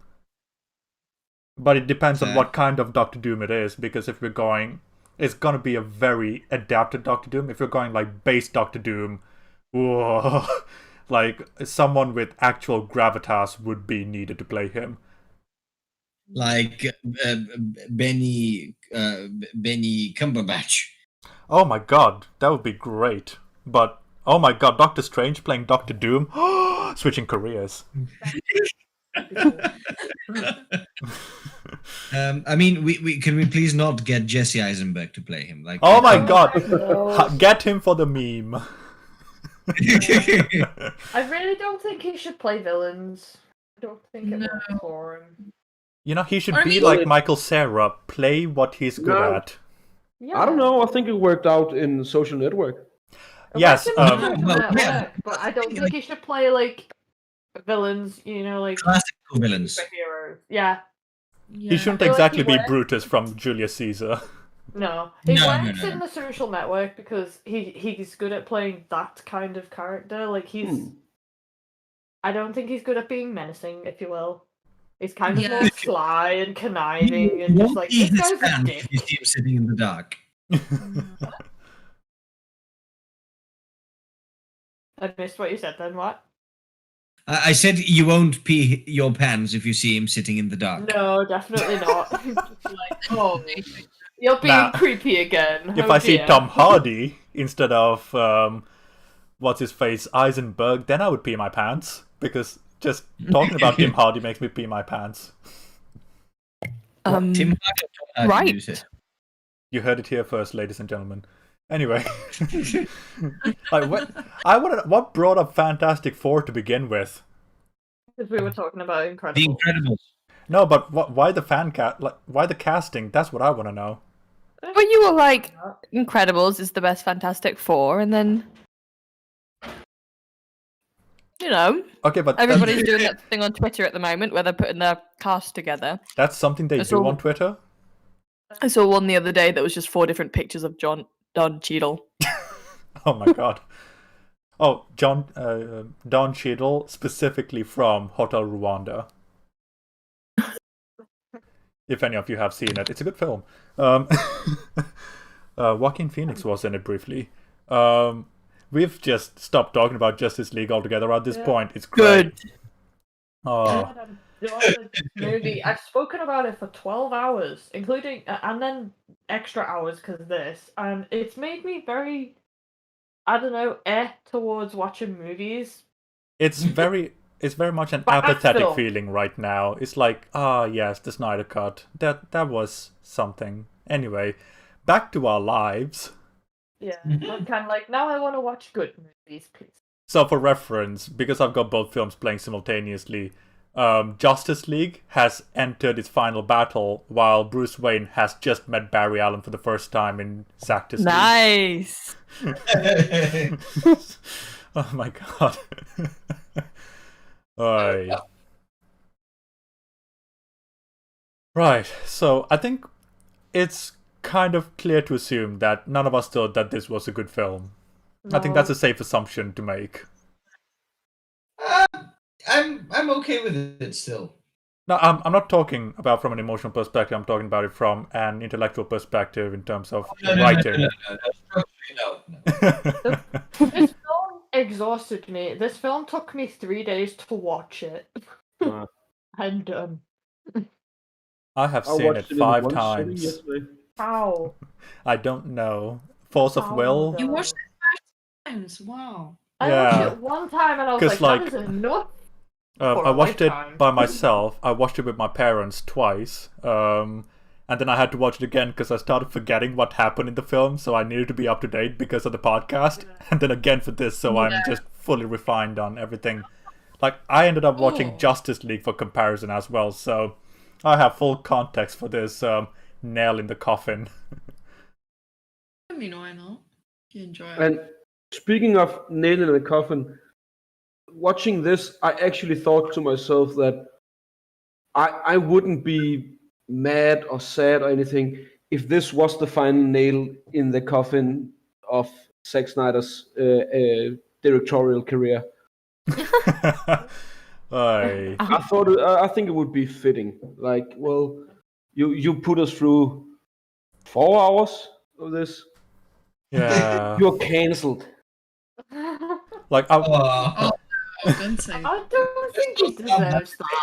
But it depends on what kind of Doctor Doom it is, because if we're going, it's gonna be a very adapted Doctor Doom. If you're going like base Doctor Doom, whoa, like someone with actual gravitas would be needed to play him. Like Benny Cumberbatch. Oh my God, that would be great. But oh my God, Doctor Strange playing Doctor Doom, switching careers. I mean, we can we please not get Jesse Eisenberg to play him? Like, Oh my God, get him for the meme. I really don't think he should play villains. I don't think it No. works for him. He should I be mean- like Michael Cera, play what he's good No. at. Yeah. I don't know. I think it worked out in Social Network. It Yes, works in um, Social well, Network, yeah. but I don't think he should play like villains. Like classical villains. superheroes. Yeah. Yeah. He shouldn't I feel like exactly he be works- Brutus from Julius Caesar. No, he No, works no. in the Social Network because he's good at playing that kind of character. Like he's, I don't think he's good at being menacing, if you will. He's kind of Yeah. more sly and conniving and You just won't like see this his guy's a hand dick. if you see him sitting in the dark. I missed what you said then. What? I said you won't pee your pants if you see him sitting in the dark. No, definitely not. Like, oh, you're being Nah. creepy again. If Oh, I see dear. Tom Hardy instead of what's his face Eisenberg, then I would pee my pants because just talking about Tim Hardy makes me pee my pants. Tim Hardy or Tom Hardy, right. you said? You heard it here first, ladies and gentlemen. Anyway, what brought up Fantastic Four to begin with? Because we were talking about The Incredible. Incredibles. No, but why the why the casting? That's what I want to know. But you were like, Incredibles is the best Fantastic Four, and then Okay, but everybody's doing that thing on Twitter at the moment where they're putting their cast together. that's something they It's do all- on Twitter. I saw one the other day that was just 4 different pictures of Don Cheadle. Oh my god. Oh, Don Cheadle, specifically from Hotel Rwanda. If any of you have seen it, it's a good film. Joaquin Phoenix was in it briefly. We've just stopped talking about Justice League altogether at this point. It's great. Good. Movie. I've spoken about it for 12 hours, including and then extra hours because of this, and it's made me very, I don't know, towards watching movies. It's very much an apathetic feeling right now. It's like, yes, the Snyder Cut. That was something. Anyway, back to our lives. Yeah, I'm kind of like, now I want to watch good movies, please. So for reference, because I've got both films playing simultaneously, Justice League has entered its final battle, while Bruce Wayne has just met Barry Allen for the first time in Zack Snyder. Nice. Oh my god. Right. Right. So I think it's kind of clear to assume that none of us thought that this was a good film. No. I think that's a safe assumption to make. I'm okay with it still. No, I'm not talking about from an emotional perspective. I'm talking about it from an intellectual perspective in terms of writing. No. This film exhausted me. This film took me 3 days to watch it. And I have seen it 5 times. How? I don't know. Force of will? You watched it 5 times? Wow. I watched it one time and I was like, that is enough. I watched it by myself. I watched it with my parents twice. And then I had to watch it again because I started forgetting what happened in the film, so I needed to be up to date because of the podcast. And then again for this, so I'm just fully refined on everything. Like, I ended up watching Justice League for comparison as well, so I have full context for this nail in the coffin. I mean, why not? You enjoy it. And speaking of nail in the coffin, watching this, I actually thought to myself that I wouldn't be mad or sad or anything if this was the final nail in the coffin of Zack Snyder's directorial career. I think it would be fitting. Like, well, you put us through 4 hours of this. Yeah. You're cancelled. Like, I don't think he deserves that.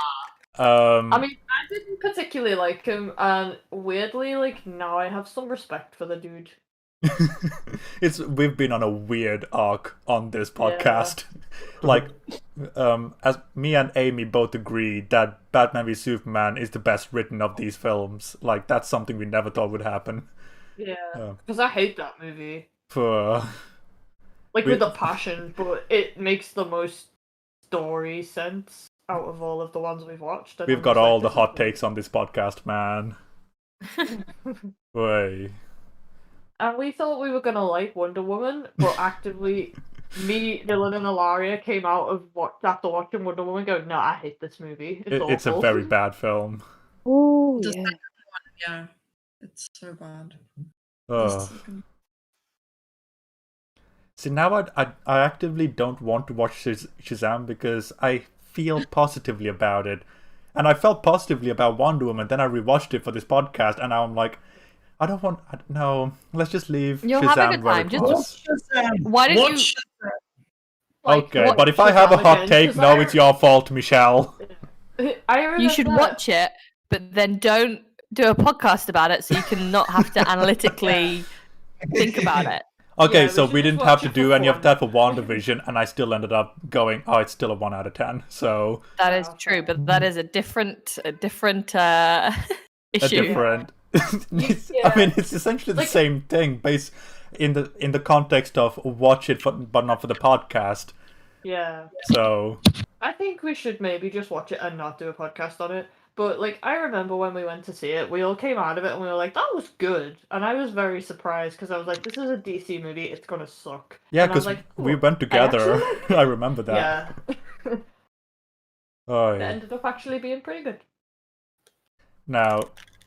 I mean, I didn't particularly like him, and weirdly, like, now I have some respect for the dude. We've been on a weird arc on this podcast. Like, as me and Amy both agree that Batman v Superman is the best written of these films. Like, that's something we never thought would happen. Yeah, because I hate that movie. Like, with a passion, but it makes the most story sense out of all of the ones we've watched. We've got all the hot takes on this podcast, man. Way. And we thought we were gonna like Wonder Woman, but actively, me, Dylan, and Ilaria came out of after watching Wonder Woman, going, "No, I hate this movie. It's a very bad film." Oh yeah. Yeah, it's so bad. See, now I actively don't want to watch Shazam because I feel positively about it. And I felt positively about Wonder Woman, then I rewatched it for this podcast, and now I'm like, no, let's just leave You'll Shazam have a good where time. it was. Why don't you... Okay, but if I have a hot take, no, it's your fault, Michelle. You should watch it, but then don't do a podcast about it so you can not have to analytically think about it. Okay, so we didn't have to do any of that for WandaVision, and I still ended up going, it's still a 1 out of 10, so... That is true, but that is a different issue. I mean, it's essentially the same thing, based in the context of watch it, but not for the podcast. Yeah. So... I think we should maybe just watch it and not do a podcast on it. But, like, I remember when we went to see it, we all came out of it and we were like, that was good. And I was very surprised because I was like, this is a DC movie, it's gonna suck. Yeah, because we went together. I remember that. Yeah. Oh, It ended up actually being pretty good. Now,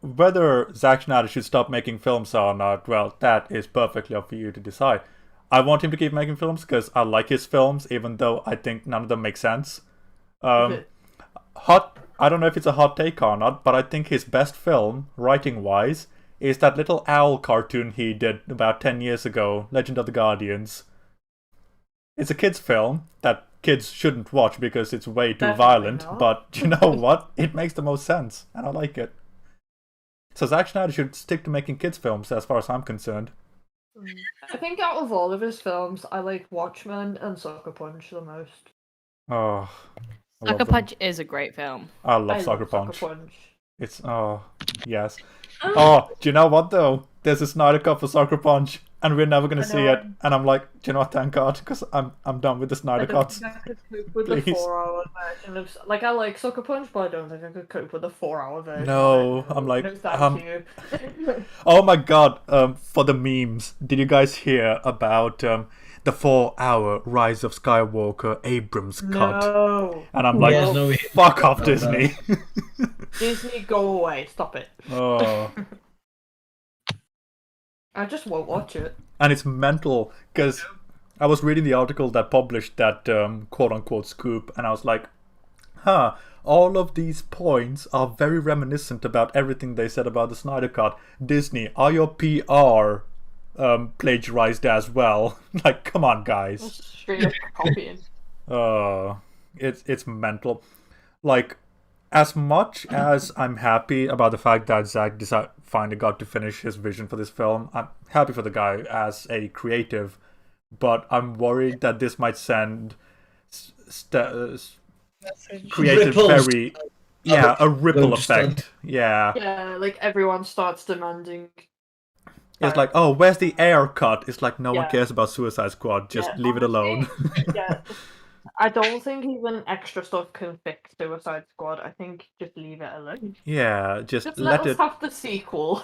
whether Zack Snyder should stop making films or not, well, that is perfectly up for you to decide. I want him to keep making films because I like his films, even though I think none of them make sense. I don't know if it's a hot take or not, but I think his best film, writing-wise, is that little owl cartoon he did about 10 years ago, Legend of the Guardians. It's a kid's film that kids shouldn't watch because it's way too Definitely violent, not. but you know what? It makes the most sense, and I like it. So Zack Snyder should stick to making kids' films, as far as I'm concerned. I think out of all of his films, I like Watchmen and Sucker Punch the most. Oh, I love Sucker them. Punch is a great film. I love I Sucker love Punch. Sucker Punch. It's yes. Oh, do you know what though? There's a Snyder Cut for Sucker Punch, and we're never gonna I see know. it. And I'm like, do you know what? Thank God, because I'm done with the I Snyder don't Cuts. think I could cope with the Please. 4-hour version of. Like, I like Sucker Punch, but I don't think I could cope with the 4-hour version. No, of it. I'm like, no, thank you. Oh my God! For the memes, did you guys hear about the 4-hour Rise of Skywalker Abrams cut? No. And I'm like, Yes, no, we- fuck off, no, Disney. Disney, go away. Stop it. Oh. I just won't watch it. And it's mental because I was reading the article that published that quote-unquote scoop, and I was like, all of these points are very reminiscent about everything they said about the Snyder Cut. Disney, are your PR plagiarized as well? Like, come on, guys. Straight up copying. It's mental. Like, as much as I'm happy about the fact that Zack finally got to finish his vision for this film, I'm happy for the guy as a creative, but I'm worried that this might send creative Ripples. a ripple Going to start. effect. Yeah. Yeah, like everyone starts demanding. It's like, oh, where's the air cut? It's like, no one Yeah. cares about Suicide Squad. Just Yeah, leave it alone. Yeah. I don't think even extra stuff can fix Suicide Squad. I think just leave it alone. Yeah, just Just let let us it. have the sequel.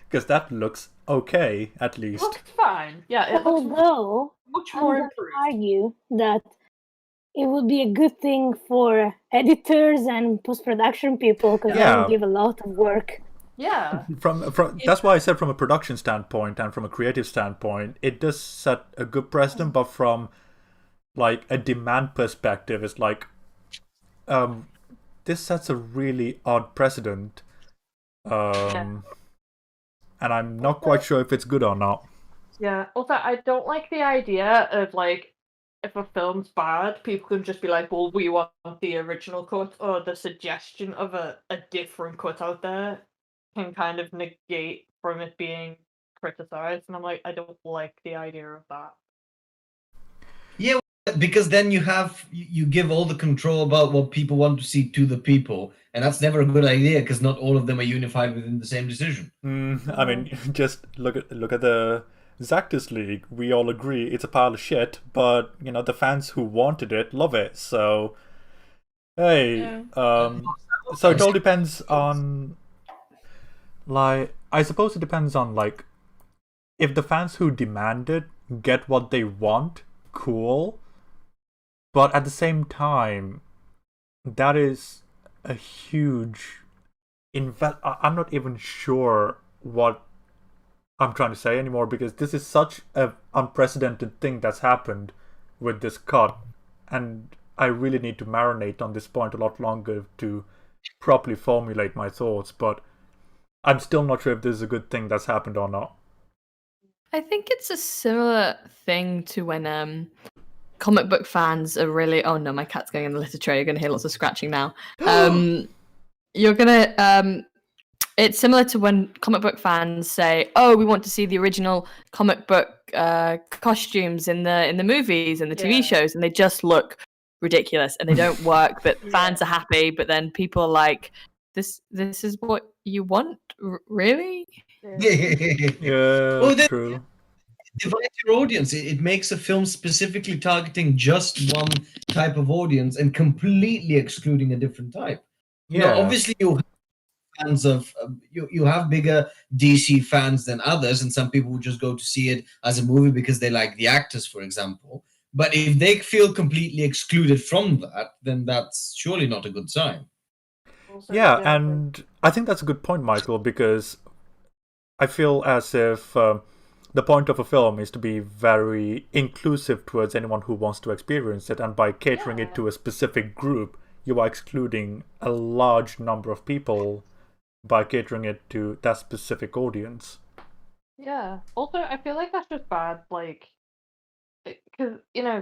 Because that looks okay, at It least. looks fine. Yeah, it looks Although, much I'm more going to improved. argue that it would be a good thing for editors and post-production people because Yeah. that would give a lot of work. Yeah. From that's why I said from a production standpoint and from a creative standpoint, it does set a good precedent. But from like a demand perspective, it's like this sets a really odd precedent, and I'm not quite sure if it's good or not. Yeah. Also, I don't like the idea of like, if a film's bad, people can just be like, well, we want the original cut, or the suggestion of a different cut out there can kind of negate from it being criticized. And I'm like, I don't like the idea of that. Yeah, because then you give all the control about what people want to see to the people, and that's never a good idea because not all of them are unified within the same decision. I mean, just look at the Zactus League. We all agree it's a pile of shit, but you know the fans who wanted it love it. So, hey, so it all depends on, like, I suppose it depends on like, if the fans who demand it get what they want, cool. But at the same time, that is a huge I'm not even sure what I'm trying to say anymore because this is such an unprecedented thing that's happened with this cut, and I really need to marinate on this point a lot longer to properly formulate my thoughts, but I'm still not sure if this is a good thing that's happened or not. I think it's a similar thing to when comic book fans are really. Oh no, my cat's going in the litter tray. You're going to hear lots of scratching now. You're gonna. It's similar to when comic book fans say, "Oh, we want to see the original comic book costumes in the movies and the TV shows," and they just look ridiculous and they don't work. But fans are happy. But then people are like, "This is what you want, really?" Yeah, Oh, that- true. Divide your audience. It makes a film specifically targeting just one type of audience and completely excluding a different type. You know, obviously you have fans of you have bigger DC fans than others, and some people would just go to see it as a movie because they like the actors, for example. But if they feel completely excluded from that, then that's surely not a good sign. Also, Yeah, like- and I think that's a good point, Michael, because I feel as if the point of a film is to be very inclusive towards anyone who wants to experience it, and by catering it to a specific group, you are excluding a large number of people by catering it to that specific audience. Yeah. Also, I feel like that's just bad, like, because,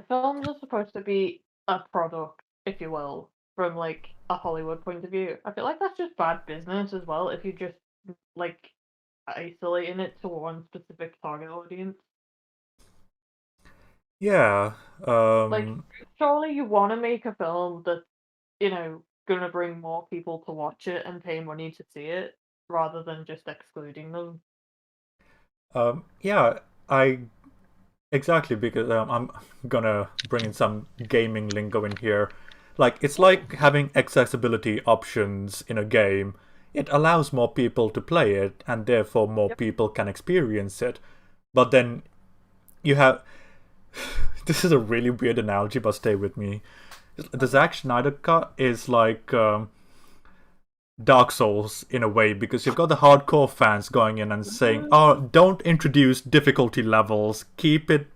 films are supposed to be a product, if you will, from, like, a Hollywood point of view. I feel like that's just bad business as well, if you just, like, isolating it to one specific target audience. Yeah. Like, surely you want to make a film that's, gonna bring more people to watch it and pay money to see it, rather than just excluding them. Yeah, exactly, because I'm gonna bring in some gaming lingo in here. Like, it's like having accessibility options in a game. It allows more people to play it, and therefore more people can experience it. But then you have... This is a really weird analogy, but stay with me. The Zack Snyder cut is like Dark Souls in a way, because you've got the hardcore fans going in and saying, "Oh, don't introduce difficulty levels. Keep the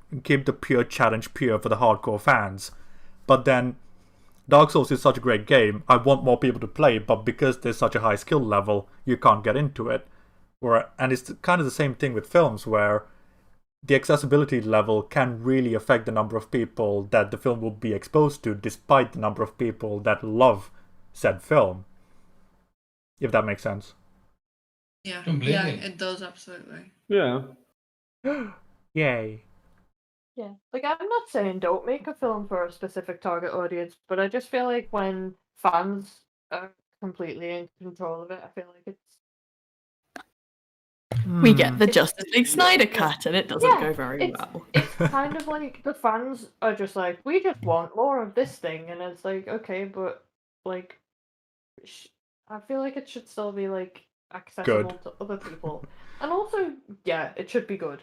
pure challenge pure for the hardcore fans." But then Dark Souls is such a great game. I want more people to play, but because there's such a high skill level, you can't get into it. And it's kind of the same thing with films, where the accessibility level can really affect the number of people that the film will be exposed to, despite the number of people that love said film. If that makes sense. Yeah, Completely. yeah, it does absolutely. Yeah. Yay. Yeah, like, I'm not saying don't make a film for a specific target audience, but I just feel like when fans are completely in control of it, I feel like it's... We get the It's- Justice League Snyder cut, and it doesn't Yeah, go very it's, well. it's kind of like the fans are just like, we just want more of this thing, and it's like, okay, but, like, I feel like it should still be, like, accessible to other people. And also, yeah, it should be good.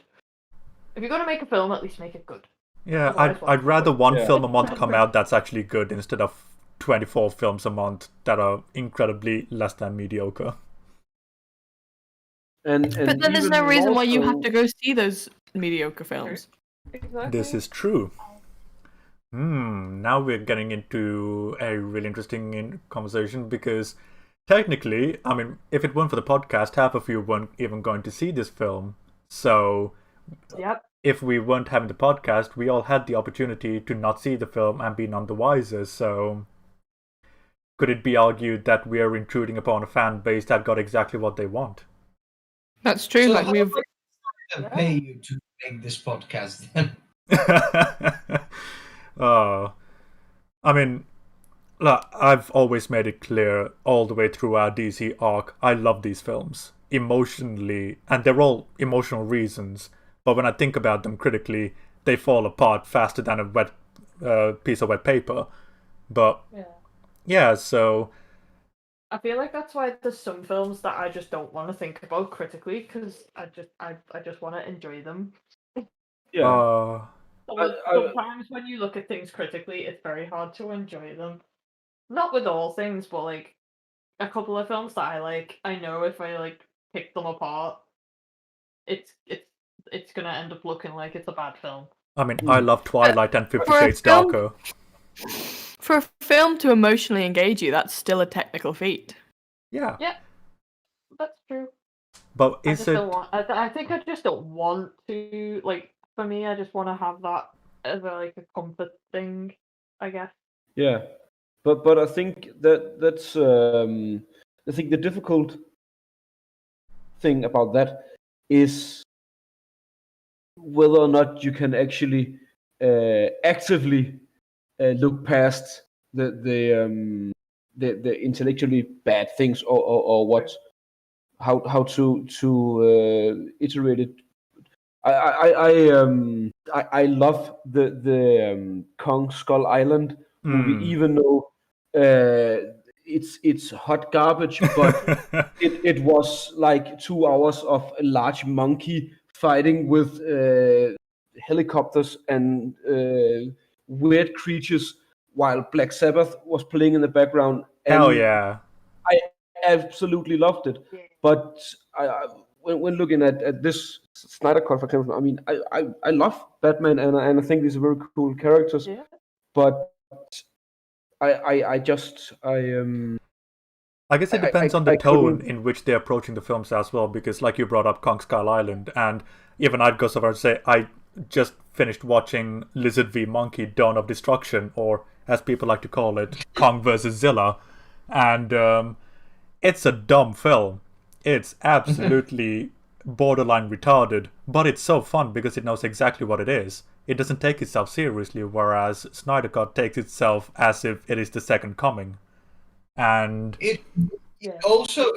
If you're gonna make a film, at least make it good. Yeah, Otherwise, I'd rather one Yeah. film a month come out that's actually good instead of 24 films a month that are incredibly less than mediocre. And But then there's even no reason more why you so- have to go see those mediocre films. Exactly. This is true. Now we're getting into a really interesting conversation, because technically, I mean, if it weren't for the podcast, half of you weren't even going to see this film. So Yep. if we weren't having the podcast, we all had the opportunity to not see the film and be none the wiser. So could it be argued that we are intruding upon a fan base that got exactly what they want? That's true. So like how we've much did they pay you to make this podcast then? I mean, look, I've always made it clear all the way through our DC arc, I love these films emotionally, and they're all emotional reasons. But when I think about them critically, they fall apart faster than a wet piece of wet paper. But yeah, so I feel like that's why there's some films that I just don't want to think about critically, because I just want to enjoy them. Yeah. Sometimes when you look at things critically, it's very hard to enjoy them. Not with all things, but like a couple of films that I like, I know if I like pick them apart, it's gonna end up looking like it's a bad film. I mean, I love Twilight and 50 For a Shades film- Darker. For a film to emotionally engage you, that's still a technical feat. Yeah. Yeah, that's true. But I is just it... don't want. I think I just don't want to. Like, for me, I just want to have that as a comfort thing, I guess. Yeah, but I think that's I think the difficult thing about that is whether or not you can actually actively look past the intellectually bad things, or what how to iterate it. I love the Kong Skull Island movie, even though it's hot garbage, but it was like 2 hours of a large monkey fighting with helicopters and weird creatures while Black Sabbath was playing in the background. And Hell yeah. absolutely loved it. Yeah. But when looking at this Snyder Cut, for example, I mean, I love Batman, and I think these are very cool characters. Yeah. But I guess it depends on the tone in which they're approaching the films as well, because like you brought up Kong Skull Island, and even I'd go so far as to say I just finished watching Lizard v Monkey Dawn of Destruction, or as people like to call it, Kong vs. Zilla, and it's a dumb film. It's absolutely borderline retarded, but it's so fun because it knows exactly what it is. It doesn't take itself seriously, whereas Snyder Cut takes itself as if it is the second coming. And it also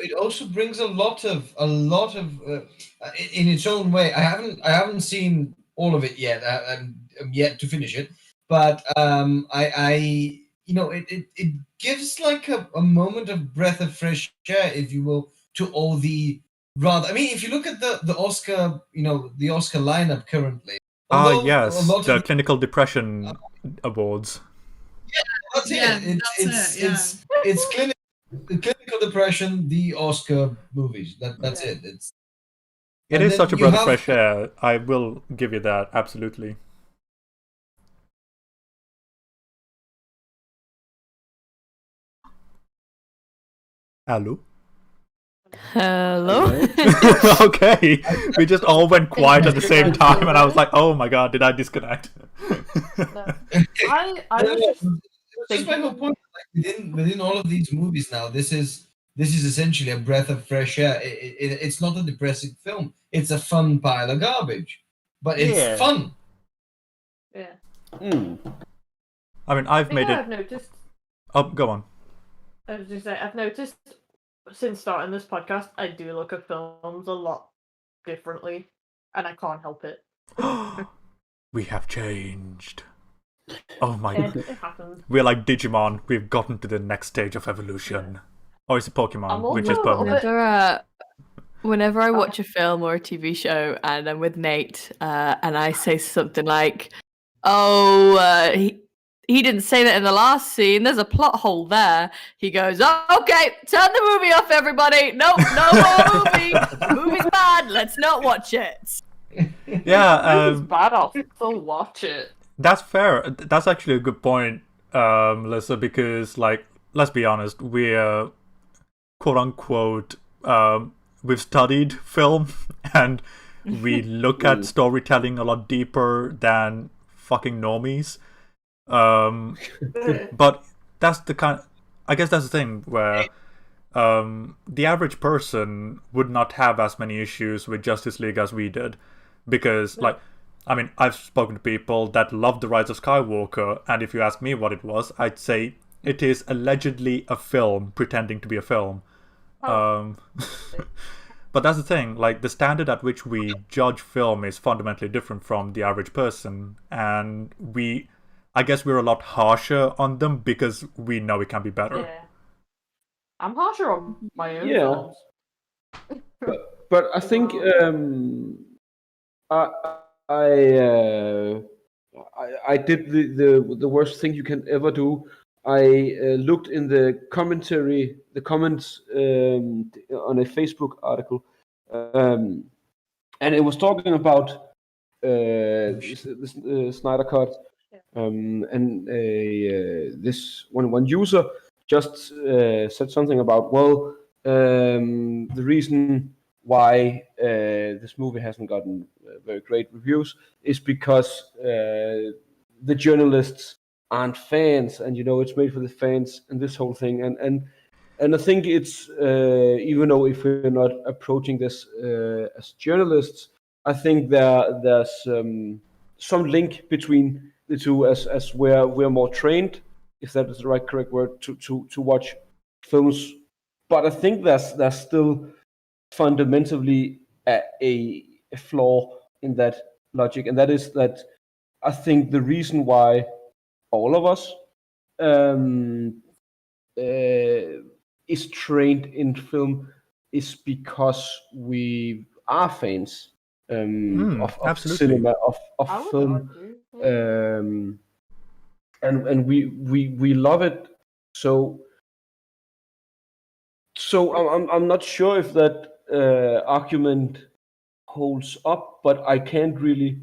brings a lot of in its own way. I haven't seen all of it yet. I'm yet to finish it, but I it gives like a moment of breath of fresh air, if you will, to all the rather. I mean, if you look at the Oscar, the Oscar lineup currently. Yes, the clinical depression awards. That's it. It's clinical depression, the Oscar movies. That's it. It is such a breath of fresh air. I will give you that, absolutely. Hello? Hello? Okay. We just all went quiet at the same time, and I was like, oh my god, did I disconnect? I was just my whole point. Like, within all of these movies now, this is essentially a breath of fresh air. It's not a depressing film. It's a fun pile of garbage, but it's fun. Yeah. I mean, I've noticed. Oh, go on. I was just saying, I've noticed since starting this podcast, I do look at films a lot differently, and I can't help it. We have changed. Oh my god. It happens. We're like Digimon. We've gotten to the next stage of evolution. Or is it Pokemon, which is permanent? Whenever I watch a film or a TV show and I'm with Nate and I say something like, he didn't say that in the last scene, there's a plot hole there. He goes, oh, okay, turn the movie off, everybody. No more movie. The movie's bad. Let's not watch it. Yeah. It's bad, I'll still watch it. That's fair. That's actually a good point, Elissa, because, like, let's be honest, we're quote-unquote, we've studied film, and we look at storytelling a lot deeper than fucking normies. But that's I guess that's the thing where the average person would not have as many issues with Justice League as we did, because like, I mean, I've spoken to people that love The Rise of Skywalker, and if you ask me what it was, I'd say it is allegedly a film pretending to be a film. But that's the thing, like, the standard at which we judge film is fundamentally different from the average person, and I guess we're a lot harsher on them because we know it can be better. Yeah. I'm harsher on my own films. But I think I did the worst thing you can ever do. I looked in the comments on a Facebook article, and it was talking about this Snyder Cut, and this one user just said something about, the reason why this movie hasn't gotten very great reviews is because the journalists aren't fans, and it's made for the fans, and this whole thing, and I think it's even though if we're not approaching this as journalists, I think there's some link between the two, as we're more trained, if that is the correct word, to watch films, but I think there's still fundamentally a flaw in that logic, and that is that I think the reason why all of us is trained in film is because we are fans of cinema, of film, and we love it. So So I'm not sure if that argument holds up, but I can't really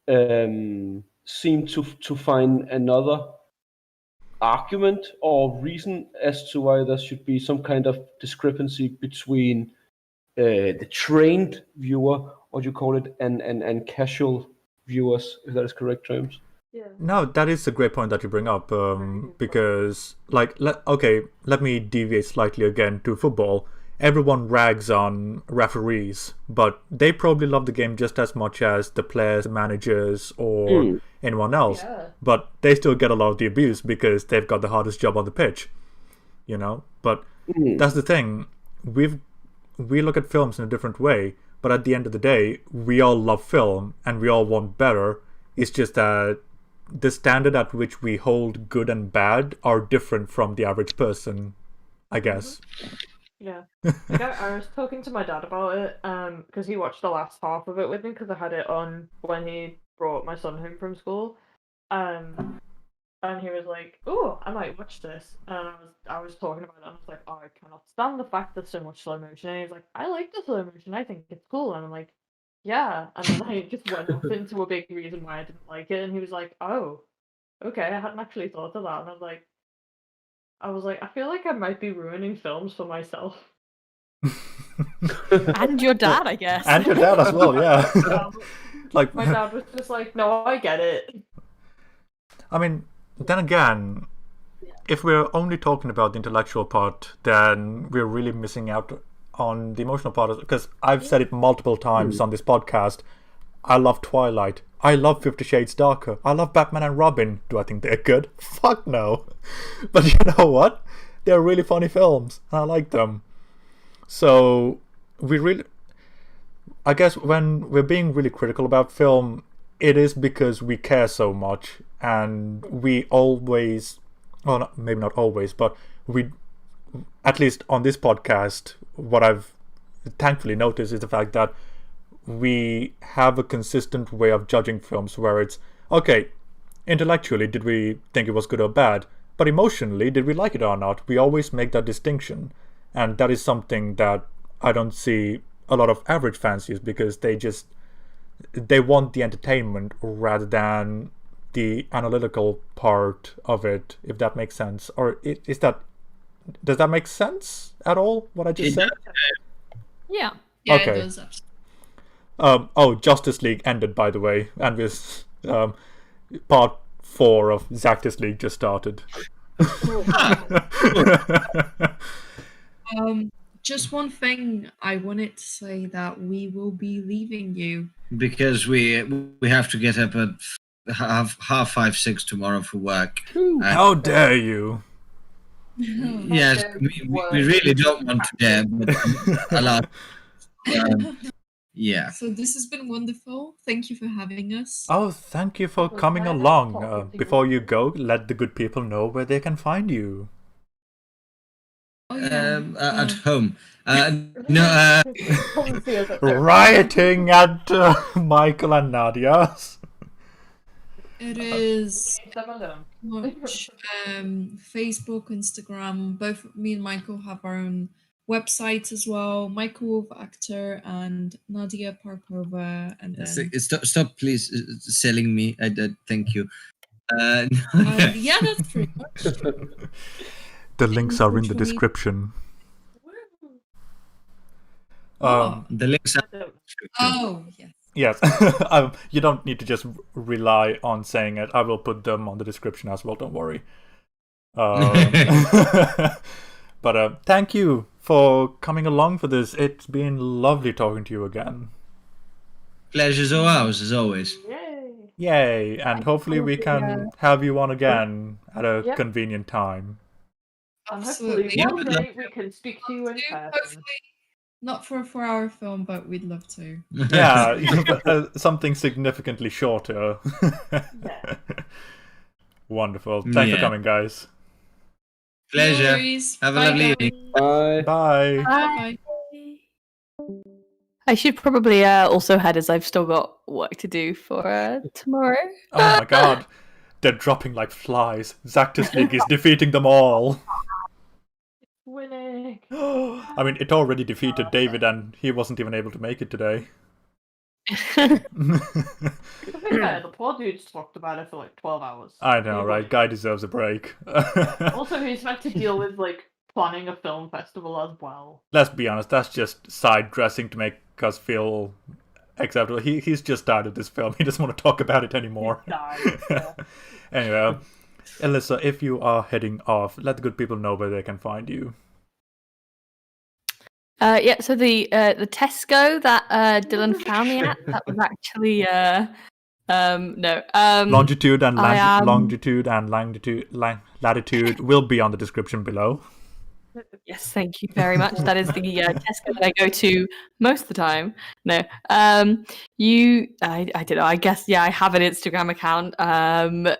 seem to find another argument or reason as to why there should be some kind of discrepancy between the trained viewer, what you call it, and casual viewers, if that is correct terms. Yeah. No, that is a great point that you bring up, because, like, let me deviate slightly again to football. Everyone rags on referees, but they probably love the game just as much as the players, the managers, or anyone else. Yeah. But they still get a lot of the abuse because they've got the hardest job on the pitch, you know? But that's the thing. We look at films in a different way, but at the end of the day, we all love film and we all want better. It's just that the standard at which we hold good and bad are different from the average person, I guess. Yeah. Like I was talking to my dad about it, because he watched the last half of it with me because I had it on when he brought my son home from school. And he was like, "Oh, I might watch this." And I was talking about it, and I was like, "Oh, I cannot stand the fact there's so much slow motion." And he's like, "I like the slow motion. I think it's cool." And I'm like, "Yeah." And then I just went off into a big reason why I didn't like it, and he was like, "Oh, okay, I hadn't actually thought of that." And I was like, I feel like I might be ruining films for myself. And your dad, I guess. And your dad as well, yeah. Like, my dad was just like, "No, I get it." I mean, then again, if we're only talking about the intellectual part, then we're really missing out on the emotional part. Because I've said it multiple times on this podcast. I love Twilight. I love 50 Shades Darker. I love Batman and Robin. Do I think they're good? Fuck no. But you know what? They're really funny films, and I like them. So, I guess when we're being really critical about film, it is because we care so much, and we always, well, maybe not always, but we, at least on this podcast, what I've thankfully noticed is the fact that we have a consistent way of judging films where it's, okay, intellectually, did we think it was good or bad? But emotionally, did we like it or not? We always make that distinction. And that is something that I don't see a lot of average fans use, because they want the entertainment rather than the analytical part of it, if that makes sense. Or does that make sense at all, what I just said? Yeah, Okay. it does absolutely. Justice League ended, by the way, and this part 4 of Zactus League just started. Just one thing I wanted to say, that we will be leaving you. Because we have to get up at half 5, 6 tomorrow for work. How dare you? Yes, we really don't want to dare, but a lot. Yeah. So this has been wonderful. Thank you for having us. Oh, thank you for coming along. Before you go, let the good people know where they can find you. Oh, yeah. At home. No. Rioting at Michael and Nadia's. It is Leave them alone. much Facebook, Instagram. Both me and Michael have our own websites as well. Michael Wolf Actor and Nadia Parkova. And then Stop, please, selling me. Thank you. yeah, that's pretty much. The links are in the description. The links are in the description. Oh, yes. Yes. You don't need to just rely on saying it. I will put them on the description as well, don't worry. But thank you for coming along for this. It's been lovely talking to you again. Pleasure's all ours, as always. Yay! Yay! And hopefully we can have you on again at a convenient time. And hopefully one day we can speak to you in person. Hopefully not for a 4-hour film, but we'd love to. Yeah, something significantly shorter. Yeah. Wonderful. Thanks for coming, guys. Pleasure. No worries. Have a Bye, lovely guys. evening. Bye. Bye. Bye. I should probably also head, as I've still got work to do for tomorrow. Oh my god. They're dropping like flies. Zactus League is defeating them all. Winning. I mean, it already defeated David, and he wasn't even able to make it today. To be fair, the poor dude's talked about it for like 12 hours. I know, He right? would. Guy deserves a break. Also, he's had to deal with like planning a film festival as well. Let's be honest, that's just side dressing to make us feel acceptable. He's just started this film. He doesn't want to talk about it anymore. He died, yeah. Anyway, Elissa, if you are heading off, let the good people know where they can find you. Yeah, so the Tesco that Dylan found me at, that was actually no. Longitude and I am- longitude and latitude will be on the description below. Yes, thank you very much. That is the Tesco that I go to most of the time. No, I don't know. I guess I have an Instagram account.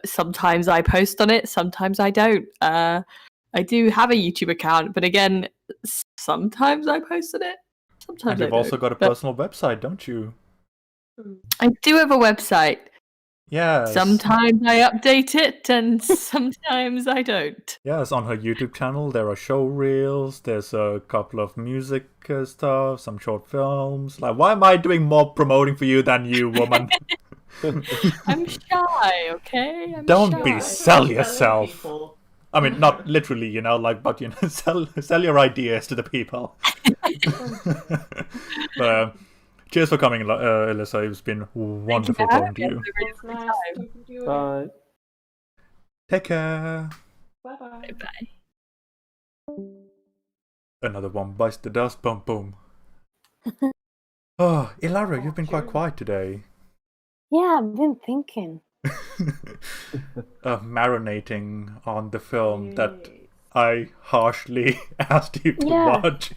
Sometimes I post on it, sometimes I don't. I do have a YouTube account, but again, sometimes I post on it. Sometimes And you've I also don't. got a But personal website, don't you? I do have a website. Yes. Sometimes I update it, and sometimes I don't. Yes, on her YouTube channel there are show reels, there's a couple of music stuff, some short films. Like, why am I doing more promoting for you than you, woman? I'm shy, okay? I'm Don't shy. be sell Telling yourself. people. I mean, not literally, like, but sell your ideas to the people. But cheers for coming, Elissa. It's been wonderful talking to you. It's nice talking to you. Bye. Take care. Bye-bye. Bye. Another one bites the dust. Boom, boom. Oh, Ilaria, you've been quite Cheers. quiet today. Yeah, I've been thinking. Marinating on the film that Yes. I harshly asked you to Yeah. watch.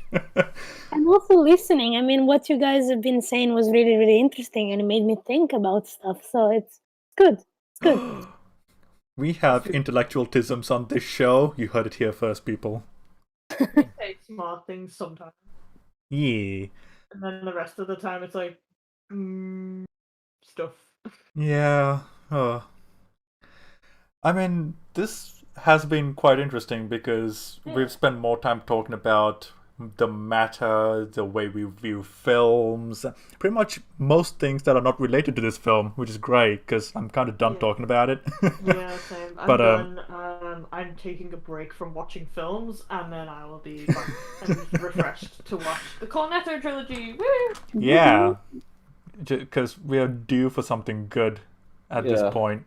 I'm also listening. I mean, what you guys have been saying was really, really interesting, and it made me think about stuff. So it's good. It's good. We have intellectualisms on this show. You heard it here first, people. Say smart things sometimes, Yeah. and then the rest of the time it's like stuff. Yeah. I mean, this has been quite interesting because we've spent more time talking about the matter, the way we view films, pretty much most things that are not related to this film, which is great because I'm kind of done Yeah. talking about it. Yeah, same. I'm But, done. I'm taking a break from watching films, and then I will be back and refreshed to watch the Cornetto trilogy. Woo! Yeah, because we are due for something good at this Yeah. point.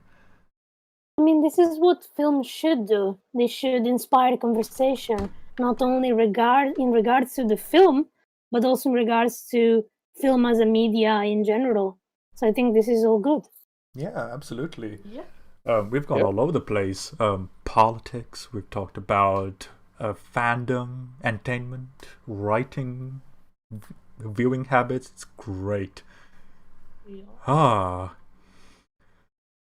I mean, this is what films should do. They should inspire conversation, not only in regards to the film, but also in regards to film as a media in general. So I think this is all good. Yeah, absolutely. Yeah. We've gone Yep. all over the place. Politics, we've talked about fandom, entertainment, writing, viewing habits. It's great. Yeah.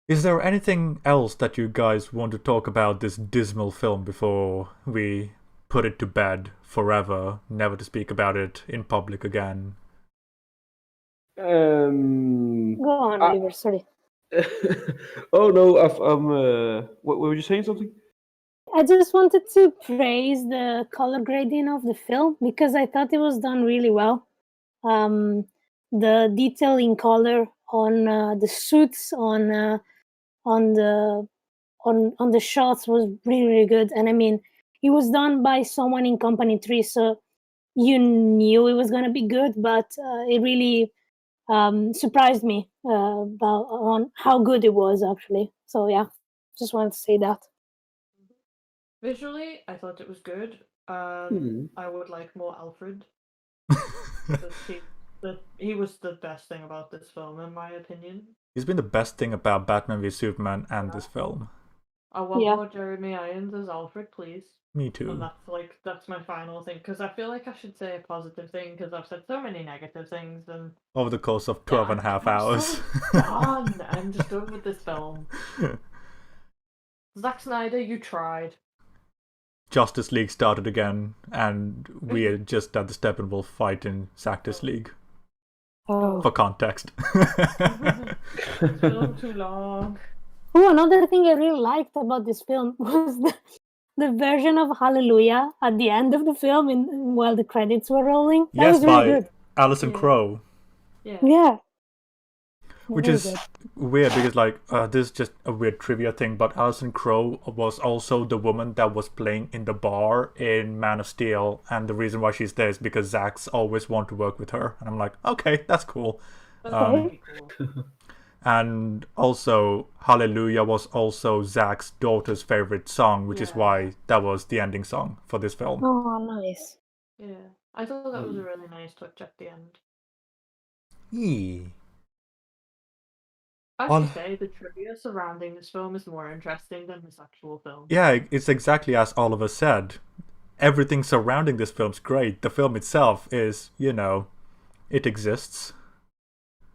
Is there anything else that you guys want to talk about this dismal film before we put it to bed forever, never to speak about it in public again? Go on, Ah. Oliver. Sorry. Oh no, what were you saying something? I just wanted to praise the color grading of the film because I thought it was done really well. The detail in color on the suits, on the shots was really, really good. And I mean, it was done by someone in Company 3, so you knew it was gonna be good, but it really surprised me on how good it was actually. So yeah, just wanted to say that. Visually, I thought it was good. Hmm. I would like more Alfred. He was the best thing about this film, in my opinion. He's been the best thing about Batman v Superman and this film. I want Yeah. more Jeremy Irons as Alfred, please. Me And too. that's my final thing, because I feel like I should say a positive thing, because I've said so many negative things, and Over the course of 12 and a half I'm hours. so done. I'm just done with this film. Zack Snyder, you tried. Justice League started again, and we are just at the Steppenwolf fight in Justice League. Oh. For context. It's been too long. Oh, another thing I really liked about this film was the version of Hallelujah at the end of the film while the credits were rolling? That Yes, was really by good. Alison Yeah. Crowe. Yeah. Yeah. Which Really is good. weird because this is just a weird trivia thing, but Alison Crowe was also the woman that was playing in the bar in Man of Steel, and the reason why she's there is because Zack's always wanted to work with her, and I'm like, okay, that's cool. That's Okay. pretty cool. And also Hallelujah was also Zack's daughter's favorite song, which is Yeah. why that was the ending song for this film. Oh, nice. Yeah. I thought that was a really nice touch at the end. Yee. I Well- have to say, the trivia surrounding this film is more interesting than this actual film. Yeah, it's exactly as Oliver said. Everything surrounding this film's great. The film itself is, it exists.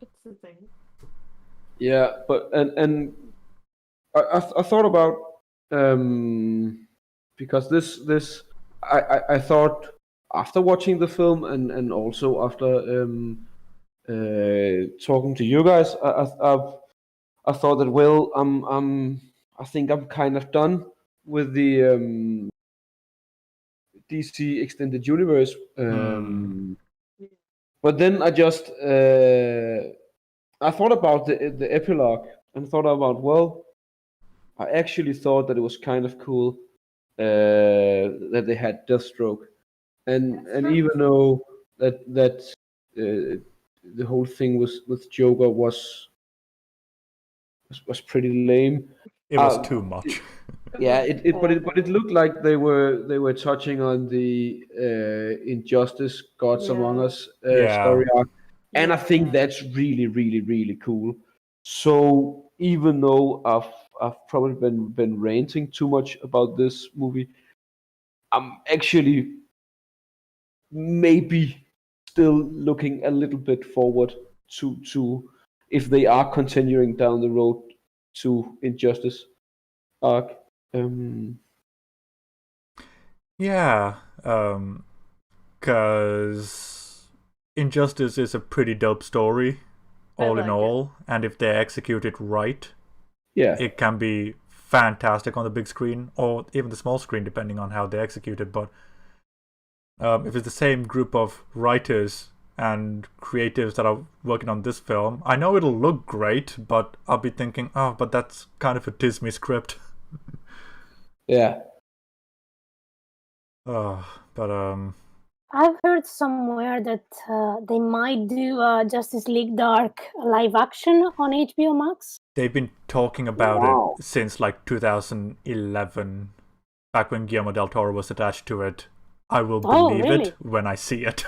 It's the thing. Yeah, but and I thought about because this I thought after watching the film and also after talking to you guys, I thought that I think I'm kind of done with the DC extended universe. But then I just I thought about the epilogue and thought about, well, I actually thought that it was kind of cool that they had Deathstroke, and Deathstroke even was though that the whole thing with Joker was pretty lame. It was too much. Yeah, but it looked like they were touching on the Injustice Gods Among Yeah. Us Yeah. story arc, and I think Yeah. that's really really really cool. So even though I've probably been ranting too much about this movie, I'm actually maybe still looking a little bit forward to if they are continuing down the road to Injustice arc. Yeah, because Injustice is a pretty dope story, I all in like it. all, and if they execute it right, Yeah, it can be fantastic on the big screen or even the small screen, depending on how they execute it. But if it's the same group of writers and creatives that are working on this film, I know it'll look great, but I'll be thinking, oh, but that's kind of a Disney script. yeah. But I've heard somewhere that they might do Justice League Dark live action on HBO Max. they've been talking about Wow. it since like 2011, back when Guillermo del Toro was attached to it. I will Oh, believe really? it when I see it.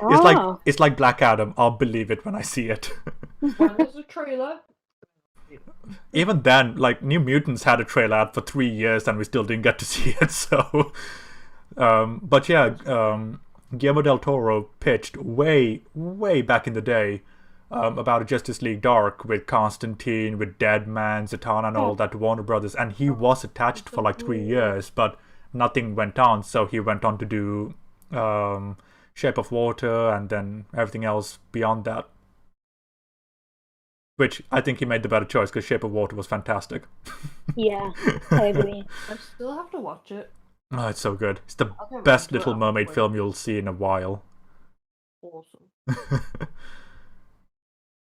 Oh. It's like Black Adam. I'll believe it when I see it. When there's a trailer, Even then, like New Mutants had a trailer out for 3 years and we still didn't get to see it. So, but yeah, Guillermo del Toro pitched way back in the day about a Justice League Dark with Constantine, with Deadman, Zatanna, and all that to Warner Brothers, and he was attached for like 3 years, but nothing went on. So he went on to do Shape of Water and then everything else beyond that. Which I think he made the better choice because Shape of Water was fantastic. Yeah, I agree. I still have to watch it. Oh, it's so good. It's the I'll get best around to it Little at Mermaid some film point. you'll see in a while. Awesome.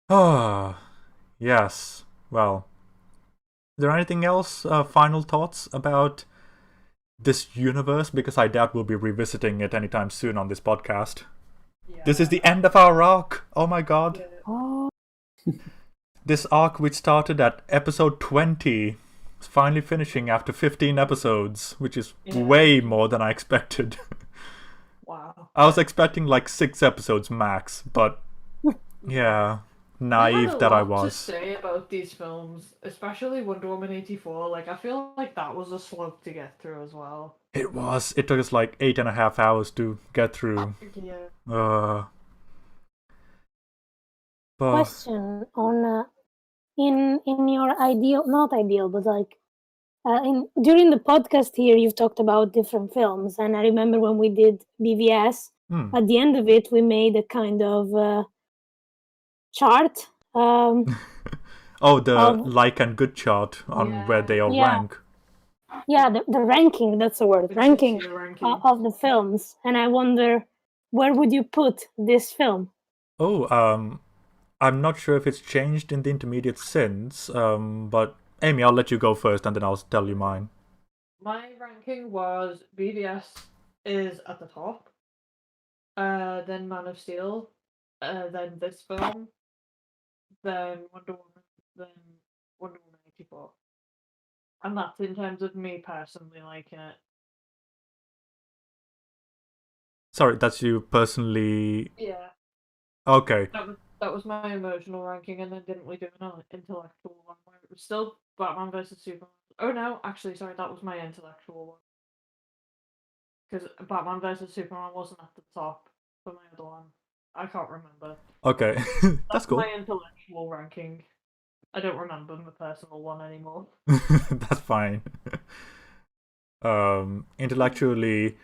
Ah, yes. Well, is there anything else? Final thoughts about this universe? Because I doubt we'll be revisiting it anytime soon on this podcast. Yeah. This is the end of our arc. Oh my god. Yeah. Oh, This arc, which started at episode 20, is finally finishing after 15 episodes, which is Yeah. way more than I expected. Wow. I was expecting like 6 episodes max, but yeah, naive that I I had a lot to was. say about these films, especially Wonder Woman 84. Like, I feel like that was a slog to get through as well. It was. It took us like 8.5 hours to get through. Yeah. But question on in your not ideal, but like during the podcast here, you've talked about different films, and I remember when we did BVS. At the end of it, we made a kind of chart. oh, the like and good chart on Yeah. where they all Yeah. rank. Yeah, the ranking, that's the word. The Ranking DCU ranking. of the films. And I wonder, where would you put this film? Oh, I'm not sure if it's changed in the intermediate since, but Amy, I'll let you go first and then I'll tell you mine. My ranking was BVS is at the top, then Man of Steel, then this film, then Wonder Woman, then Wonder Woman 84. And that's in terms of me personally liking it. Sorry, that's you personally. Yeah, Okay. that was my emotional ranking, and then didn't we do an intellectual one where it was still Batman versus Superman? Oh no, actually, sorry, that was my intellectual one. Because Batman versus Superman wasn't at the top for my other one. I can't remember. Okay. That's cool. My intellectual ranking. I don't remember my personal one anymore. That's fine. Intellectually,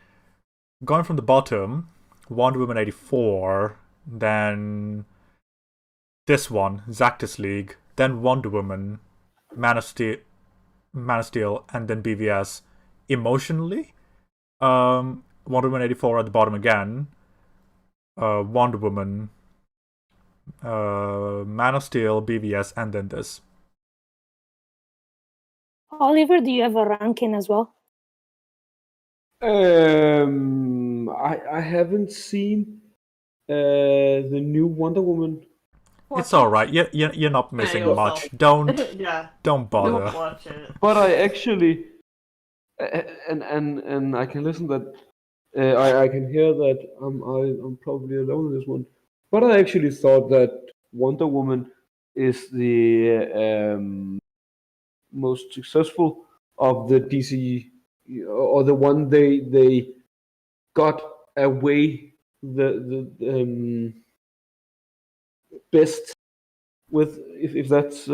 going from the bottom, Wonder Woman 84, then this one, Zactus League, then Wonder Woman, Man of Steel, and then BVS. Emotionally, Wonder Woman 84 at the bottom again, Wonder Woman, Man of Steel, BVS, and then this. Oliver, do you have a ranking as well? I haven't seen the new Wonder Woman. It's all right. You're not missing yourself. much. Don't Yeah, don't don't bother. watch it. But I actually, and I can listen that I can hear that I'm probably alone in this one. But I actually thought that Wonder Woman is the most successful of the DC, or the one they got away the best with, if that's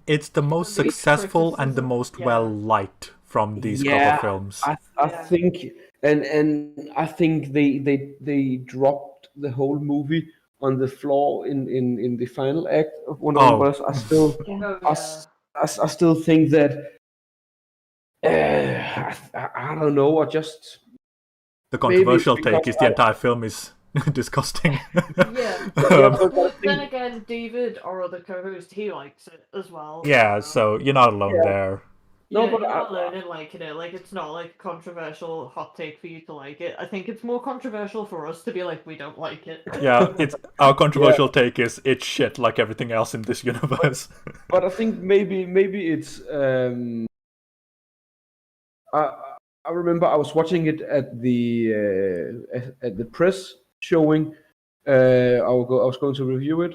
It's the most The successful and the criticism, most yeah. well liked from these couple Yeah, of films. I Yeah. think, and I think they dropped the whole movie on the floor in the final act of Wonder Woman. Oh. But I still Oh, I, yeah. s- I still think that I don't know. I just The maybe controversial because take is the entire film is disgusting. Yeah. Yeah, Um, but I Then think again, David, our other co-host, he likes it as well. yeah, so you're not alone Yeah. there. No, Yeah, but you're not alone in liking it. Like, it's not like a controversial hot take for you to like it. I think it's more controversial for us to be like, we don't like it. Yeah, it's our controversial take is it's shit like everything else in this universe. but I think maybe it's I I remember I was watching it at the press showing. I was going to review it,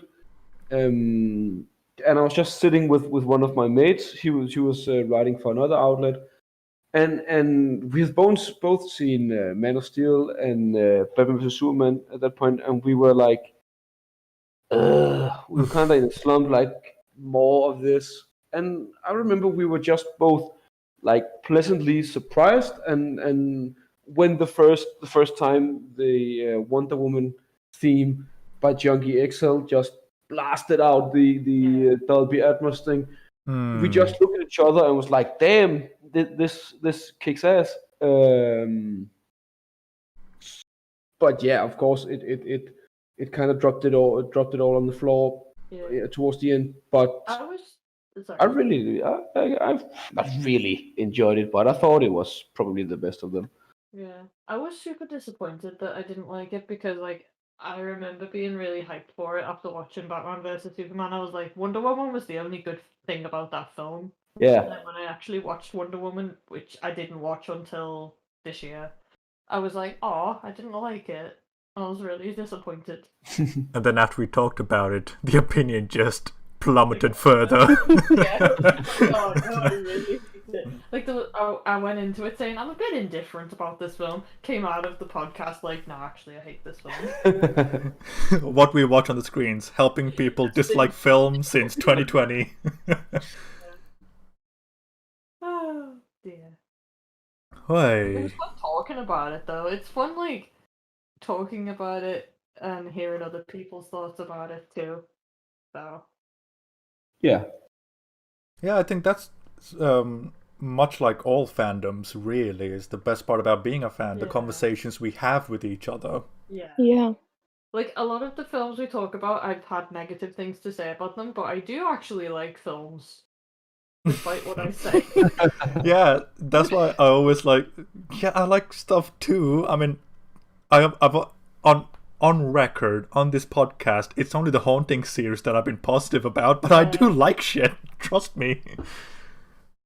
and I was just sitting with one of my mates. He was writing for another outlet, and we've both seen Man of Steel and Batman vs Superman at that point, and we were like, we were kind of in a slump, like more of this. And I remember we were just both like pleasantly surprised, and when the first time the Wonder Woman theme by Junkie XL just blasted out the Dolby Atmos thing, we just looked at each other and was like, "Damn, this kicks ass." But yeah, of course, it kind of dropped it all on the floor towards the end. But I was sorry. I really enjoyed it, but I thought it was probably the best of them. Yeah, I was super disappointed that I didn't like it because, like, I remember being really hyped for it after watching Batman vs Superman. I was like, Wonder Woman was the only good thing about that film. And Yeah, then when I actually watched Wonder Woman, which I didn't watch until this year, I was like, oh, I didn't like it. I was really disappointed. And then after we talked about it, the opinion just plummeted further. Yeah. Oh, no, I really hated it. Like, I went into it saying I'm a bit indifferent about this film. Came out of the podcast like, no, actually, I hate this film. What we watch on the screens, helping people dislike film since 2020. Oh dear. It Hey. was fun talking about it, though. It's fun, like, talking about it and hearing other people's thoughts about it too. So yeah. Yeah, I think that's much like all fandoms, really, is the best part about being a fan, the Yeah. conversations we have with each other. Yeah. Yeah. Like, a lot of the films we talk about, I've had negative things to say about them, but I do actually like films, despite what I say. Yeah, that's why I always like. Yeah, I like stuff too. I mean, I've on record on this podcast. It's only the Haunting series that I've been positive about, but I do like shit. Trust me.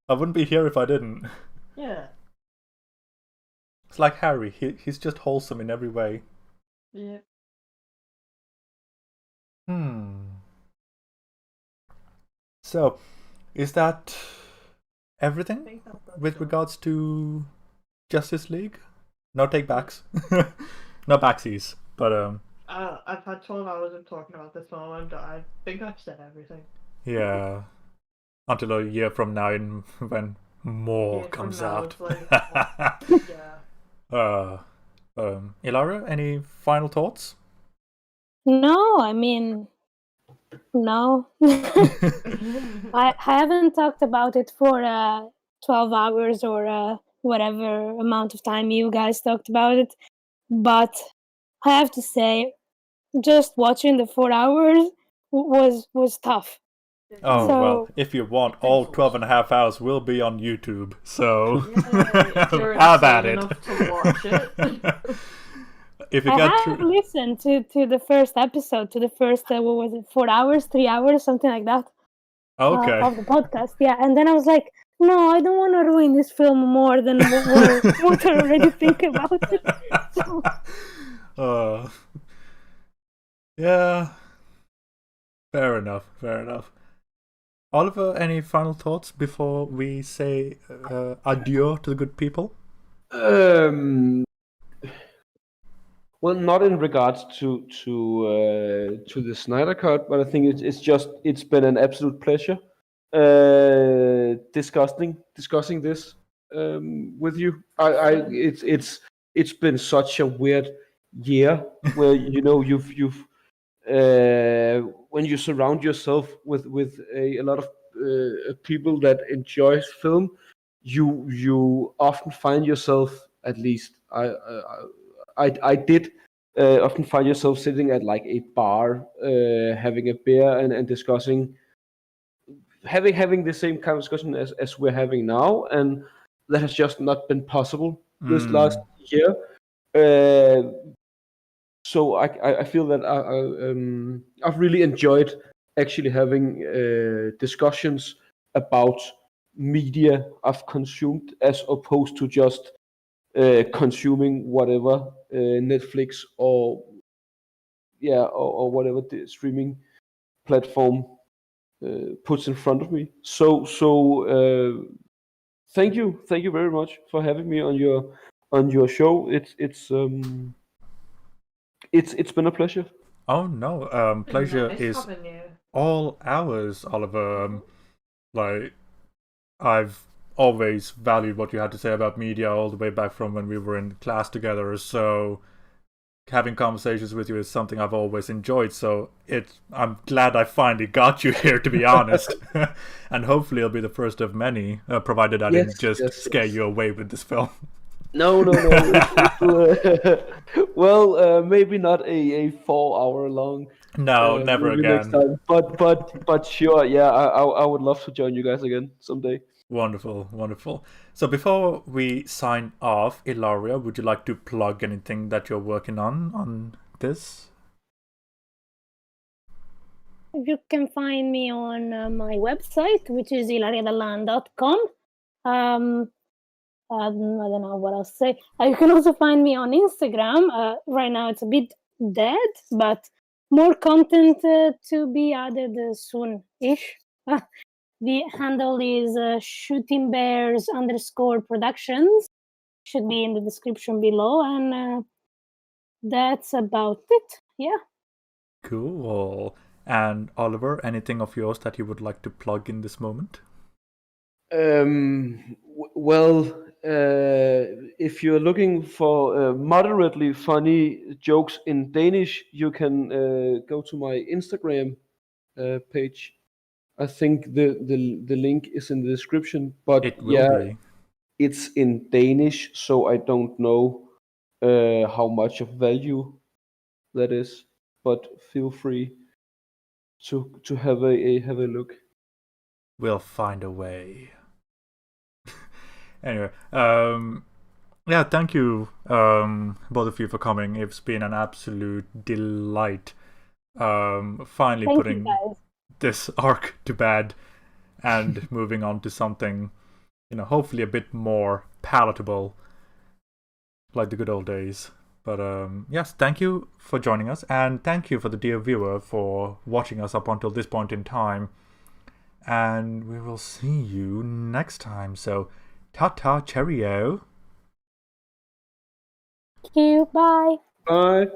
I wouldn't be here if I didn't. Yeah. It's like Harry. He's just wholesome in every way. Yeah. So, is that everything think that's with it. regards to Justice League? No take backs. No backsies. But I've had 12 hours of talking about this film, and I think I've said everything. yeah. Until a year from now, when more Year from comes now, out. it's yeah. Ilaria, any final thoughts? No, I mean, no. I haven't talked about it for 12 hours or whatever amount of time you guys talked about it. But I have to say, just watching the 4 hours was tough. Oh, So- well, if you want, all 12 and a half hours will be on YouTube, so If you're how about insane it? enough to watch it. If you I get have through... listened to the first episode, to the first, what was it, 4 hours, 3 hours, something like that, Okay. of the podcast. Yeah, and then I was like, no, I don't want to ruin this film more than what I already think about it. So, yeah. Fair enough. Oliver, any final thoughts before we say adieu to the good people? Well, not in regards to the Snyder Cut, but I think it's been an absolute pleasure discussing this with you. It's been such a weird year where you've when you surround yourself with a lot of people that enjoy film, you often find yourself, at least I did often find yourself sitting at like a bar, having a beer and discussing, having the same kind of discussion as we're having now, and that has just not been possible this last year. So I feel that I've really enjoyed actually having discussions about media I've consumed, as opposed to just consuming whatever Netflix or whatever the streaming platform puts in front of me. So thank you very much for having me on your show. It's been a pleasure. Oh no, pleasure Nice is having you. all ours, Oliver. Like, I've always valued what you had to say about media all the way back from when we were in class together, so having conversations with you is something I've always enjoyed, so I'm glad I finally got you here, to be honest. And hopefully it'll be the first of many, provided I didn't just scare you away with this film. No. Well, maybe not a 4-hour long. No, never maybe again. next time. But sure, yeah, I would love to join you guys again someday. Wonderful. So before we sign off, Ilaria, would you like to plug anything that you're working on this? you can find me on my website, which is ilariadalan.com. I don't know what else to say. You can also find me on Instagram. Right now it's a bit dead, but more content to be added soon-ish. The handle is shootingbears_productions. Should be in the description below, and that's about it. Yeah. Cool. And Oliver, anything of yours that you would like to plug in this moment? Well, if you're looking for moderately funny jokes in Danish, you can go to my Instagram page. I think the link is in the description, but It will be. it's in Danish, so I don't know how much of value that is. But feel free to have a look. We'll find a way. Anyway, yeah, thank you, both of you, for coming. It's been an absolute delight. Finally Thank putting you, guys. this arc to bed and moving on to something, hopefully a bit more palatable, like the good old days. But yes, thank you for joining us, and thank you for the dear viewer for watching us up until this point in time. And we will see you next time. So, ta-ta, cheerio. Thank you. Bye. Bye.